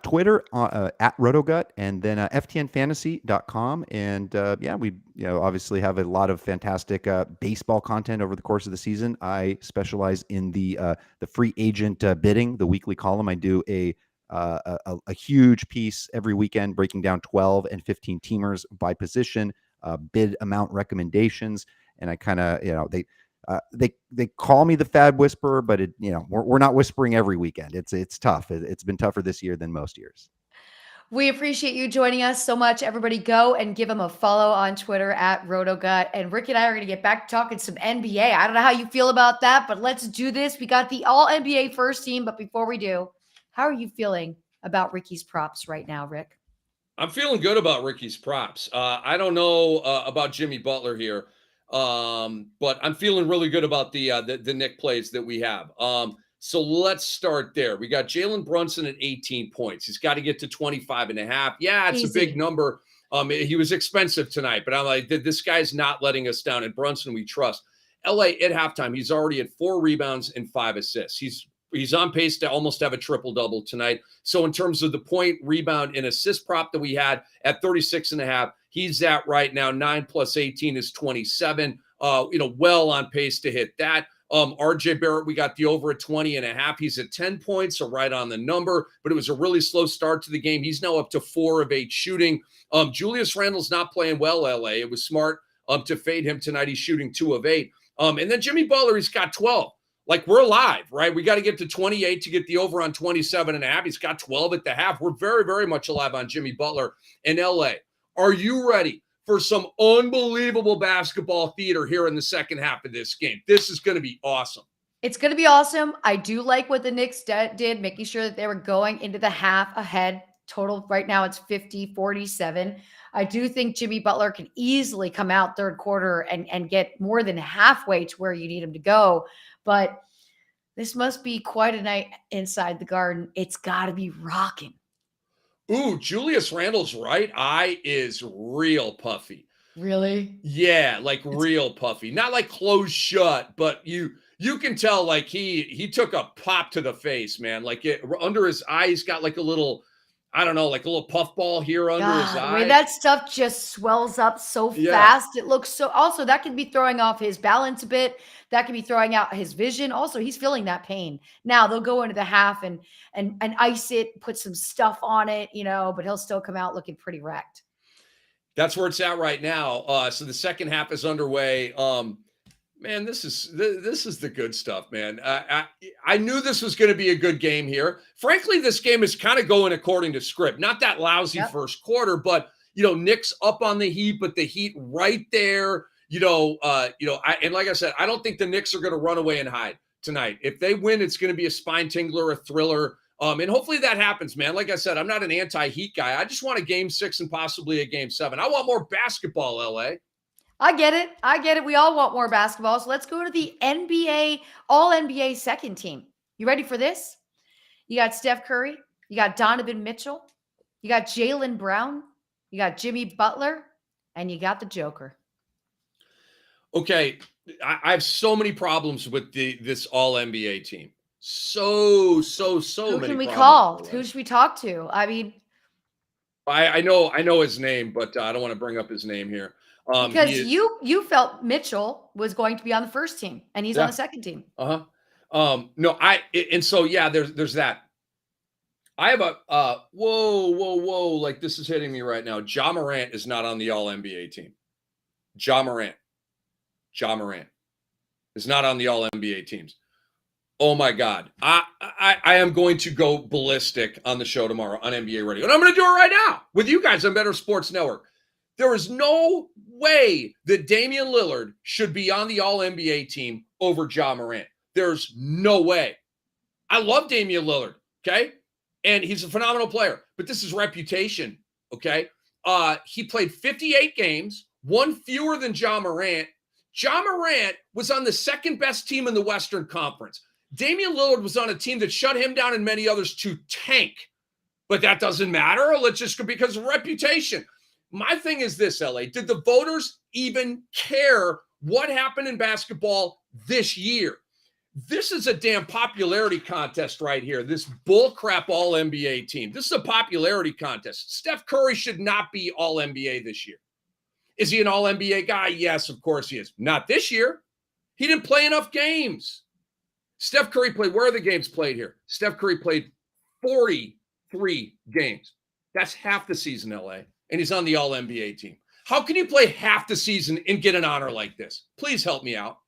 Twitter at Rotogut, and then ftnfantasy.com. And we obviously have a lot of fantastic baseball content over the course of the season. I specialize in the free agent bidding, the weekly column. I do a huge piece every weekend breaking down 12 and 15 teamers by position, bid amount recommendations, and I kind of they call me the Fab Whisperer, but we're not whispering every weekend. It's tough. It's been tougher this year than most years. We appreciate you joining us so much. Everybody go and give him a follow on Twitter at RotoGut. And Rick and I are going to get back to talking some NBA. I don't know how you feel about that, but let's do this. We got the all NBA first team. But before we do, how are you feeling about Ricky's props right now, Rick? I'm feeling good about Ricky's props. I don't know about Jimmy Butler here. But I'm feeling really good about the Nick plays that we have. So let's start there. We got Jalen Brunson at 18 points. He's got to get to 25.5. Yeah, it's Easy. a big number. He was expensive tonight, but I'm like, this guy's not letting us down. And Brunson, we trust. LA at halftime, he's already at 4 rebounds and 5 assists. He's on pace to almost have a triple-double tonight. So in terms of the point, rebound, and assist prop that we had at 36.5, he's at right now 9 plus 18 is 27. Well on pace to hit that. RJ Barrett, we got the over at 20.5. He's at 10 points, so right on the number, but it was a really slow start to the game. He's now up to 4 of 8 shooting. Julius Randle's not playing well, LA. It was smart to fade him tonight. He's shooting 2 of 8. And then Jimmy Butler, he's got 12. Like, we're alive, right? We got to get to 28 to get the over on 27.5. He's got 12 at the half. We're very, very much alive on Jimmy Butler in LA. Are you ready for some unbelievable basketball theater here in the second half of this game? This is going to be awesome. It's going to be awesome. I do like what the Knicks did, making sure that they were going into the half ahead. Total right now it's 50-47. I do think Jimmy Butler can easily come out third quarter and get more than halfway to where you need him to go. But this must be quite a night inside the Garden. It's got to be rocking. Ooh, Julius Randle's right eye is real puffy. Really? Yeah, like real puffy. Not like closed shut, but you can tell like he took a pop to the face, man. Like under his eye, he's got like a little, I don't know, like a little puffball here under his The eye. way that stuff just swells up so fast. It looks so, also that can be throwing off his balance a bit. That can be throwing out his vision. Also, he's feeling that pain. Now they'll go into the half and ice it, put some stuff on it, but he'll still come out looking pretty wrecked. That's where it's at right now. So the second half is underway. Man, this is the good stuff, man. I knew this was going to be a good game here. Frankly, this game is kind of going according to script. Not that lousy first quarter, but Knicks up on the Heat, but the Heat right there. And like I said, I don't think the Knicks are going to run away and hide tonight. If they win, it's going to be a spine tingler, a thriller. And hopefully that happens, man. Like I said, I'm not an anti-Heat guy. I just want a game 6 and possibly a game 7. I want more basketball, LA. I get it. We all want more basketball. So let's go to the NBA, all NBA second team. You ready for this? You got Steph Curry. You got Donovan Mitchell. You got Jaylen Brown. You got Jimmy Butler. And you got the Joker. Okay. I have so many problems with this all NBA team. So many. Who can we call? Who should we talk to? I mean, I know his name, but I don't want to bring up his name here. Because you felt Mitchell was going to be on the first team, and he's on the second team. There's that. I have whoa, like this is hitting me right now. Ja Morant is not on the All NBA team. Ja Morant. Ja Morant is not on the All-NBA teams. Oh my God. I am going to go ballistic on the show tomorrow on NBA Radio. And I'm going to do it right now with you guys on Bettor Sports Network. There is no way that Damian Lillard should be on the All-NBA team over Ja Morant. There's no way. I love Damian Lillard, okay? And he's a phenomenal player. But this is reputation, okay? He played 58 games, one fewer than Ja Morant. Ja Morant was on the second best team in the Western Conference. Damian Lillard was on a team that shut him down and many others to tank. But that doesn't matter. Let's just because of reputation. My thing is this, LA. Did the voters even care what happened in basketball this year? This is a damn popularity contest right here. This bullcrap All-NBA team. This is a popularity contest. Steph Curry should not be All-NBA this year. Is he an All-NBA guy? Yes, of course he is. Not this year. He didn't play enough games. Steph Curry played, where are the games played here? Steph Curry played 43 games. That's half the season, LA. And he's on the All-NBA team. How can you play half the season and get an honor like this? Please help me out.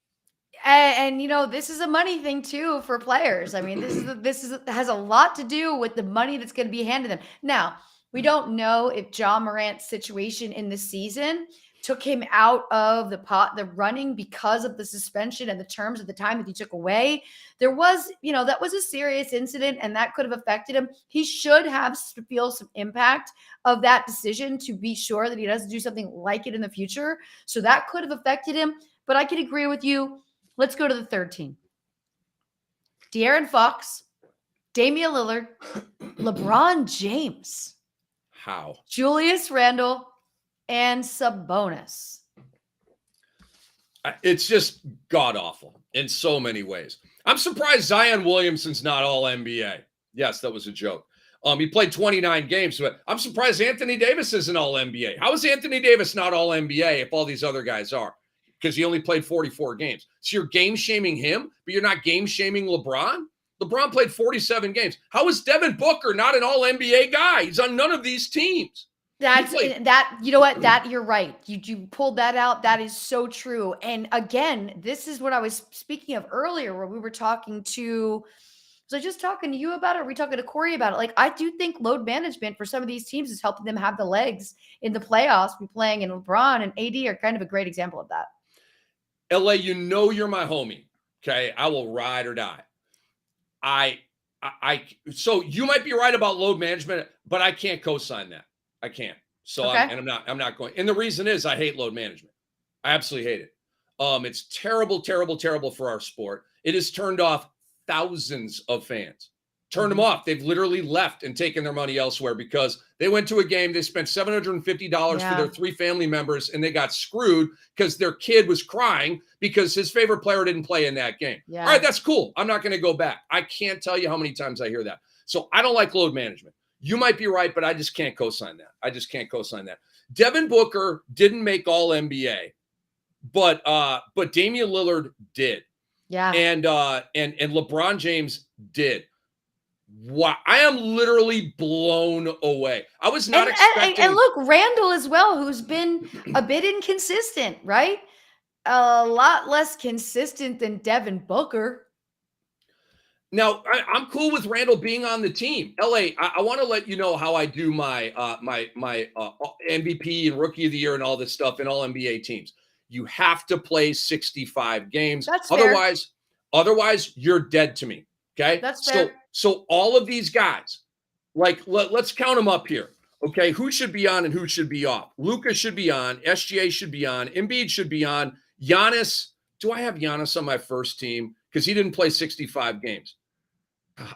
And this is a money thing too for players. I mean, this has a lot to do with the money that's going to be handed them. Now, we don't know if Ja Morant's situation in the season took him out of the running because of the suspension and the terms of the time that he took away. There was, that was a serious incident and that could have affected him. He should have to feel some impact of that decision to be sure that he doesn't do something like it in the future. So that could have affected him, but I can agree with you. Let's go to the third team. De'Aaron Fox, Damian Lillard, LeBron James. How? Julius Randle, and Sabonis. It's just god-awful in so many ways. I'm surprised Zion Williamson's not All-NBA. Yes, that was a joke. He played 29 games, but I'm surprised Anthony Davis isn't All-NBA. How is Anthony Davis not All-NBA if all these other guys are? Because he only played 44 games. So you're game-shaming him, but you're not game-shaming LeBron? LeBron played 47 games. How is Devin Booker not an All-NBA guy? He's on none of these teams. You know what? That you're right. You pulled that out. That is so true. And again, this is what I was speaking of earlier, where we were talking to. Was I just talking to you about it? Or are we talking to Corey about it? Like, I do think load management for some of these teams is helping them have the legs in the playoffs. Be playing, and LeBron and AD are kind of a great example of that. LA, you're my homie. Okay, I will ride or die. So you might be right about load management, but I can't co-sign that. I can't. So okay. I'm not going. And the reason is I hate load management. I absolutely hate it. It's terrible, terrible, terrible for our sport. It has turned off thousands of fans. Turned them off. They've literally left and taken their money elsewhere because they went to a game. They spent $750 for their 3 family members, and they got screwed because their kid was crying because his favorite player didn't play in that game. Yeah. All right, that's cool. I'm not going to go back. I can't tell you how many times I hear that. So I don't like load management. You might be right, but I just can't co-sign that. Devin Booker didn't make All-NBA, but Damian Lillard did. Yeah. And LeBron James did. Wow. I am literally blown away. I was not expecting. And look, Randall as well, who's been a bit inconsistent, right? A lot less consistent than Devin Booker. Now, I'm cool with Randall being on the team. LA, I want to let you know how I do my MVP and Rookie of the Year and all this stuff in all NBA teams. You have to play 65 games. That's fair. Otherwise, you're dead to me. Okay? That's fair. So all of these guys, like let's count them up here. Okay, who should be on and who should be off? Luka should be on. SGA should be on. Embiid should be on. Giannis. Do I have Giannis on my first team? Because he didn't play 65 games.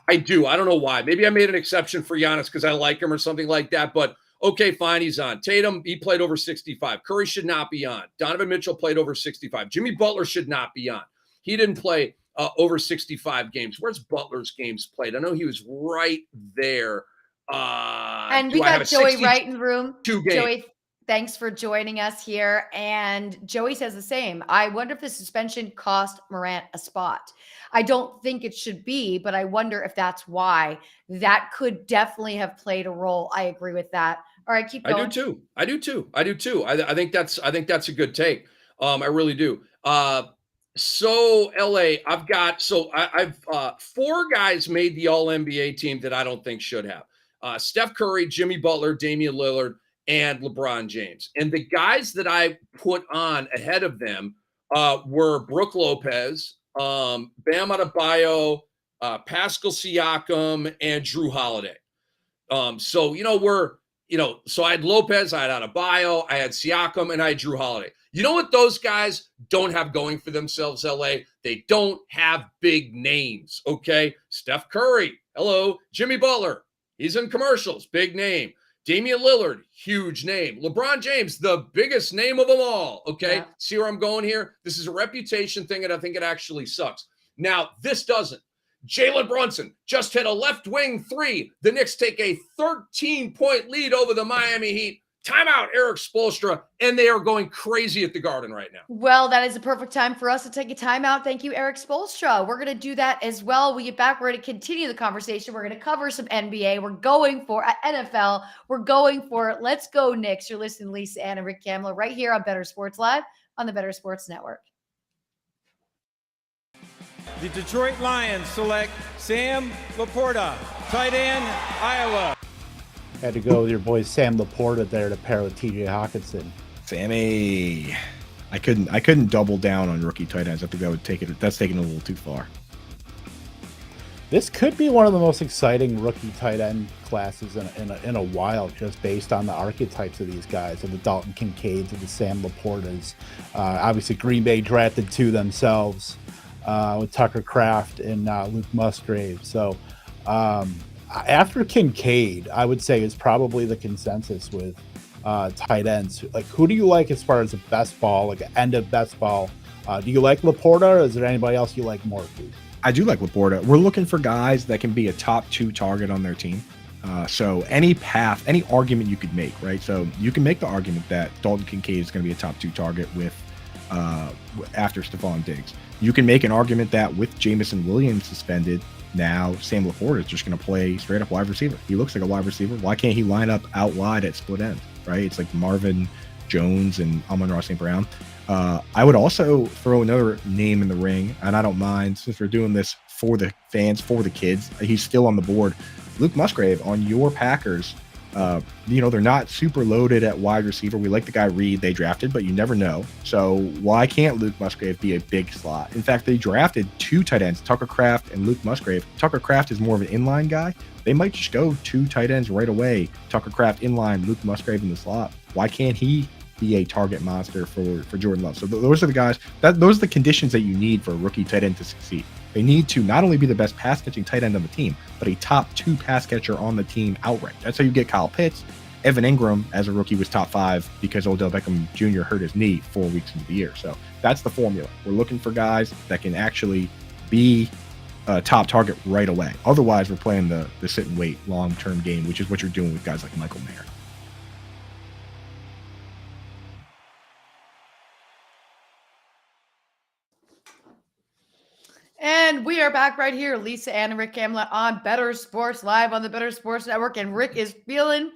I do. I don't know why. Maybe I made an exception for Giannis because I like him or something like that. But okay, fine, he's on. Tatum, he played over 65. Curry should not be on. Donovan Mitchell played over 65. Jimmy Butler should not be on. He didn't play over 65 games. Where's Butler's games played? I know he was right there. And we got Joey right in the room. 2 games. Joey, thanks for joining us here. And Joey says the same. I wonder if the suspension cost Morant a spot. I don't think it should be, but I wonder if that's why. That could definitely have played a role. I agree with that All right, keep I going. do too. I do too. I think that's a good take. I really do. So LA, I've 4 guys made the All NBA team that I don't think should have. Steph Curry, Jimmy Butler, Damian Lillard, and LeBron James. And the guys that I put on ahead of them were Brooke Lopez, Bam Adebayo, Pascal Siakam, and Drew Holiday. So so I had Lopez, I had Adebayo, I had Siakam, and I had Drew Holiday. You know what those guys don't have going for themselves, LA? They don't have big names, okay? Steph Curry, hello. Jimmy Butler, he's in commercials, big name. Damian Lillard, huge name. LeBron James, the biggest name of them all, okay? Yeah. See where I'm going here? This is a reputation thing, and I think it actually sucks. Now, this doesn't. Jalen Brunson just hit a left wing 3. The Knicks take a 13-point lead over the Miami Heat. Timeout, Eric Spoelstra, and they are going crazy at the Garden right now. Well, that is a perfect time for us to take a timeout. Thank you, Eric Spoelstra. We're going to do that as well. We get back. We're going to continue the conversation. We're going to cover some NBA. We're going for NFL. We're going for Let's Go Knicks. You're listening to Lisa, Ann, and Rick Kamla right here on Bettor Sports Live on the Bettor Sports Network. The Detroit Lions select Sam Laporta, tight end, Iowa. Had to go with your boy Sam Laporta there to pair with TJ Hawkinson. Sammy, I couldn't double down on rookie tight ends. I think that's taking a little too far. This could be one of the most exciting rookie tight end classes in a while, just based on the archetypes of these guys, of the Dalton Kincaids and the Sam Laportas. Obviously, Green Bay drafted 2 themselves with Tucker Kraft and Luke Musgrave. So after Kincaid, I would say is probably the consensus with tight ends. Like, who do you like as far as the best ball, like end of best ball? Do you like Laporta, or is there anybody else you like more? I do like Laporta. We're looking for guys that can be a top 2 target on their team. So any path, any argument you could make, right? So you can make the argument that Dalton Kincaid is going to be a top 2 target with after Stephon Diggs. You can make an argument that with Jamison Williams suspended, now Sam Laporta is just going to play straight up wide receiver. He looks like a wide receiver. Why can't he line up out wide at split end, right? It's like Marvin Jones and Amon-Ra St. Brown. I would also throw another name in the ring, and I don't mind, since we're doing this for the fans, for the kids. He's still on the board. Luke Musgrave on your Packers. They're not super loaded at wide receiver. We like the guy Reed they drafted, but you never know. So why can't Luke Musgrave be a big slot? In fact, they drafted 2 tight ends, Tucker Kraft and Luke Musgrave. Tucker Kraft is more of an inline guy. They might just go 2 tight ends right away. Tucker Kraft inline, Luke Musgrave in the slot. Why can't he be a target monster for Jordan Love? So those are the guys, those are the conditions that you need for a rookie tight end to succeed. They need to not only be the best pass catching tight end on the team, but a top 2 pass catcher on the team outright. That's how you get Kyle Pitts. Evan Ingram as a rookie was top 5 because Odell Beckham Jr. hurt his knee 4 weeks into the year. So that's the formula. We're looking for guys that can actually be a top target right away. Otherwise, we're playing the sit and wait long-term game, which is what you're doing with guys like Michael Mayer. And we are back right here, Lisa, Ann, and Rick Kamla on Bettor Sports Live on the Bettor Sports Network. And Rick is feeling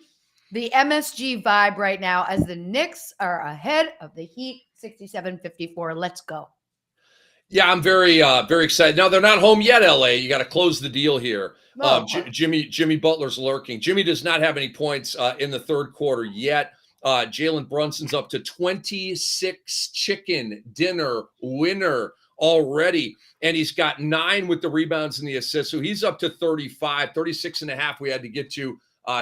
the MSG vibe right now as the Knicks are ahead of the Heat 67-54. Let's go. Yeah, I'm very excited. Now, they're not home yet, LA. You got to close the deal here. Jimmy Butler's lurking. Jimmy does not have any points in the third quarter yet. Jalen Brunson's up to 26 chicken dinner winner already. And he's got 9 with the rebounds and the assists. So he's up to 36 and a half we had to get to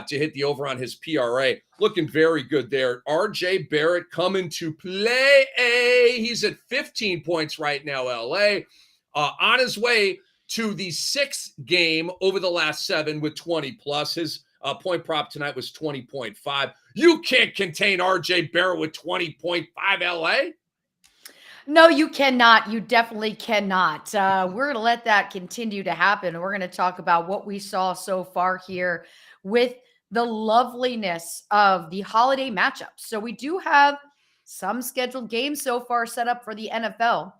hit the over on his PRA. Looking very good there. RJ Barrett coming to play. He's at 15 points right now, LA. On his way to the 6th game over the last 7 with 20 plus. His point prop tonight was 20.5. You can't contain RJ Barrett with 20.5, LA. No, you cannot. You definitely cannot. We're going to let that continue to happen. We're going to talk about what we saw so far here with the loveliness of the holiday matchups. So we do have some scheduled games so far set up for the NFL.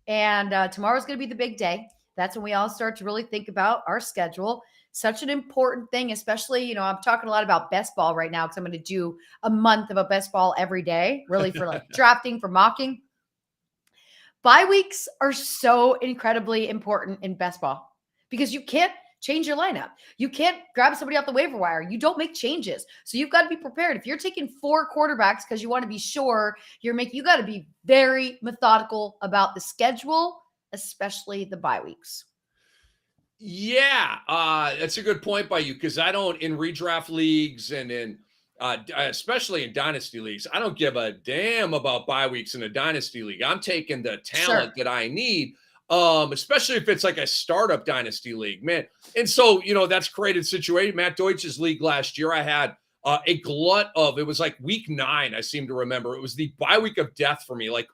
And tomorrow's going to be the big day. That's when we all start to really think about our schedule. such an important thing, especially, I'm talking a lot about best ball right now because I'm going to do a month of a best ball every day, really for like drafting, for mocking. Bye weeks are so incredibly important in best ball because you can't change your lineup. You can't grab somebody off the waiver wire. You don't make changes. So you've got to be prepared. If you're taking 4 quarterbacks because you want to be sure you got to be very methodical about the schedule, especially the bye weeks. Yeah, that's a good point by you because I don't, in redraft leagues and in especially in dynasty leagues, I don't give a damn about bye weeks in a dynasty league. I'm taking the talent that I need, especially if it's like a startup dynasty league, man. And so, that's created situation. Matt Deutsch's league last year, I had a glut of, it was like week 9, I seem to remember. It was the bye week of death for me. Like,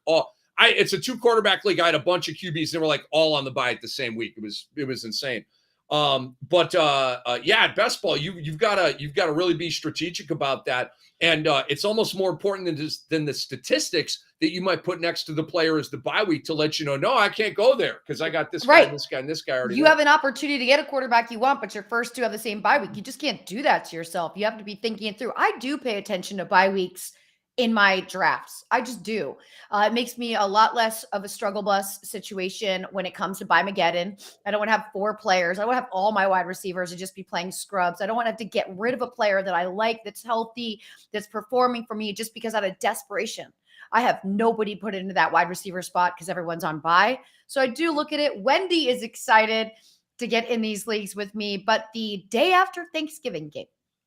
it's a 2 quarterback league. I had a bunch of QBs. They were like all on the bye at the same week. It was insane. At best ball, you've got to really be strategic about that. And it's almost more important than the statistics that you might put next to the player as the bye week to let you know, no, I can't go there because I got this guy, and this guy, and this guy already. You have an opportunity to get a quarterback you want, but your first 2 have the same bye week. You just can't do that to yourself. You have to be thinking it through. I do pay attention to bye weeks in my drafts. I just do. It makes me a lot less of a struggle bus situation when it comes to Buymageddon. I don't want to have 4 players. I don't want to have all my wide receivers and just be playing scrubs. I don't want to have to get rid of a player that I like, that's healthy, that's performing for me just because out of desperation. I have nobody put into that wide receiver spot because everyone's on bye. So I do look at it. Wendy is excited to get in these leagues with me, but the day after Thanksgiving game,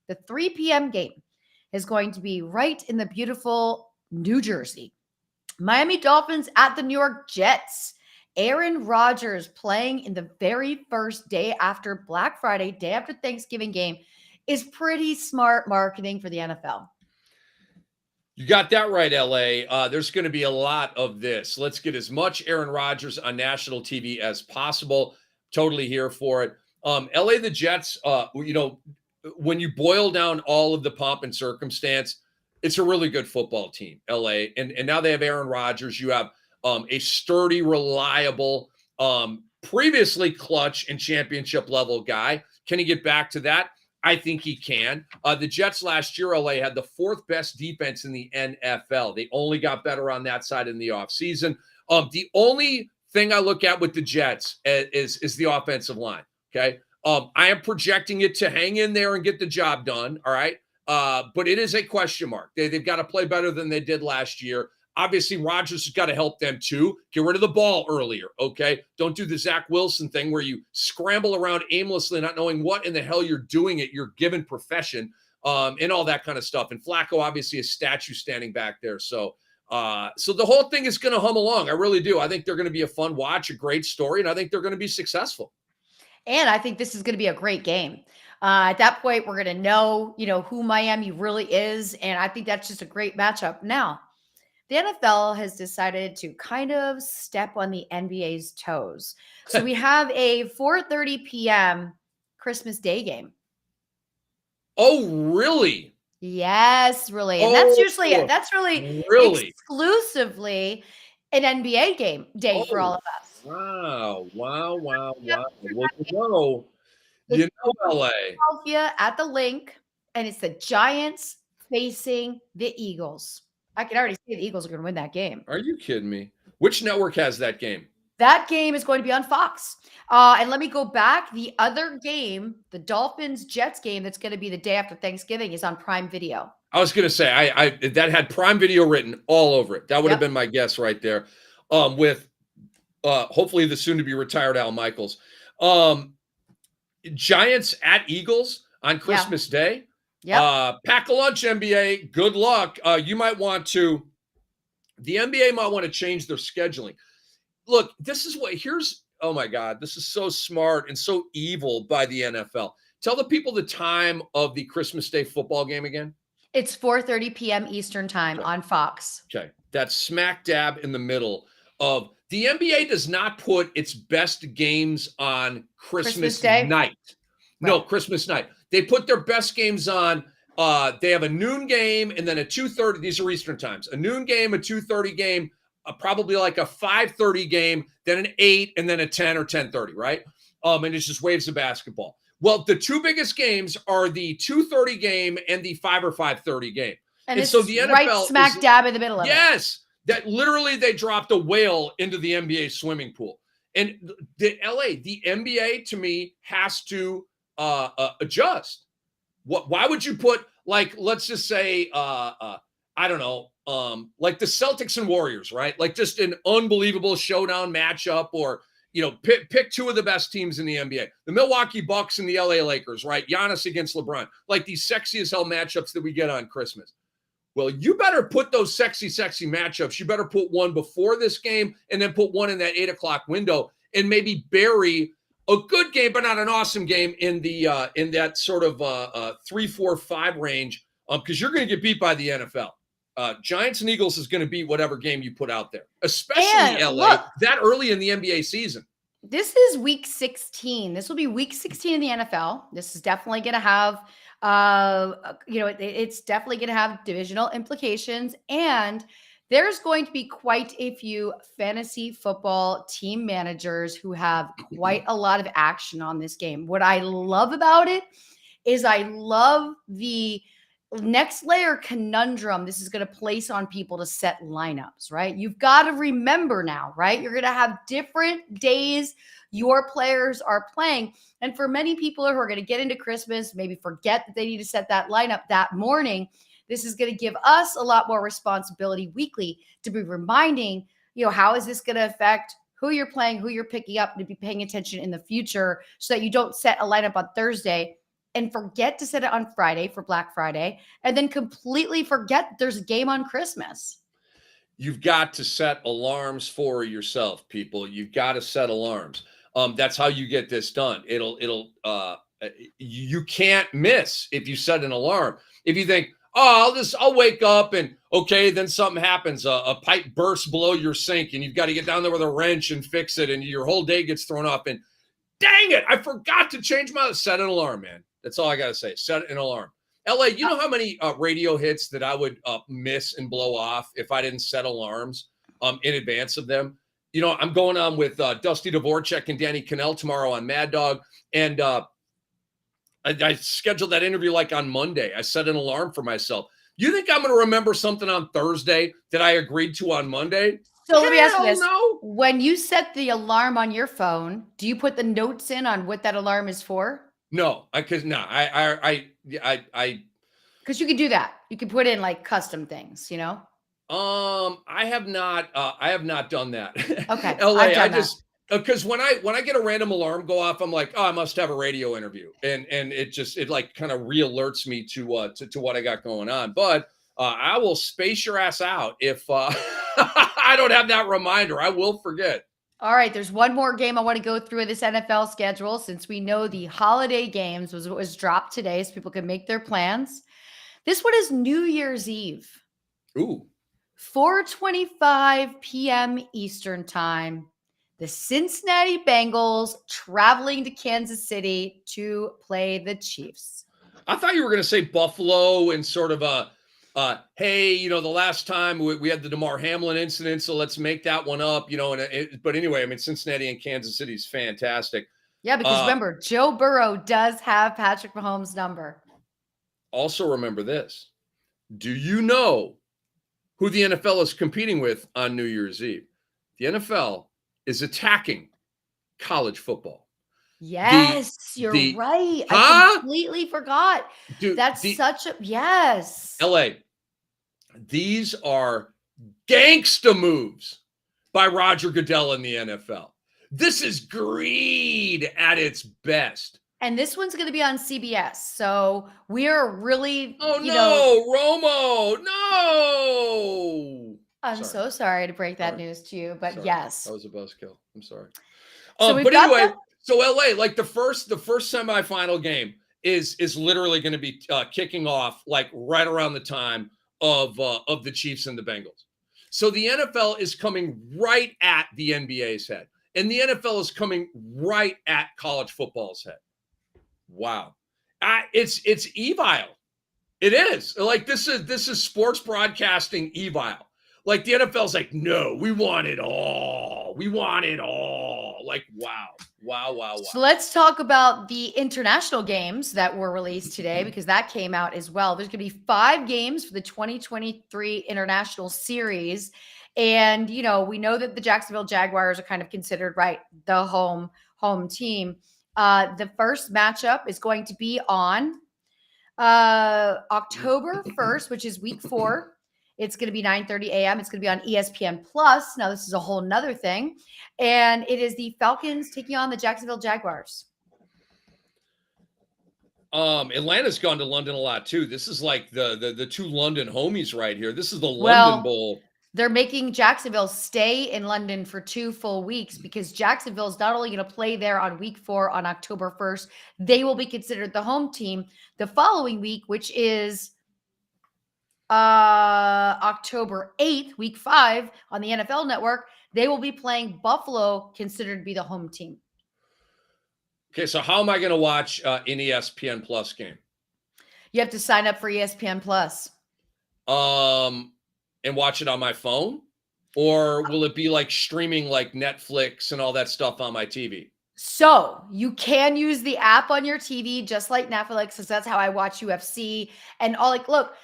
the 3 p.m. game, is going to be right in the beautiful New Jersey. Miami Dolphins at the New York Jets. Aaron Rodgers playing in the very first day after Black Friday, day after Thanksgiving game, is pretty smart marketing for the NFL. You got that right, LA. There's going to be a lot of this. Let's get as much Aaron Rodgers on national TV as possible. Totally here for it. LA, the Jets, when you boil down all of the pomp and circumstance, it's a really good football team, LA. And now they have Aaron Rodgers. You have a sturdy, reliable, previously clutch and championship level guy. Can he get back to that? I think he can. The Jets last year, LA, had the 4th best defense in the NFL. They only got better on that side in the offseason. The only thing I look at with the Jets is the offensive line, okay? I am projecting it to hang in there and get the job done, all right? But it is a question mark. They've got to play better than they did last year. Obviously, Rodgers has got to help them too. Get rid of the ball earlier, okay? Don't do the Zach Wilson thing where you scramble around aimlessly, not knowing what in the hell you're doing at your given profession, and all that kind of stuff. And Flacco, obviously, a statue standing back there. So the whole thing is going to hum along. I really do. I think they're going to be a fun watch, a great story, and I think they're going to be successful. And I think this is going to be a great game. At that point, we're going to know, who Miami really is. And I think that's just a great matchup. Now, the NFL has decided to kind of step on the NBA's toes. So we have a 4:30 p.m. Christmas Day game. Oh, really? Yes, really. And that's really exclusively an NBA game day for all of us. Wow. Well, LA. Philadelphia at the link, and it's the Giants facing the Eagles. I can already see the Eagles are going to win that game. Are you kidding me? Which network has that game? That game is going to be on Fox. And let me go back. The other game, the Dolphins-Jets game that's going to be the day after Thanksgiving, is on Prime Video. I was going to say, I that had Prime Video written all over it. That would have been my guess right there. With hopefully the soon-to-be retired Al Michaels. Giants at Eagles on Christmas Day. Pack a lunch, NBA. Good luck. The NBA might want to change their scheduling. Look, oh my God, this is so smart and so evil by the NFL. Tell the people the time of the Christmas Day football game again. It's 4:30 p.m. Eastern time on Fox. Okay. That's smack dab in the middle of the NBA does not put its best games on Christmas Day? night. No, Christmas night. They put their best games on. They have a noon game and then a 2:30. These are Eastern times. A noon game, a 2:30 game, probably like a 5:30 game, then an 8, and then a 10 or 10:30, right? And it's just waves of basketball. Well, the two biggest games are the 2:30 game and the 5 or 5:30 game. And so it's the NFL right smack dab in the middle of it. Yes, that literally they dropped a whale into the NBA swimming pool. And the NBA to me has to adjust. Why would you put, like, let's just say, I don't know, like the Celtics and Warriors, right? Like just an unbelievable showdown matchup, or, you know, pick two of the best teams in the NBA. The Milwaukee Bucks and the LA Lakers, right? Giannis against LeBron. Like these sexy as hell matchups that we get on Christmas. Well, you better put those sexy matchups. You better put one before this game and then put one in that 8 o'clock window, and maybe bury a good game, but not an awesome game in that sort of 3, 4, 5 range, because you're going to get beat by the NFL. Giants and Eagles is going to beat whatever game you put out there, especially LA that early in the NBA season. This is week 16. This will be week 16 in the NFL. This is definitely going to have, it's definitely going to have divisional implications. And there's going to be quite a few fantasy football team managers who have quite a lot of action on this game. What I love about it is I love the next layer conundrum this is going to place on people to set lineups, right? You've got to remember now, right? You're going to have different days your players are playing. And for many people who are going to get into Christmas, maybe forget that they need to set that lineup that morning, this is going to give us a lot more responsibility weekly to be reminding, how is this going to affect who you're playing, who you're picking up, and to be paying attention in the future so that you don't set a lineup on Thursday and forget to set it on Friday for Black Friday, and then completely forget there's a game on Christmas. You've got to set alarms for yourself, people. You've got to set alarms. That's how you get this done. You can't miss if you set an alarm. If you think, I'll wake up and okay, then something happens. A pipe bursts below your sink and you've got to get down there with a wrench and fix it, and your whole day gets thrown off. And dang it, I forgot to change set an alarm, man. That's all I got to say. Set an alarm. LA, you know how many radio hits that I would miss and blow off if I didn't set alarms in advance of them? I'm going on with Dusty Dvorak and Danny Cannell tomorrow on Mad Dog. And I scheduled that interview like on Monday. I set an alarm for myself. You think I'm going to remember something on Thursday that I agreed to on Monday? So let me ask you this. No. When you set the alarm on your phone, do you put the notes in on what that alarm is for? No, because you can do that. You can put in like custom things, I have not done that. Okay. LA, because when I get a random alarm go off, I'm like, I must have a radio interview, and it like kind of re-alerts me to what I got going on. But I will space your ass out if I don't have that reminder. I will forget. All right, there's one more game I want to go through this NFL schedule, since we know the holiday games was dropped today, so people can make their plans. This one is New Year's Eve. Ooh. 4:25 p.m. Eastern time. The Cincinnati Bengals traveling to Kansas City to play the Chiefs. I thought you were going to say Buffalo and sort of hey, the last time we had the DeMar Hamlin incident, so let's make that one up, but anyway, I mean, Cincinnati and Kansas City is fantastic. Yeah, because remember, Joe Burrow does have Patrick Mahomes' number. Also remember this. Do you know who the NFL is competing with on New Year's Eve? The NFL is attacking college football. Yes, you're right. I completely forgot. Dude, Yes. LA, these are gangsta moves by Roger Goodell in the NFL. This is greed at its best. And this one's going to be on CBS. So we are really, Romo, no. I'm so sorry to break that news to you, but yes. That was a buzzkill. I'm sorry. So but anyway, so LA, like the first semifinal game is literally going to be kicking off like right around the time of the Chiefs and the Bengals. So the NFL is coming right at the NBA's head, and the NFL is coming right at college football's head. Wow, it's evil. It is like this is sports broadcasting evil. Like the NFL's like, no, we want it all. We want it all. Like, wow. Wow. So let's talk about the international games that were released today, because that came out as well. There's going to be 5 games for the 2023 International Series. And, you know, we know that the Jacksonville Jaguars are kind of considered, right, the home team. The first matchup is going to be on October 1st, which is week 4. It's going to be 9:30 a.m. It's going to be on ESPN Plus. Now, this is a whole nother thing. And it is the Falcons taking on the Jacksonville Jaguars. Atlanta's gone to London a lot too. This is like the 2 London homies right here. This is the London Bowl. They're making Jacksonville stay in London for 2 full weeks, because Jacksonville is not only going to play there on week 4 on October 1st, they will be considered the home team the following week, which is October 8th, week 5 on the NFL Network. They will be playing Buffalo, considered to be the home team. Okay, so how am I going to watch an ESPN Plus game? You have to sign up for ESPN Plus. And watch it on my phone? Or will it be like streaming like Netflix and all that stuff on my TV? So you can use the app on your TV, just like Netflix, because that's how I watch UFC and all. Like, look,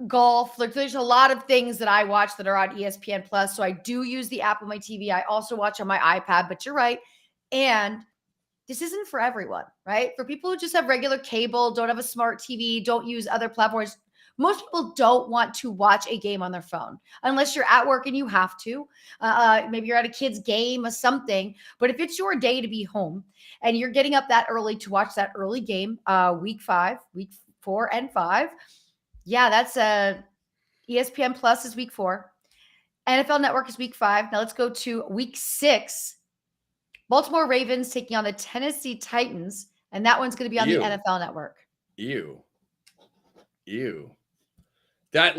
golf. Like, there's a lot of things that I watch that are on ESPN Plus. So I do use the app on my TV. I also watch on my iPad, but you're right. And this isn't for everyone, right? For people who just have regular cable, don't have a smart TV, don't use other platforms. Most people don't want to watch a game on their phone unless you're at work and you have to. Maybe you're at a kid's game or something. But if it's your day to be home and you're getting up that early to watch that early game, week 4 and 5, yeah, that's ESPN Plus is week 4. NFL Network is week 5. Now let's go to week 6. Baltimore Ravens taking on the Tennessee Titans, and that one's going to be on the NFL Network. Ew. That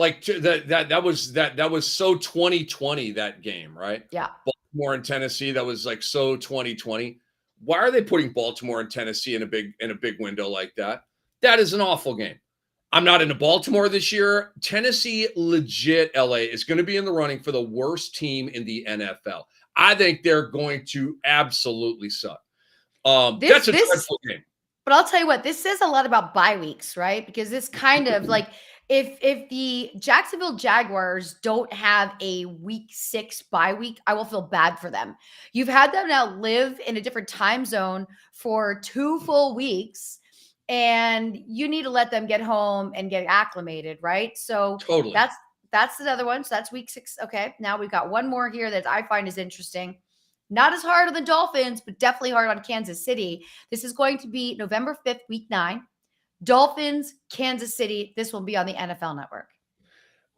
was so 2020, that game, right? Yeah. Baltimore and Tennessee, that was like so 2020. Why are they putting Baltimore and Tennessee in a big window like that? That is an awful game. I'm not into Baltimore this year. Tennessee, legit, LA is going to be in the running for the worst team in the NFL. I think they're going to absolutely suck. That's a dreadful game. But I'll tell you what, this says a lot about bye weeks, right? Because this kind of like, if the Jacksonville Jaguars don't have a week 6 bye week, I will feel bad for them. You've had them now live in a different time zone for 2 full weeks, and you need to let them get home and get acclimated, right? So totally. That's another one. So that's week 6. Okay. Now we've got one more here that I find is interesting. Not as hard on the Dolphins, but definitely hard on Kansas City. This is going to be November 5th, week 9. Dolphins, Kansas City. This will be on the NFL Network.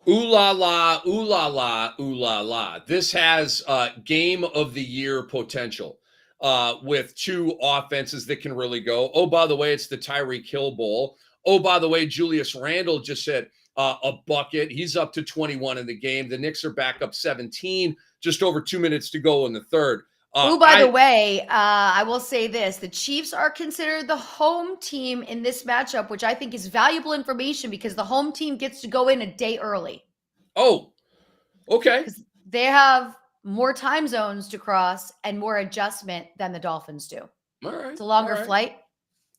Ooh la la, ooh la la, ooh la la. This has game of the year potential with 2 offenses that can really go. Oh, by the way, it's the Tyreek Hill Bowl. Oh, by the way, Julius Randle just said a bucket. He's up to 21 in the game. The Knicks are back up 17, just over 2 minutes to go in the third. By the way, I will say this. The Chiefs are considered the home team in this matchup, which I think is valuable information because the home team gets to go in a day early. Oh, okay. They have more time zones to cross and more adjustment than the Dolphins do. All right. It's a longer flight.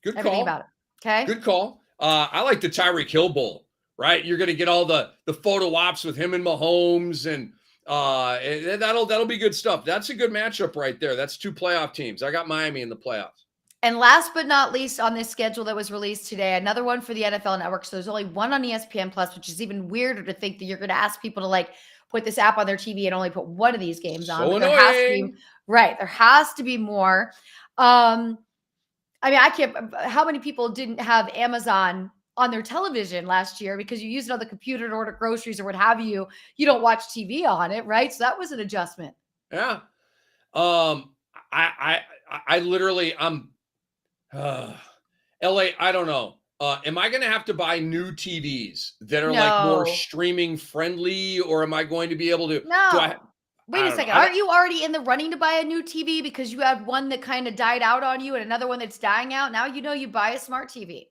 Good Everything call. about it. Okay. Good call. I like the Tyreek Hill Bowl, right? You're going to get all the photo ops with him and Mahomes, and that'll be good stuff. That's a good matchup right there. That's 2 playoff teams. I got Miami in the playoffs. And last but not least on this schedule that was released today, another one for the NFL Network. So there's only one on ESPN Plus, which is even weirder to think that you're going to ask people to like put this app on their TV and only put one of these games on. So there has to be, right. There has to be more. I mean, I can't, how many people didn't have Amazon on their television last year because you use it on the computer to order groceries or what have you. You don't watch TV on it, right? So that was an adjustment. Yeah. I literally, LA, I don't know. Am I going to have to buy new TVs that are like more streaming friendly, or am I going to be able to? No. Wait a second. Aren't you already in the running to buy a new TV because you had one that kind of died out on you and another one that's dying out? Now you buy a smart TV.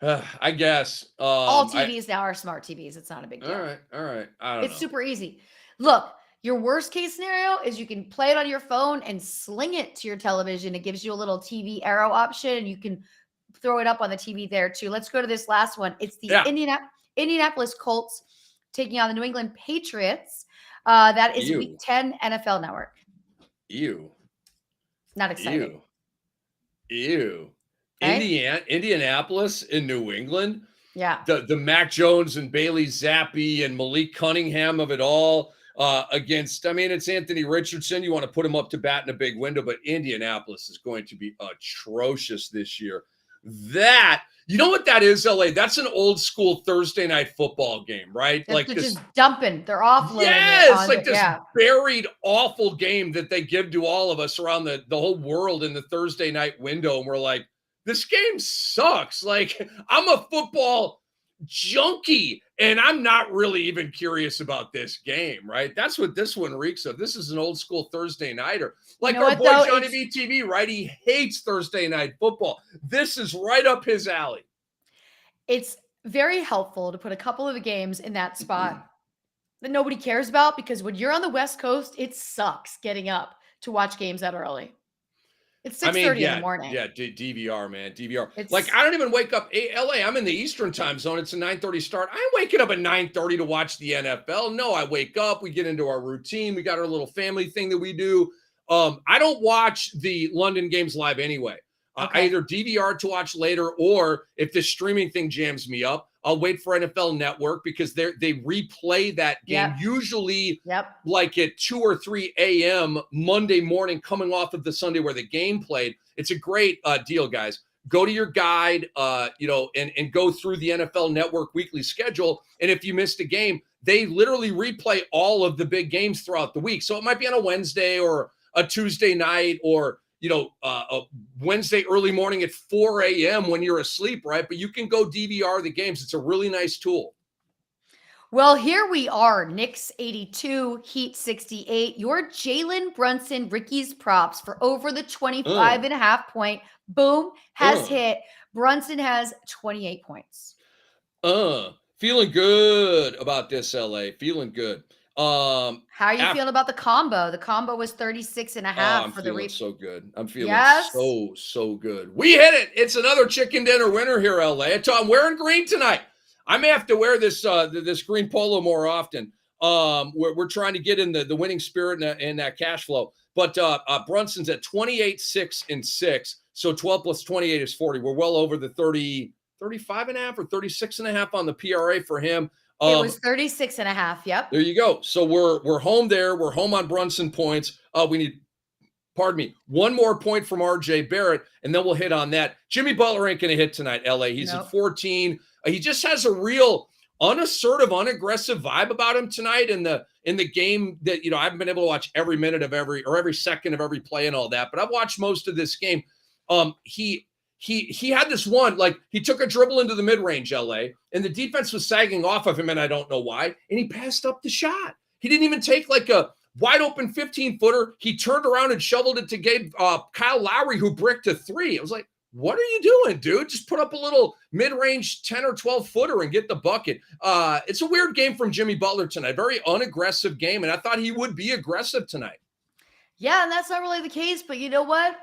I guess. All TVs now are smart TVs. It's not a big deal. All right. I don't know. It's super easy. Look, Your worst case scenario is you can play it on your phone and sling it to your television. It gives you a little TV arrow option, and you can throw it up on the TV there too. Let's go to this last one. It's the Indianapolis Colts taking on the New England Patriots. That is Week 10 NFL Network. Not exciting. Indianapolis in New England. Yeah. The Mac Jones and Bailey Zappi and Malik Cunningham of it all against, I mean, it's Anthony Richardson. You want to put him up to bat in a big window, but Indianapolis is going to be atrocious this year. That, you know what that is, LA? That's an old school Thursday night football game, right? They're like this, just dumping. They're offloading. yes, like this buried awful game that they give to all of us around the whole world in the Thursday night window. And we're like, this game sucks. Like, I'm a football junkie, and I'm not really even curious about this game, right? That's what this one reeks of. This is an old school Thursday nighter. Like our boy Johnny BTV, right? He hates Thursday night football. This is right up his alley. It's very helpful to put a couple of the games in that spot that nobody cares about, because when you're on the West Coast, it sucks getting up to watch games that early. It's 6:30 in the morning. Yeah, DVR, man. DVR. Like, I don't even wake up. LA, I'm in the Eastern time zone. It's a 9:30 start. I ain't waking up at 9:30 to watch the NFL. No, I wake up. We get into our routine. We got our little family thing that we do. I don't watch the London games live anyway. I either DVR to watch later, or if this streaming thing jams me up, I'll wait for NFL Network, because they replay that game usually like at 2 or 3 a.m. Monday morning, coming off of the Sunday where the game played. It's a great deal, guys. Go to your guide, and go through the NFL Network weekly schedule. And if you missed a game, they literally replay all of the big games throughout the week. So it might be on a Wednesday or a Tuesday night, or a Wednesday early morning at 4 a.m. when you're asleep, right? But you can go DVR the games. It's a really nice tool. Well, here we are. Knicks 82, Heat 68. Your Jalen Brunson, Ricky's props for over the 25.5 point. Boom, has hit. Brunson has 28 points. Feeling good about this, LA. Feeling good. How are you feeling about the combo? The combo was 36.5 for the feeling so good. I'm feeling so good. We hit it. It's another chicken dinner winner here, LA. I'm wearing green tonight. I may have to wear this this green polo more often. We're trying to get in the winning spirit and that cash flow. But Brunson's at 28-6-6. So 12 plus 28 is 40. We're well over the 35.5 or 36.5 on the PRA for him. It was 36.5. Yep. There you go. So we're home there. We're home on Brunson points. We need, one more point from RJ Barrett, and then we'll hit on that. Jimmy Butler ain't going to hit tonight, LA. He's at 14. He just has a real unassertive, unaggressive vibe about him tonight in the game that, I haven't been able to watch every minute of every second of every play and all that, but I've watched most of this game. He had this one, like, he took a dribble into the mid-range, LA, and the defense was sagging off of him, and I don't know why, and he passed up the shot. He didn't even take like a wide-open 15-footer. He turned around and shoveled it to Kyle Lowry, who bricked a three. I was like, what are you doing, dude? Just put up a little mid-range 10 or 12-footer and get the bucket. It's a weird game from Jimmy Butler tonight. Very unaggressive game, and I thought he would be aggressive tonight. Yeah, and that's not really the case, but you know what?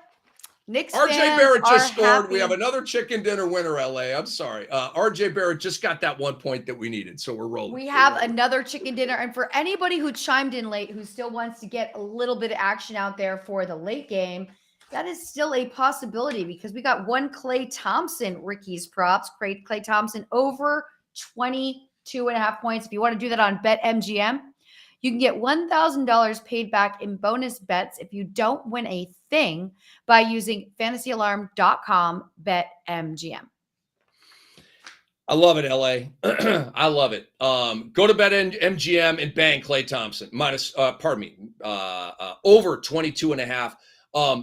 Knicks RJ fans Barrett just scored. happy. We have another chicken dinner winner, LA. I'm sorry. RJ Barrett just got that 1 point that we needed, so we're rolling. We have another chicken dinner. And for anybody who chimed in late, who still wants to get a little bit of action out there for the late game, that is still a possibility, because we got one Klay Thompson Ricky's props. Klay Thompson over 22.5 points. If you want to do that on BetMGM, you can get $1,000 paid back in bonus bets if you don't win a thing by using fantasyalarm.com BetMGM. I love it, LA. I love it. Go to BetMGM and bang Klay Thompson over 22.5.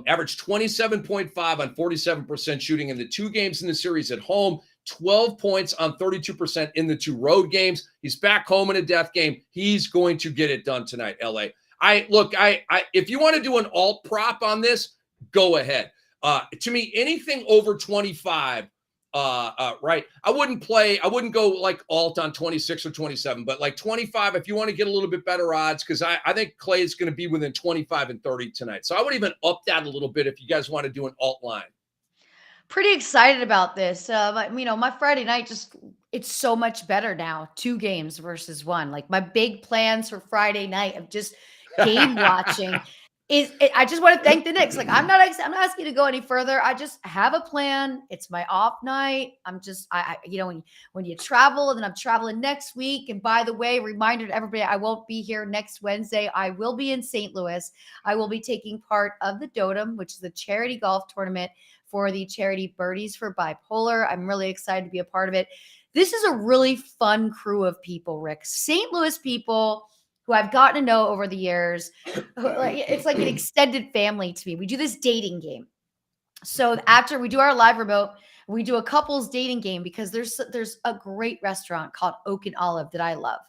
Averaged 27.5 on 47% shooting in the two games in the series at home. 12 points on 32% in the two road games. He's back home in a death game. He's going to get it done tonight, LA. If you want to do an alt prop on this, go ahead. To me, anything over 25 right? I wouldn't go like alt on 26 or 27, but like 25 if you want to get a little bit better odds, because I think Clay is going to be within 25 and 30 tonight. So I would even up that a little bit if you guys want to do an alt line. Pretty excited about this. My Friday night it's so much better now. 2 games versus 1. Like my big plans for Friday night of just game watching I just want to thank the Knicks. Like I'm not asking you to go any further. I just have a plan. It's my off night. When you travel, and then I'm traveling next week. And by the way, reminder to everybody, I won't be here next Wednesday. I will be in St. Louis. I will be taking part of the Dotem, which is a charity golf tournament for the charity Birdies for Bipolar. I'm really excited to be a part of it. This is a really fun crew of people, Rick. St. Louis people who I've gotten to know over the years. It's like an extended family to me. We do this dating game. So after we do our live remote, we do a couples dating game because there's a great restaurant called Oak and Olive that I love.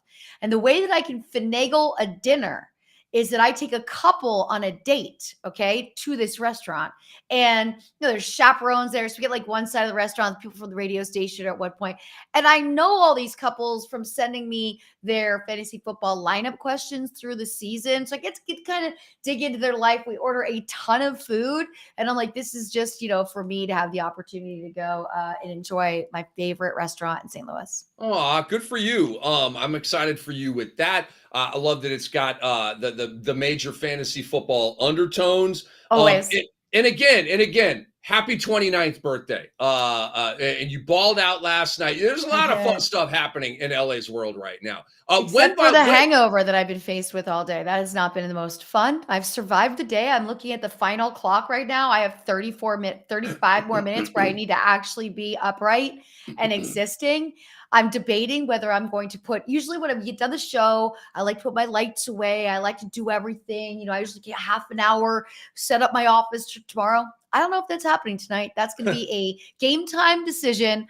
And the way that I can finagle a dinner is that I take a couple on a date, okay, to this restaurant. And there's chaperones there. So we get like one side of the restaurant, people from the radio station at one point. And I know all these couples from sending me their fantasy football lineup questions through the season. So I get to kind of dig into their life. We order a ton of food. And I'm like, this is just, for me to have the opportunity to go and enjoy my favorite restaurant in St. Louis. Oh, good for you. I'm excited for you with that. I love that it's got the major fantasy football undertones. Always. And again, happy 29th birthday. And you balled out last night. There's a lot of fun stuff happening in LA's world right now. Except for the hangover that I've been faced with all day. That has not been the most fun. I've survived the day. I'm looking at the final clock right now. I have 35 more minutes where I need to actually be upright and existing. I'm debating whether I'm going to usually when I get done the show, I like to put my lights away. I like to do everything. I usually get half an hour, set up my office tomorrow. I don't know if that's happening tonight. That's going to be a game time decision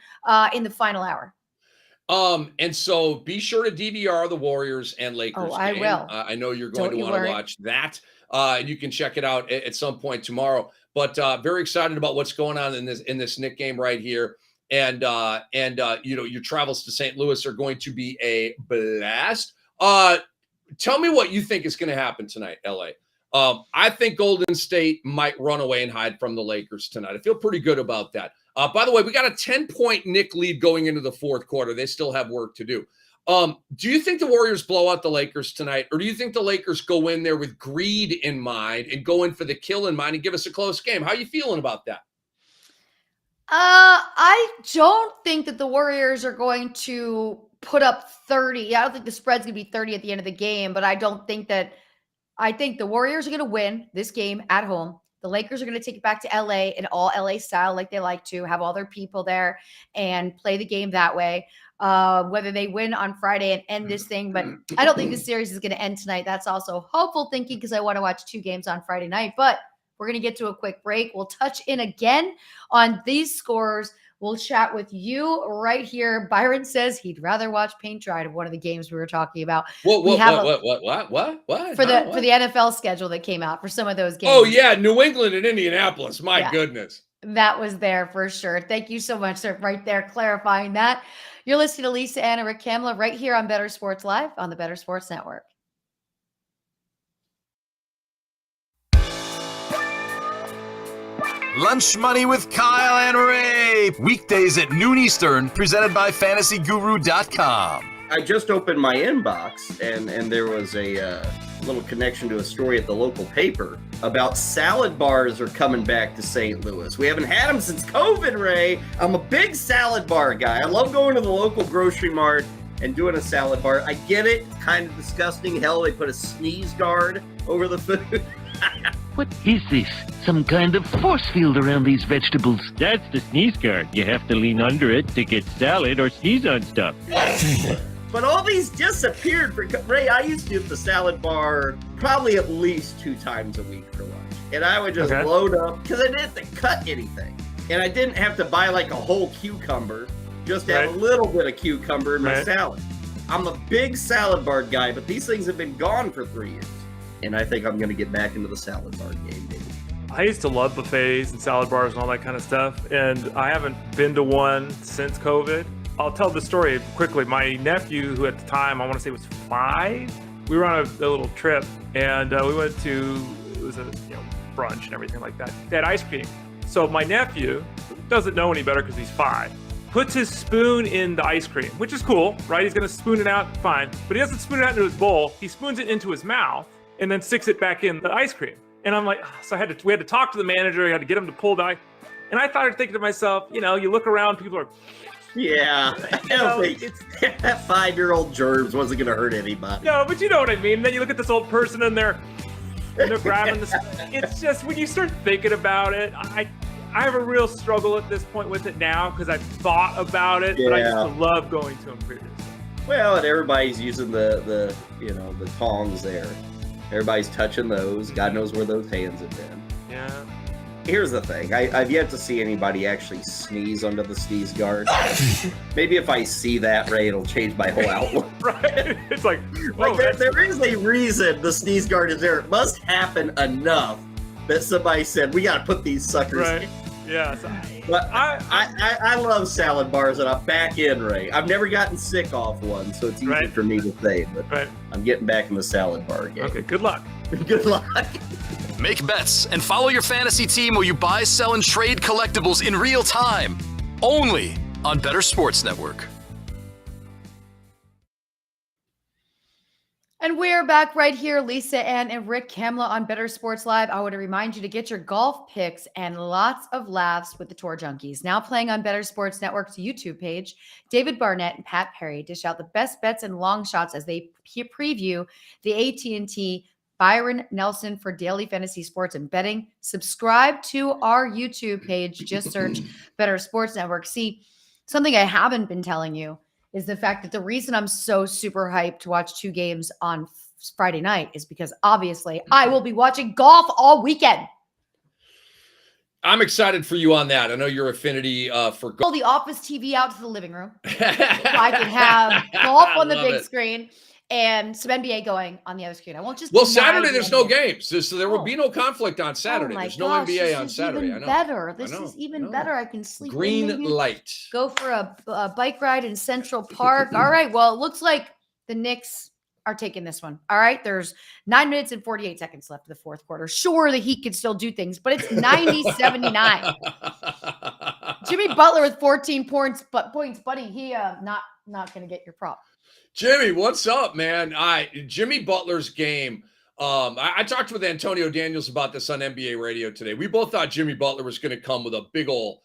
in the final hour. And so be sure to DVR the Warriors and Lakers I game. will. I know you're going to want to watch that. And you can check it out at some point tomorrow. But very excited about what's going on in this Knick game right here. And your travels to St. Louis are going to be a blast. Tell me what you think is going to happen tonight, LA. I think Golden State might run away and hide from the Lakers tonight. I feel pretty good about that. By the way, we got a 10-point Knick lead going into the fourth quarter. They still have work to do. Do you think the Warriors blow out the Lakers tonight, or do you think the Lakers go in there with greed in mind and go in for the kill in mind and give us a close game? How are you feeling about that? I don't think that the Warriors are going to put up 30. I don't think the spread's going to be 30 at the end of the game, but I think the Warriors are going to win this game at home. The Lakers are going to take it back to LA in all LA style, like they like to, have all their people there and play the game that way. Whether they win on Friday and end this thing, but I don't think the series is going to end tonight. That's also hopeful thinking because I want to watch 2 games on Friday night, but we're going to get to a quick break. We'll touch in again on these scores. We'll chat with you right here. Byron says he'd rather watch paint dry to one of the games we were talking about. What? For the NFL schedule that came out for some of those games. Oh yeah, New England and Indianapolis. My goodness. That was there for sure. Thank you so much, sir, right there clarifying that. You're listening to Lisa, Ann, and Rick Kamla right here on Bettor Sports Live on the Bettor Sports Network. Lunch Money with Kyle and Ray. Weekdays at noon Eastern, presented by FantasyGuru.com. I just opened my inbox, and there was a little connection to a story at the local paper about salad bars are coming back to St. Louis. We haven't had them since COVID, Ray. I'm a big salad bar guy. I love going to the local grocery mart and doing a salad bar. I get it, kind of disgusting. Hell, they put a sneeze guard over the food. What is this? Some kind of force field around these vegetables? That's the sneeze guard. You have to lean under it to get salad or sneeze on stuff. But all these disappeared. Ray, I used to do the salad bar probably at least 2 times a week for lunch. And I would just load up, because I didn't have to cut anything. And I didn't have to buy like a whole cucumber, just have a little bit of cucumber in my salad. I'm a big salad bar guy, but these things have been gone for 3 years. And I think I'm going to get back into the salad bar game, baby. I used to love buffets and salad bars and all that kind of stuff, and I haven't been to one since COVID. I'll tell the story quickly. My nephew, who at the time I want to say was 5, we were on a little trip, and we went to, it was a brunch and everything like that. They had ice cream. So my nephew doesn't know any better because he's 5. Puts his spoon in the ice cream, which is cool, right? He's gonna spoon it out, fine. But he doesn't spoon it out into his bowl. He spoons it into his mouth and then sticks it back in the ice cream. And I'm like, so we had to talk to the manager. I had to get him to pull the ice. And I started thinking to myself, you look around, people are. Yeah, I don't think that 5-year-old germs wasn't going to hurt anybody. No, but you know what I mean. Then you look at this old person and they're grabbing this. It's just when you start thinking about it, I have a real struggle at this point with it now because I've thought about it, but I used to love going to them previously. Well, and everybody's using the tongs there. Everybody's touching those. God knows where those hands have been. Yeah. Here's the thing. I've yet to see anybody actually sneeze under the sneeze guard. Maybe if I see that, Ray, it'll change my whole outlook. Right? It's like there is a reason the sneeze guard is there. It must happen enough that somebody said, we got to put these suckers in. Yeah. But I love salad bars, and I'm back in, Ray. I've never gotten sick off one, so it's easy for me to say, but I'm getting back in the salad bar game. Okay, good luck. Good luck. Make bets and follow your fantasy team while you buy, sell, and trade collectibles in real time. Only on Bettor Sports Network. And we're back right here, Lisa, Ann, and Rick Kamla on Bettor Sports Live. I want to remind you to get your golf picks and lots of laughs with the Tour Junkies. Now playing on Bettor Sports Network's YouTube page, David Barnett and Pat Perry dish out the best bets and long shots as they preview the AT&T Byron Nelson for daily fantasy sports and betting. Subscribe to our YouTube page. Just search Bettor Sports Network. See, something I haven't been telling you is the fact that the reason I'm so super hyped to watch 2 games on Friday night is because obviously I will be watching golf all weekend. I'm excited for you on that. I know your affinity for golf. Pull the office TV out to the living room. So I can have golf on the big screen and some NBA going on the other screen. I won't just. Well, Saturday there's no games, so there will be no conflict on Saturday. There's no NBA on Saturday. I know. Better. This is even better. I can sleep. Green light. Go for a bike ride in Central Park. All right. Well, it looks like the Knicks are taking this one. All right. There's 9 minutes and 48 seconds left of the fourth quarter. Sure, the Heat can still do things, but it's 90-79. Jimmy Butler with 14 points, buddy. He not going to get your prop. Jimmy, what's up, man? Jimmy Butler's game. I talked with Antonio Daniels about this on NBA radio today. We both thought Jimmy Butler was going to come with a big old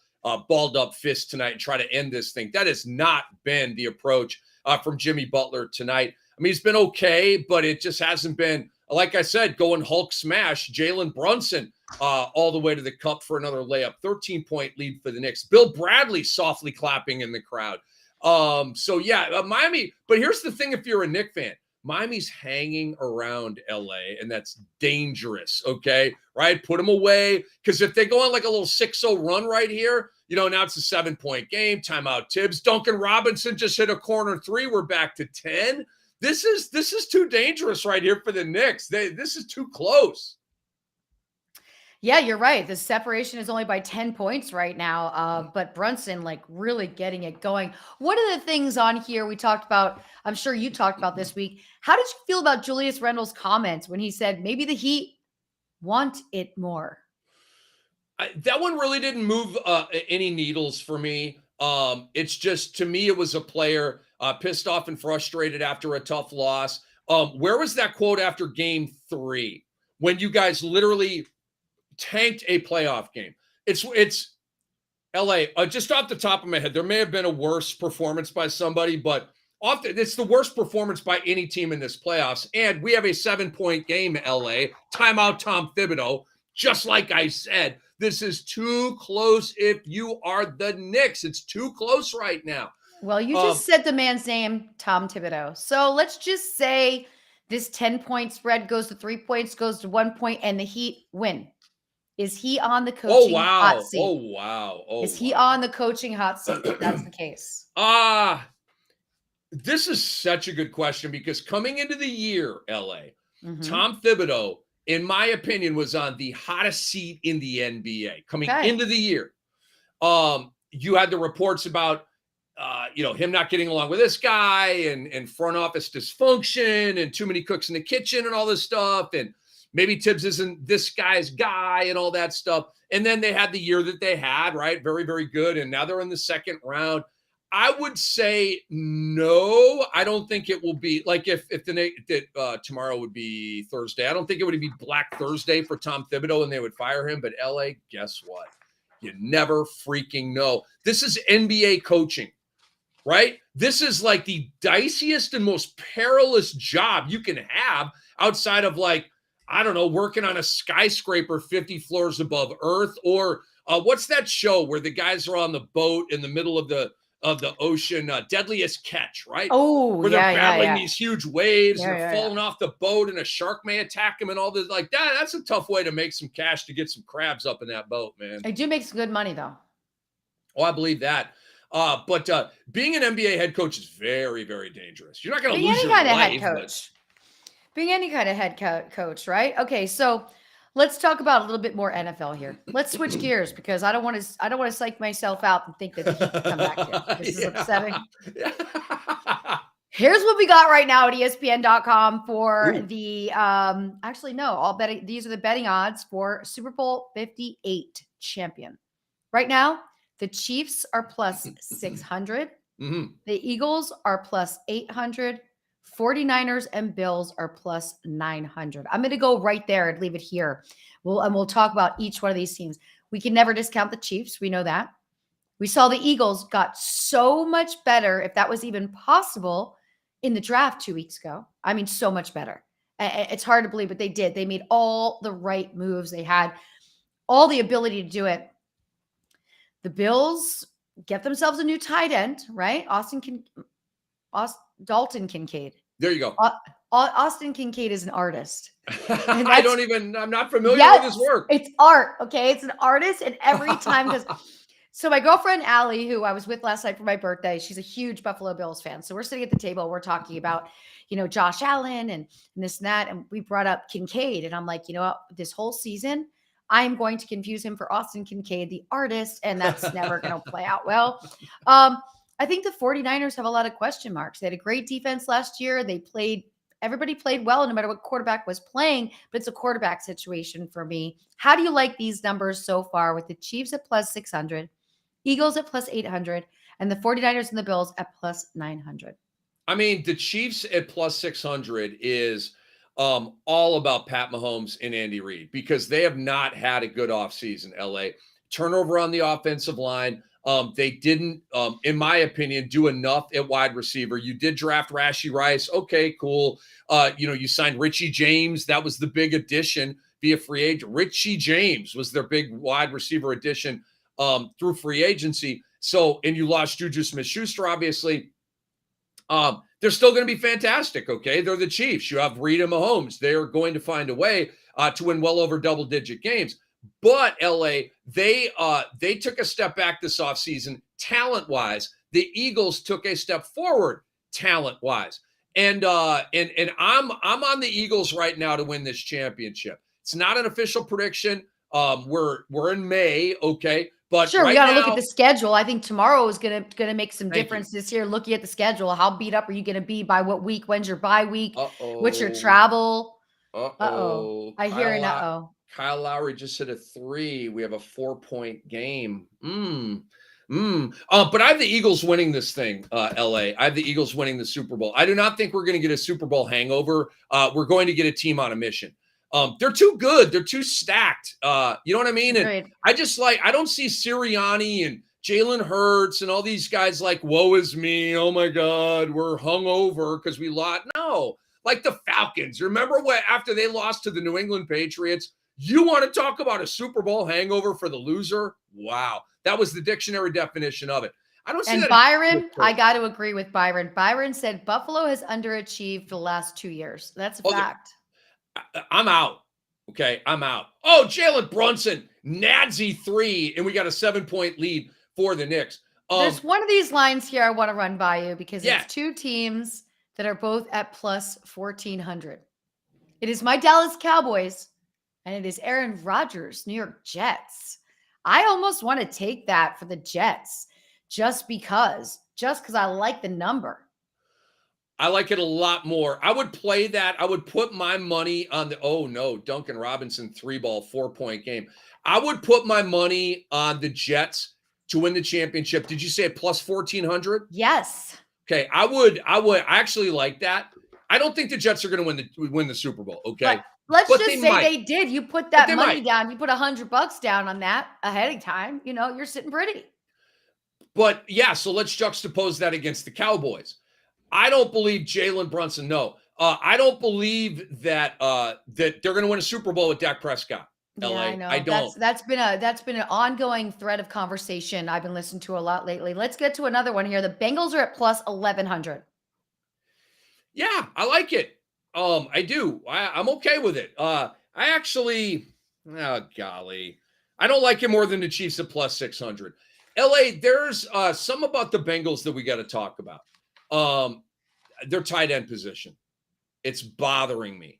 balled up fist tonight and try to end this thing. That has not been the approach from Jimmy Butler tonight. I mean, he's been okay, but it just hasn't been, like I said, going Hulk smash. Jalen Brunson all the way to the cup for another layup. 13-point lead for the Knicks. Bill Bradley softly clapping in the crowd. Miami, but here's the thing, if you're a Knick fan, Miami's hanging around LA, and that's dangerous, okay? Right? Put them away, because if they go on like a little 6-0 run right here, now it's a 7-point game, timeout Tibbs. Duncan Robinson just hit a corner 3. We're back to 10. This is too dangerous right here for the Knicks. This is too close. Yeah, you're right. The separation is only by 10 points right now. But Brunson, really getting it going. One of the things on here we talked about, I'm sure you talked about this week. How did you feel about Julius Randle's comments when he said maybe the Heat want it more? That one really didn't move any needles for me. It's just, to me, it was a player pissed off and frustrated after a tough loss. Where was that quote after game 3 when you guys literally tanked a playoff game? It's LA. Just off the top of my head, there may have been a worse performance by somebody, but often it's the worst performance by any team in this playoffs. And we have a 7-point game, LA. Timeout Tom Thibodeau. Just like I said, this is too close if you are the Knicks. It's too close right now. Well, you just said the man's name, Tom Thibodeau. So let's just say this 10-point spread goes to 3 points, goes to 1 point, and the Heat win. Is he on the coaching hot seat? Oh, wow. Is he on the coaching hot seat if that's the case? This is such a good question, because coming into the year, LA, Tom Thibodeau in my opinion, was on the hottest seat in the NBA coming Okay. into the year. You had the reports about, him not getting along with this guy and front office dysfunction and too many cooks in the kitchen and all this stuff. And maybe Tibbs isn't this guy's guy and all that stuff. And then they had the year that they had, right? Very, very good. And now they're in the second round. I would say no. I don't think it will be like if tomorrow would be Thursday. I don't think it would be Black Thursday for Tom Thibodeau and they would fire him. But LA, guess what? You never freaking know. This is NBA coaching, right? This is like the diciest and most perilous job you can have outside of working on a skyscraper 50 floors above Earth, or what's that show where the guys are on the boat in the middle of the ocean, Deadliest Catch, right? Oh, where they're battling yeah. these huge waves and Yeah, they're falling off the boat and a shark may attack them and all this like that. That's a tough way to make some cash to get some crabs up in that boat, man. I do make some good money though. Oh, I believe that. But being an NBA head coach is very, very dangerous. You're not going to lose your life. Being any kind of head coach, right? Okay, so let's talk about a little bit more NFL here. Let's switch gears because I don't want to psych myself out and think that the Heat can come back here. This is upsetting. Here's what we got right now at ESPN.com for the these are the betting odds for Super Bowl 58 champion. Right now, the Chiefs are plus 600. Mm-hmm. The Eagles are plus 800. 49ers and Bills are plus 900. I'm going to go right there and leave it here. We'll talk about each one of these teams. We can never discount the Chiefs. We know that. We saw the Eagles got so much better, if that was even possible, in the draft 2 weeks ago. I mean, so much better. It's hard to believe, but they did. They made all the right moves. They had all the ability to do it. The Bills get themselves a new tight end, right? Dalton Kincaid. There you go. Austin Kincaid is an artist. I'm not familiar with his work. It's art. Okay. It's an artist. And every time, so my girlfriend, Allie, who I was with last night for my birthday, she's a huge Buffalo Bills fan. So we're sitting at the table, we're talking about, Josh Allen and this and that. And we brought up Kincaid and I'm like, this whole season, I'm going to confuse him for Austin Kincaid, the artist. And that's never going to play out well. I think the 49ers have a lot of question marks. They had a great defense last year. Everybody played well no matter what quarterback was playing, but it's a quarterback situation for me. How do you like these numbers so far with the Chiefs at plus 600, Eagles at plus 800, and the 49ers and the Bills at plus 900? I mean, the Chiefs at plus 600 is all about Pat Mahomes and Andy Reid because they have not had a good offseason, LA. Turnover on the offensive line. They didn't, in my opinion, do enough at wide receiver. You did draft Rashee Rice. Okay, cool. You signed Richie James. That was the big addition via free agent. Richie James was their big wide receiver addition through free agency. So, and you lost Juju Smith-Schuster, obviously. They're still going to be fantastic, okay? They're the Chiefs. You have Reid and Mahomes. They are going to find a way to win well over double-digit games. But LA, they took a step back this offseason talent-wise. The Eagles took a step forward talent-wise. And I'm on the Eagles right now to win this championship. It's not an official prediction. We're in May, okay? But sure, right we got to now, look at the schedule. I think tomorrow is gonna make some difference this year. Looking at the schedule, how beat up are you gonna be by what week? When's your bye week? What's your travel? I hear an Kyle Lowry just hit a 3. We have a 4-point game. But I have the Eagles winning this thing, LA. I have the Eagles winning the Super Bowl. I do not think we're going to get a Super Bowl hangover. We're going to get a team on a mission. They're too good. They're too stacked. You know what I mean? And I don't see Sirianni and Jalen Hurts and all these guys like, woe is me. Oh my God, we're hungover because we lost. No, like the Falcons. Remember what after they lost to the New England Patriots? You want to talk about a Super Bowl hangover for the loser? Wow. That was the dictionary definition of it. I don't see and that. Byron, I got to agree with Byron. Byron said Buffalo has underachieved the last 2 years. That's a fact. I'm out. Okay, I'm out. Oh, Jalen Brunson, Nadsy 3, and we got a 7-point lead for the Knicks. There's one of these lines here I want to run by you because it's two teams that are both at plus 1,400. It is my Dallas Cowboys And it is Aaron Rodgers, New York Jets. I almost want to take that for the Jets just because I like the number. I like it a lot more. I would play that. I would put my money on Duncan Robinson 3-ball 4-point game. I would put my money on the Jets to win the championship. Did you say it plus 1,400? Yes. Okay. I actually like that. I don't think the Jets are going to win the Super Bowl. Okay. Let's But just say they did. You put that money down. You put $100 down on that ahead of time. You're sitting pretty. But yeah, so let's juxtapose that against the Cowboys. I don't believe Jalen Brunson. No, I don't believe that that they're going to win a Super Bowl with Dak Prescott. LA. Yeah, I know. I don't. That's been an ongoing thread of conversation I've been listening to a lot lately. Let's get to another one here. The Bengals are at plus 1,100. Yeah, I like it. I do. I'm okay with it. I actually, golly, I don't like it more than the Chiefs at plus 600. LA, there's some about the Bengals that we got to talk about. Their tight end position. It's bothering me.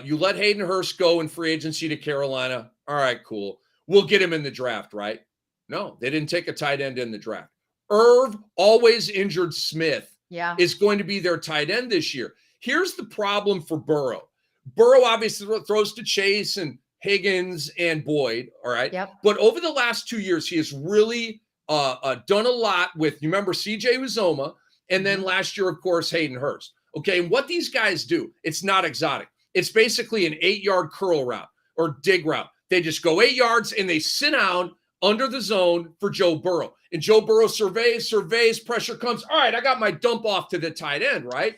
You let Hayden Hurst go in free agency to Carolina. All right, cool. We'll get him in the draft, right? No, they didn't take a tight end in the draft. Irv, always injured Smith, is going to be their tight end this year. Here's the problem for Burrow. Burrow obviously throws to Chase and Higgins and Boyd, all right? Yep. But over the last 2 years, he has really done a lot with, you remember, C.J. Uzoma, and then last year, of course, Hayden Hurst. Okay, and what these guys do, it's not exotic. It's basically an 8-yard curl route or dig route. They just go 8 yards, and they sit down under the zone for Joe Burrow. And Joe Burrow surveys, pressure comes. All right, I got my dump off to the tight end, right?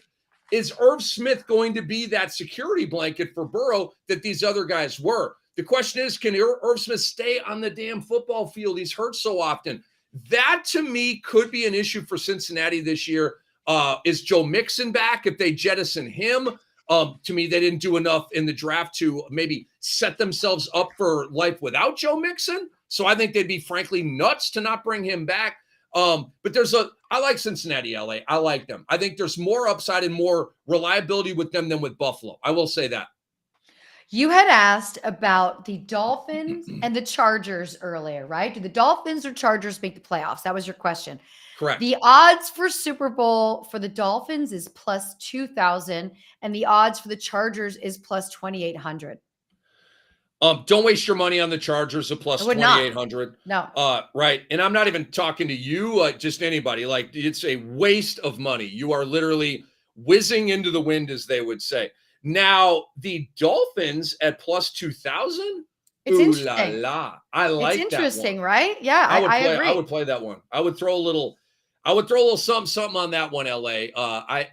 Is Irv Smith going to be that security blanket for Burrow that these other guys were? The question is, can Irv Smith stay on the damn football field? He's hurt so often. That, to me, could be an issue for Cincinnati this year. Is Joe Mixon back? If they jettison him, to me, they didn't do enough in the draft to maybe set themselves up for life without Joe Mixon. So I think they'd be frankly nuts to not bring him back. But I like Cincinnati, LA. I like them. I think there's more upside and more reliability with them than with Buffalo. I will say that. You had asked about the Dolphins and the Chargers earlier, right? Do the Dolphins or Chargers make the playoffs? That was your question. Correct. The odds for Super Bowl for the Dolphins is plus 2,000, and the odds for the Chargers is plus 2,800. Don't waste your money on the Chargers at plus 2,800. No. Right. And I'm not even talking to you, just anybody. Like, it's a waste of money. You are literally whizzing into the wind, as they would say. Now, the Dolphins at plus 2,000? It's interesting. La la. I like that. It's interesting, one. right? Yeah, I agree. I would play that one. I would throw a little something on that one, LA. I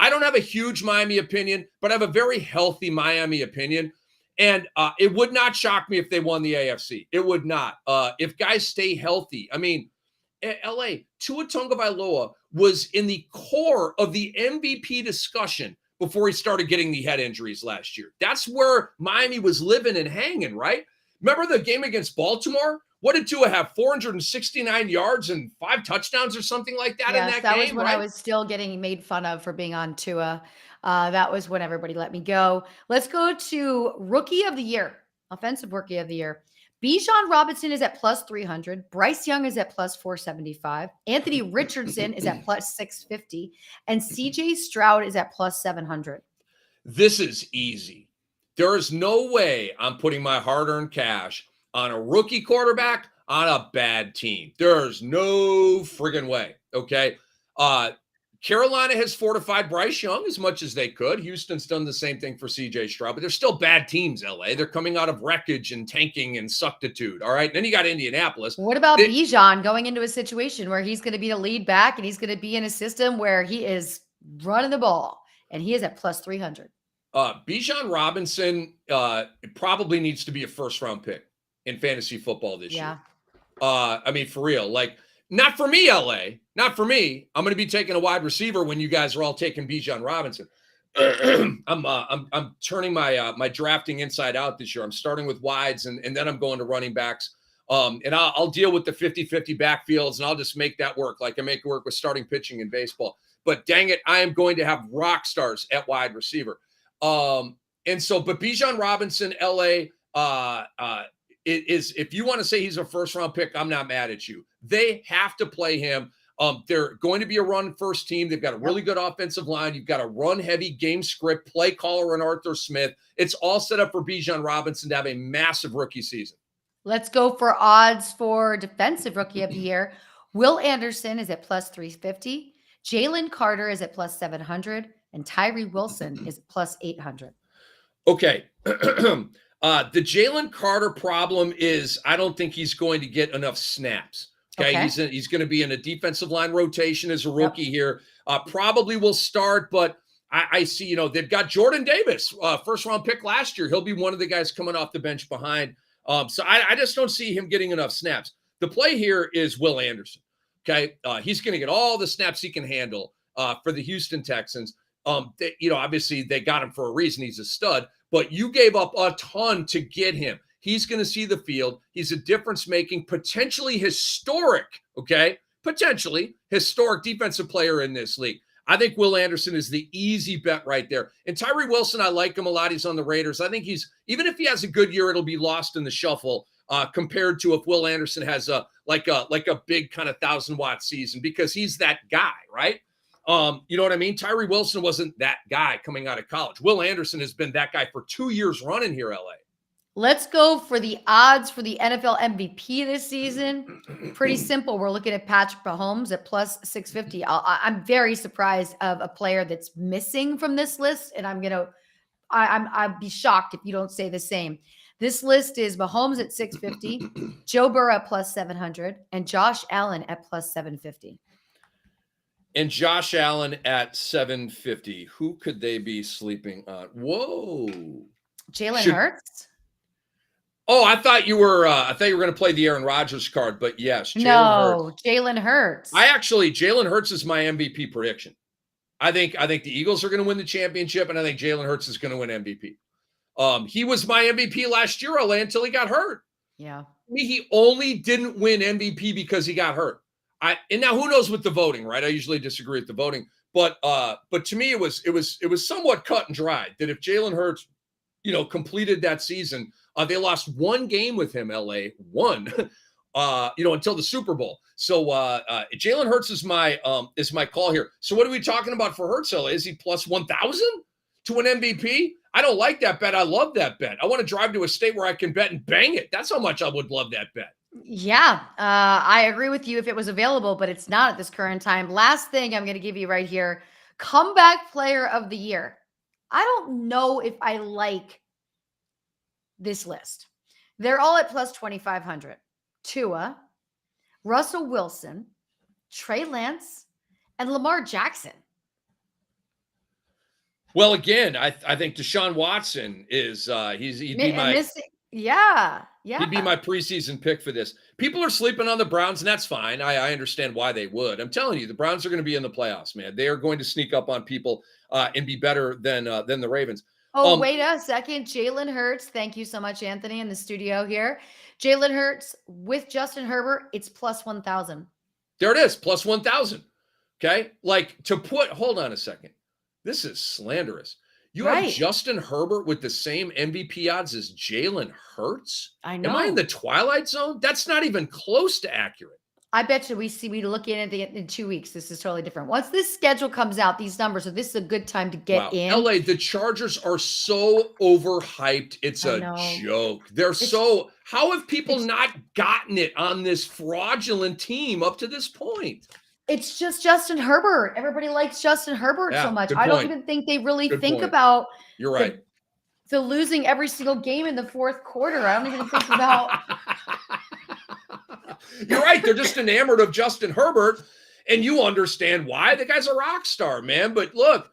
don't have a huge Miami opinion, but I have a very healthy Miami opinion. And it would not shock me if they won the AFC. It would not. If guys stay healthy. I mean, LA, Tua Tagovailoa was in the core of the MVP discussion before he started getting the head injuries last year. That's where Miami was living and hanging, right? Remember the game against Baltimore? What did Tua have? 469 yards and 5 touchdowns or something like that in that game? That was when I was still getting made fun of for being on Tua. That was when everybody let me go. Let's go to Rookie of the Year, Offensive Rookie of the Year. Bijan Robinson is at plus 300. Bryce Young is at plus 475. Anthony Richardson is at plus 650. And CJ Stroud is at plus 700. This is easy. There is no way I'm putting my hard-earned cash on a rookie quarterback on a bad team. There's no friggin' way, okay? Carolina has fortified Bryce Young as much as they could. Houston's done the same thing for CJ Stroud, but they're still bad teams, LA. They're coming out of wreckage and tanking and suctitude, all right? And then you got Indianapolis. What about Bijan going into a situation where he's going to be the lead back and he's going to be in a system where he is running the ball, and he is at plus 300? Bijan Robinson probably needs to be a first-round pick in fantasy football this year. I mean, for real. Like, not for me, LA. Not for me. I'm going to be taking a wide receiver when you guys are all taking Bijan Robinson. I'm turning my drafting inside out this year. I'm starting with wides, and then I'm going to running backs. And I'll deal with the 50-50 backfields, and I'll just make that work like I make it work with starting pitching in baseball. But dang it, I am going to have rock stars at wide receiver. But Bijan Robinson, LA, if you want to say he's a first round pick, I'm not mad at you. They have to play him. They're going to be a run first team. They've got a really good offensive line. You've got a run heavy game script, play caller, and Arthur Smith. It's all set up for Bijan Robinson to have a massive rookie season. Let's go for odds for defensive rookie of the year. Will Anderson is at plus 350. Jalen Carter is at plus 700. And Tyree Wilson is plus 800. Okay. The Jalen Carter problem is I don't think he's going to get enough snaps. Okay. He's going to be in a defensive line rotation as a rookie here. Probably will start, but I see, they've got Jordan Davis, first round pick last year. He'll be one of the guys coming off the bench behind. So I just don't see him getting enough snaps. The play here is Will Anderson. Okay. He's going to get all the snaps he can handle for the Houston Texans. Obviously they got him for a reason. He's a stud, but you gave up a ton to get him. He's going to see the field. He's a difference-making, potentially historic defensive player in this league. I think Will Anderson is the easy bet right there. And Tyree Wilson, I like him a lot. He's on the Raiders. I think even if he has a good year, it'll be lost in the shuffle compared to if Will Anderson has a big kind of 1,000-watt season, because he's that guy, right? You know what I mean? Tyree Wilson wasn't that guy coming out of college. Will Anderson has been that guy for 2 years running here, LA. Let's go for the odds for the NFL MVP this season. Pretty simple. We're looking at Patrick Mahomes at plus 650. I'm very surprised of a player that's missing from this list, and I'd be shocked if you don't say the same. This list is Mahomes at 650, Joe Burrow at plus 700, and Josh Allen at plus 750. And Josh Allen at 750. Who could they be sleeping on? Whoa. Jalen Hurts? Oh, I thought you were going to play the Aaron Rodgers card, but yes, Jalen Hurts. Jalen Hurts is my MVP prediction. I think the Eagles are going to win the championship, and I think Jalen Hurts is going to win MVP. He was my MVP last year, LA, until he got hurt. Yeah. He only didn't win MVP because he got hurt. And now who knows with the voting, right? I usually disagree with the voting, but to me it was somewhat cut and dried that if Jalen Hurts, completed that season, they lost one game with him, LA, until the Super Bowl. So Jalen Hurts is my call here. So what are we talking about for Hurts, LA? Is he plus 1,000 to win MVP? I don't like that bet. I love that bet. I want to drive to a state where I can bet and bang it. That's how much I would love that bet. Yeah, I agree with you if it was available, but it's not at this current time. Last thing I'm going to give you right here, comeback player of the year. I don't know if I like this list. They're all at plus 2,500. Tua, Russell Wilson, Trey Lance, and Lamar Jackson. Well, again, I think Deshaun Watson is he'd be my He'd be my preseason pick for this. People are sleeping on the Browns, and that's fine. I understand why they would. I'm telling you, the Browns are going to be in the playoffs, man. They are going to sneak up on people and be better than the Ravens. Oh, wait a second. Jalen Hurts. Thank you so much, Anthony, in the studio here. Jalen Hurts with Justin Herbert, it's plus 1,000. There it is, plus 1,000. Okay? Hold on a second. This is slanderous. You have Justin Herbert with the same MVP odds as Jalen Hurts? I know. Am I in the twilight zone? That's not even close to accurate. I bet you we look in in 2 weeks. This is totally different. Once this schedule comes out, these numbers, so this is a good time to get in. LA, the Chargers are so overhyped. It's a joke. How have people not gotten it on this fraudulent team up to this point? It's just Justin Herbert. Everybody likes Justin Herbert so much. I don't even think they really think about You're right. The losing every single game in the fourth quarter. I don't even think about You're right. They're just enamored of Justin Herbert, and you understand why. The guy's a rock star, man. But look,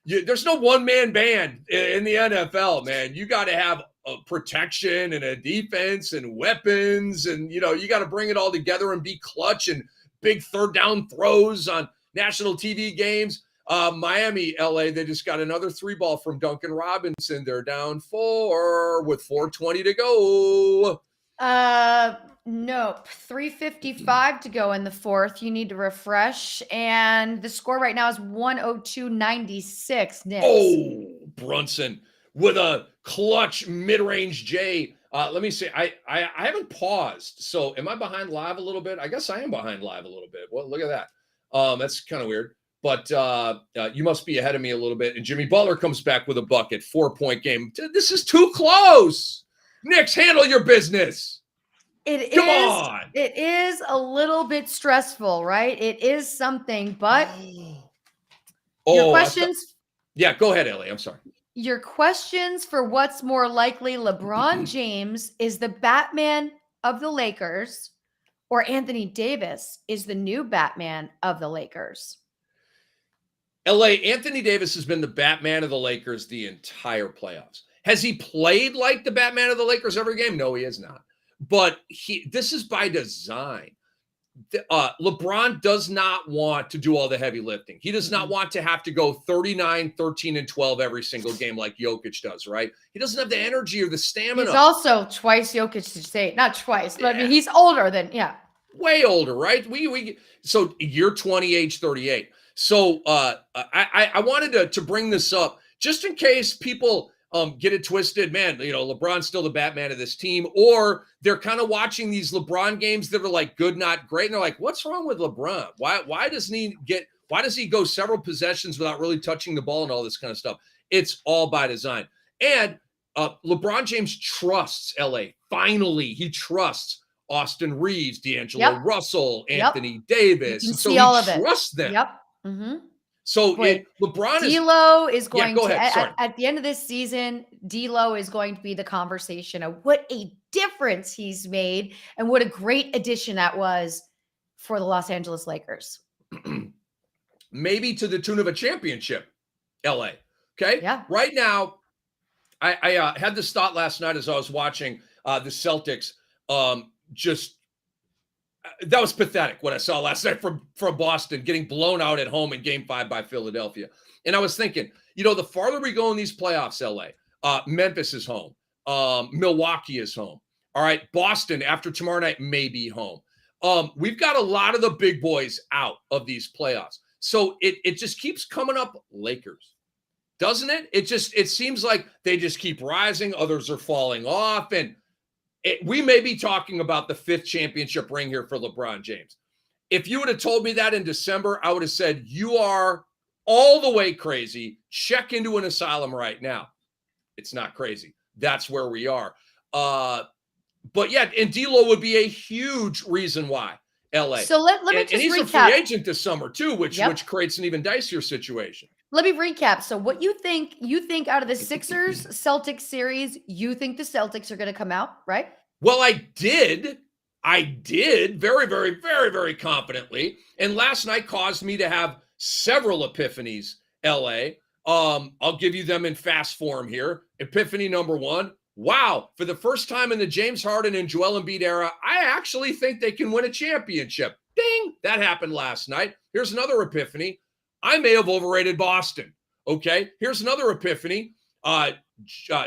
there's no one-man band in the NFL, man. You got to have a protection and a defense and weapons, and you got to bring it all together and be clutch and big third down throws on national TV games. Miami, LA, they just got another 3-ball from Duncan Robinson. They're down 4 with 4:20 to go. Nope. 3:55 to go in the fourth. You need to refresh. And the score right now is 102-96. Knicks. Oh, Brunson with a clutch mid-range J Let me see. I haven't paused. So am I behind live a little bit? I guess I am behind live a little bit. Well, look at that. That's kind of weird. But you must be ahead of me a little bit. And Jimmy Butler comes back with a bucket, 4-point game. This is too close. Knicks, handle your business. Come on. It is a little bit stressful, right? It is something, but your questions. Yeah, go ahead, Ellie. I'm sorry. Your questions for what's more likely LeBron James is the Batman of the Lakers or Anthony Davis is the new Batman of the Lakers. LA, Anthony Davis has been the Batman of the Lakers the entire playoffs. Has he played like the Batman of the Lakers every game? No, he has not. But this is by design. LeBron does not want to do all the heavy lifting. He does not want to have to go 39, 13, and 12 every single game like Jokic does, right? He doesn't have the energy or the stamina. He's also twice Jokic to say, not twice, but I mean, he's older than, way older, right? So year 20, age 38. So I wanted to bring this up just in case people get it twisted. Man, LeBron's still the Batman of this team, or they're kind of watching these LeBron games that are like good, not great. And they're like, what's wrong with LeBron? Why does he go several possessions without really touching the ball and all this kind of stuff? It's all by design. And LeBron James trusts LA. Finally, he trusts Austin Reeves, D'Angelo Russell, Anthony Davis. You can so see he all of it. trusts them. Yep. Mm-hmm. So LeBron D'Lo is going go to ahead. at the end of this season, D'Lo is going to be the conversation of what a difference he's made and what a great addition that was for the Los Angeles Lakers. Maybe to the tune of a championship, LA. Okay. Yeah. Right now, I had this thought last night as I was watching the Celtics. That was pathetic what I saw last night from Boston getting blown out at home in Game 5 by Philadelphia. And I was thinking, the farther we go in these playoffs, LA, Memphis is home. Milwaukee is home. All right. Boston after tomorrow night may be home. We've got a lot of the big boys out of these playoffs. So it just keeps coming up Lakers, doesn't it? It seems like they just keep rising. Others are falling off. And we may be talking about the 5th championship ring here for LeBron James. If you would have told me that in December, I would have said, you are all the way crazy. Check into an asylum right now. It's not crazy. That's where we are. But yeah, and D'Lo would be a huge reason why LA. So let me just and he's recap. A free agent this summer too, which creates an even dicier situation. Let me recap. So what you think out of the Sixers Celtics series, you think the Celtics are going to come out, right? Well, I did very, very, very, very confidently. And last night caused me to have several epiphanies, LA. I'll give you them in fast form here. Epiphany number 1. Wow. For the first time in the James Harden and Joel Embiid era, I actually think they can win a championship. Ding. That happened last night. Here's another epiphany. I may have overrated Boston. Okay. Here's another epiphany.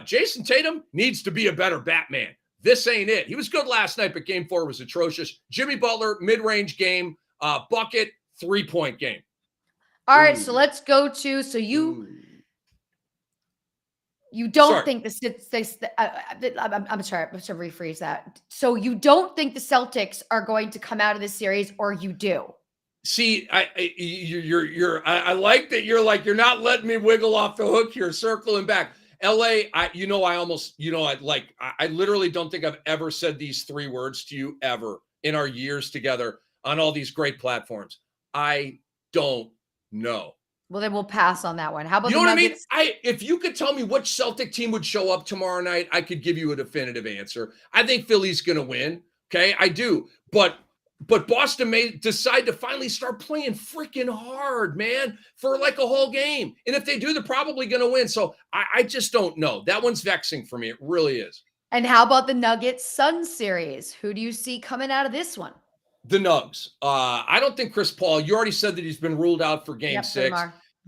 Jason Tatum needs to be a better Batman. This ain't it. He was good last night, but Game 4 was atrocious. Jimmy Butler, mid-range game, bucket, 3-point game. All right, so let's go to you don't think I'm sorry, I'm to rephrase that. So you don't think the Celtics are going to come out of this series, or you do? See, I like that you're not letting me wiggle off the hook here, circling back. LA, I literally don't think I've ever said these 3 words to you ever in our years together on all these great platforms. I don't know. Well, then we'll pass on that one. How about you know the Nuggets? what I mean? If you could tell me which Celtic team would show up tomorrow night, I could give you a definitive answer. I think Philly's going to win. Okay, I do. But Boston may decide to finally start playing freaking hard, man, for like a whole game. And if they do, they're probably going to win. So I just don't know. That one's vexing for me. It really is. And how about the Nuggets Suns series? Who do you see coming out of this one? The Nugs. I don't think Chris Paul, you already said that he's been ruled out for game 6.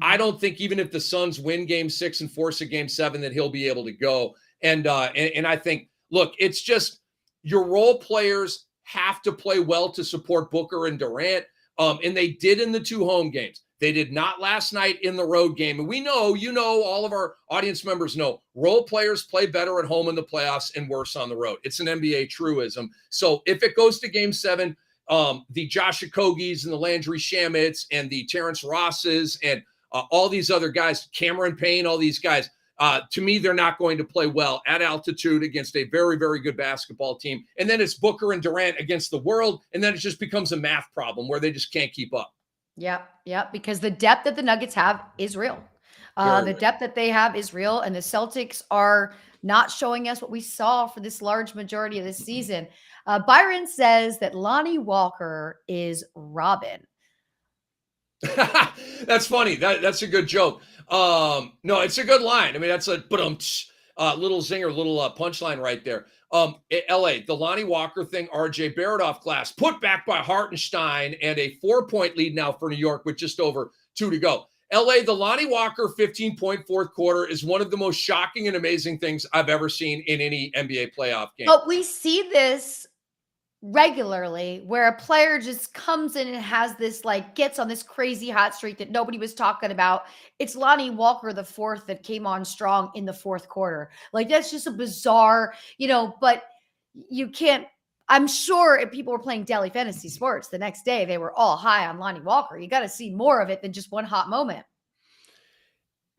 I don't think even if the Suns win game 6 and force a game 7 that he'll be able to go. And I think, look, it's just your role players have to play well to support Booker and Durant. And they did in the 2 home games. They did not last night in the road game. And we know, all of our audience members know, role players play better at home in the playoffs and worse on the road. It's an NBA truism. So if it goes to game 7, the Josh Okogis and the Landry Shamits and the Terrence Rosses and all these other guys, Cameron Payne, all these guys, to me, they're not going to play well at altitude against a very, very good basketball team. And then it's Booker and Durant against the world. And then it just becomes a math problem where they just can't keep up. Yep. Because the depth that the Nuggets have is real. The depth that they have is real. And the Celtics are not showing us what we saw for this large majority of this season. Byron says that Lonnie Walker is Robin. That's funny. That's a good joke. No, it's a good line. I mean, that's a little zinger, little punchline right there. LA, the Lonnie Walker thing, RJ Barrett off glass, put back by Hartenstein, and a 4-point lead now for New York with just over 2 to go. LA, the Lonnie Walker 15-point fourth quarter is one of the most shocking and amazing things I've ever seen in any NBA playoff game. But we see this regularly where a player just comes in and has this, gets on this crazy hot streak that nobody was talking about. It's Lonnie Walker, the fourth, that came on strong in the fourth quarter. That's just a bizarre, but you can't, I'm sure if people were playing daily fantasy sports the next day, they were all high on Lonnie Walker. You got to see more of it than just one hot moment.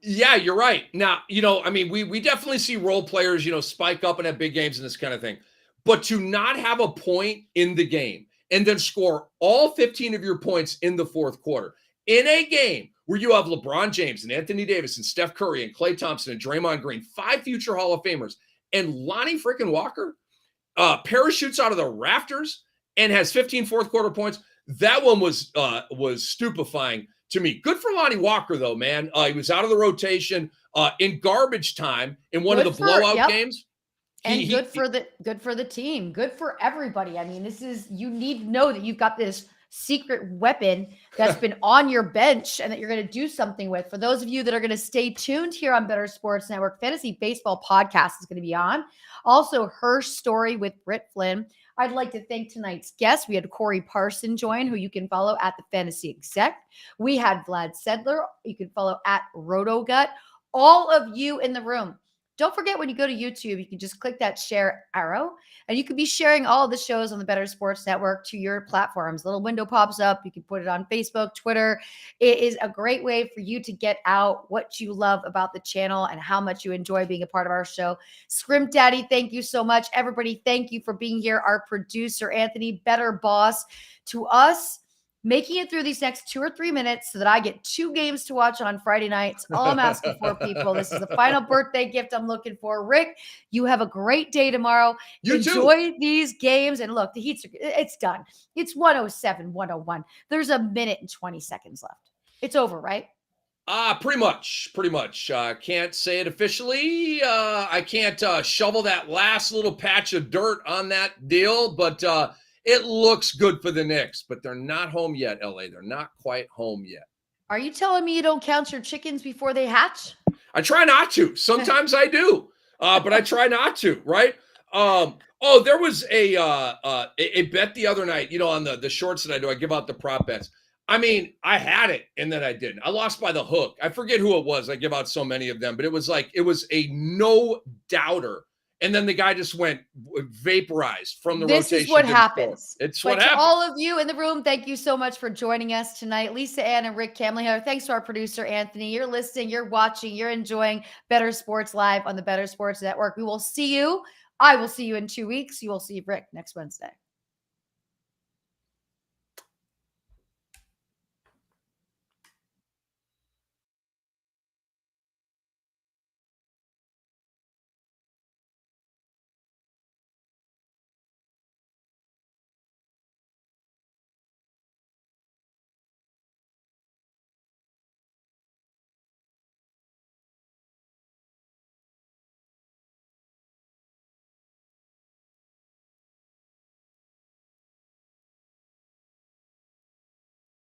Yeah, you're right. Now, we definitely see role players, spike up and have big games and this kind of thing. But to not have a point in the game and then score all 15 of your points in the fourth quarter in a game where you have LeBron James and Anthony Davis and Steph Curry and Klay Thompson and Draymond Green, 5 future Hall of Famers, and Lonnie freaking Walker parachutes out of the rafters and has 15 fourth quarter points. That one was stupefying to me. Good for Lonnie Walker, though, man. He was out of the rotation in garbage time in one of the blowout games. And good for the team, good for everybody. I mean, you need to know that you've got this secret weapon that's been on your bench and that you're going to do something with. For those of you that are going to stay tuned here on Bettor Sports Network, Fantasy Baseball Podcast is going to be on. Also, Her Story with Britt Flynn. I'd like to thank tonight's guest. We had Corey Parson join, who you can follow at the Fantasy Exec. We had Vlad Sedler. You can follow at RotoGut. All of you in the room. Don't forget, when you go to YouTube, you can just click that share arrow, and you can be sharing all of the shows on the Bettor Sports Network to your platforms. A little window pops up. You can put it on Facebook, Twitter. It is a great way for you to get out what you love about the channel and how much you enjoy being a part of our show. Scrimp Daddy, thank you so much. Everybody, thank you for being here. Our producer, Anthony, Bettor Boss. To us, making it through these next 2 or 3 minutes so that I get 2 games to watch on Friday nights. All I'm asking for, people. This is the final birthday gift I'm looking for. Rick, you have a great day tomorrow. Enjoy these games. And look, the it's done. It's 107, 101. There's a minute and 20 seconds left. It's over, right? Pretty much. Can't say it officially. I can't shovel that last little patch of dirt on that deal, but it looks good for the Knicks, but they're not home yet, LA. They're not quite home yet. Are you telling me you don't count your chickens before they hatch? I try not to. Sometimes I do, but I try not to, right? There was a bet the other night, on the shorts that I do. I give out the prop bets. I mean, I had it, and then I didn't. I lost by the hook. I forget who it was. I give out so many of them, but it was a no-doubter. And then the guy just went vaporized from the rotation. This is what happens. It's what happens. To all of you in the room, thank you so much for joining us tonight. Lisa, Ann, and Rick Kamla. Thanks to our producer, Anthony. You're listening, you're watching, you're enjoying Bettor Sports Live on the Bettor Sports Network. We will see you. I will see you in 2 weeks. You will see Rick next Wednesday.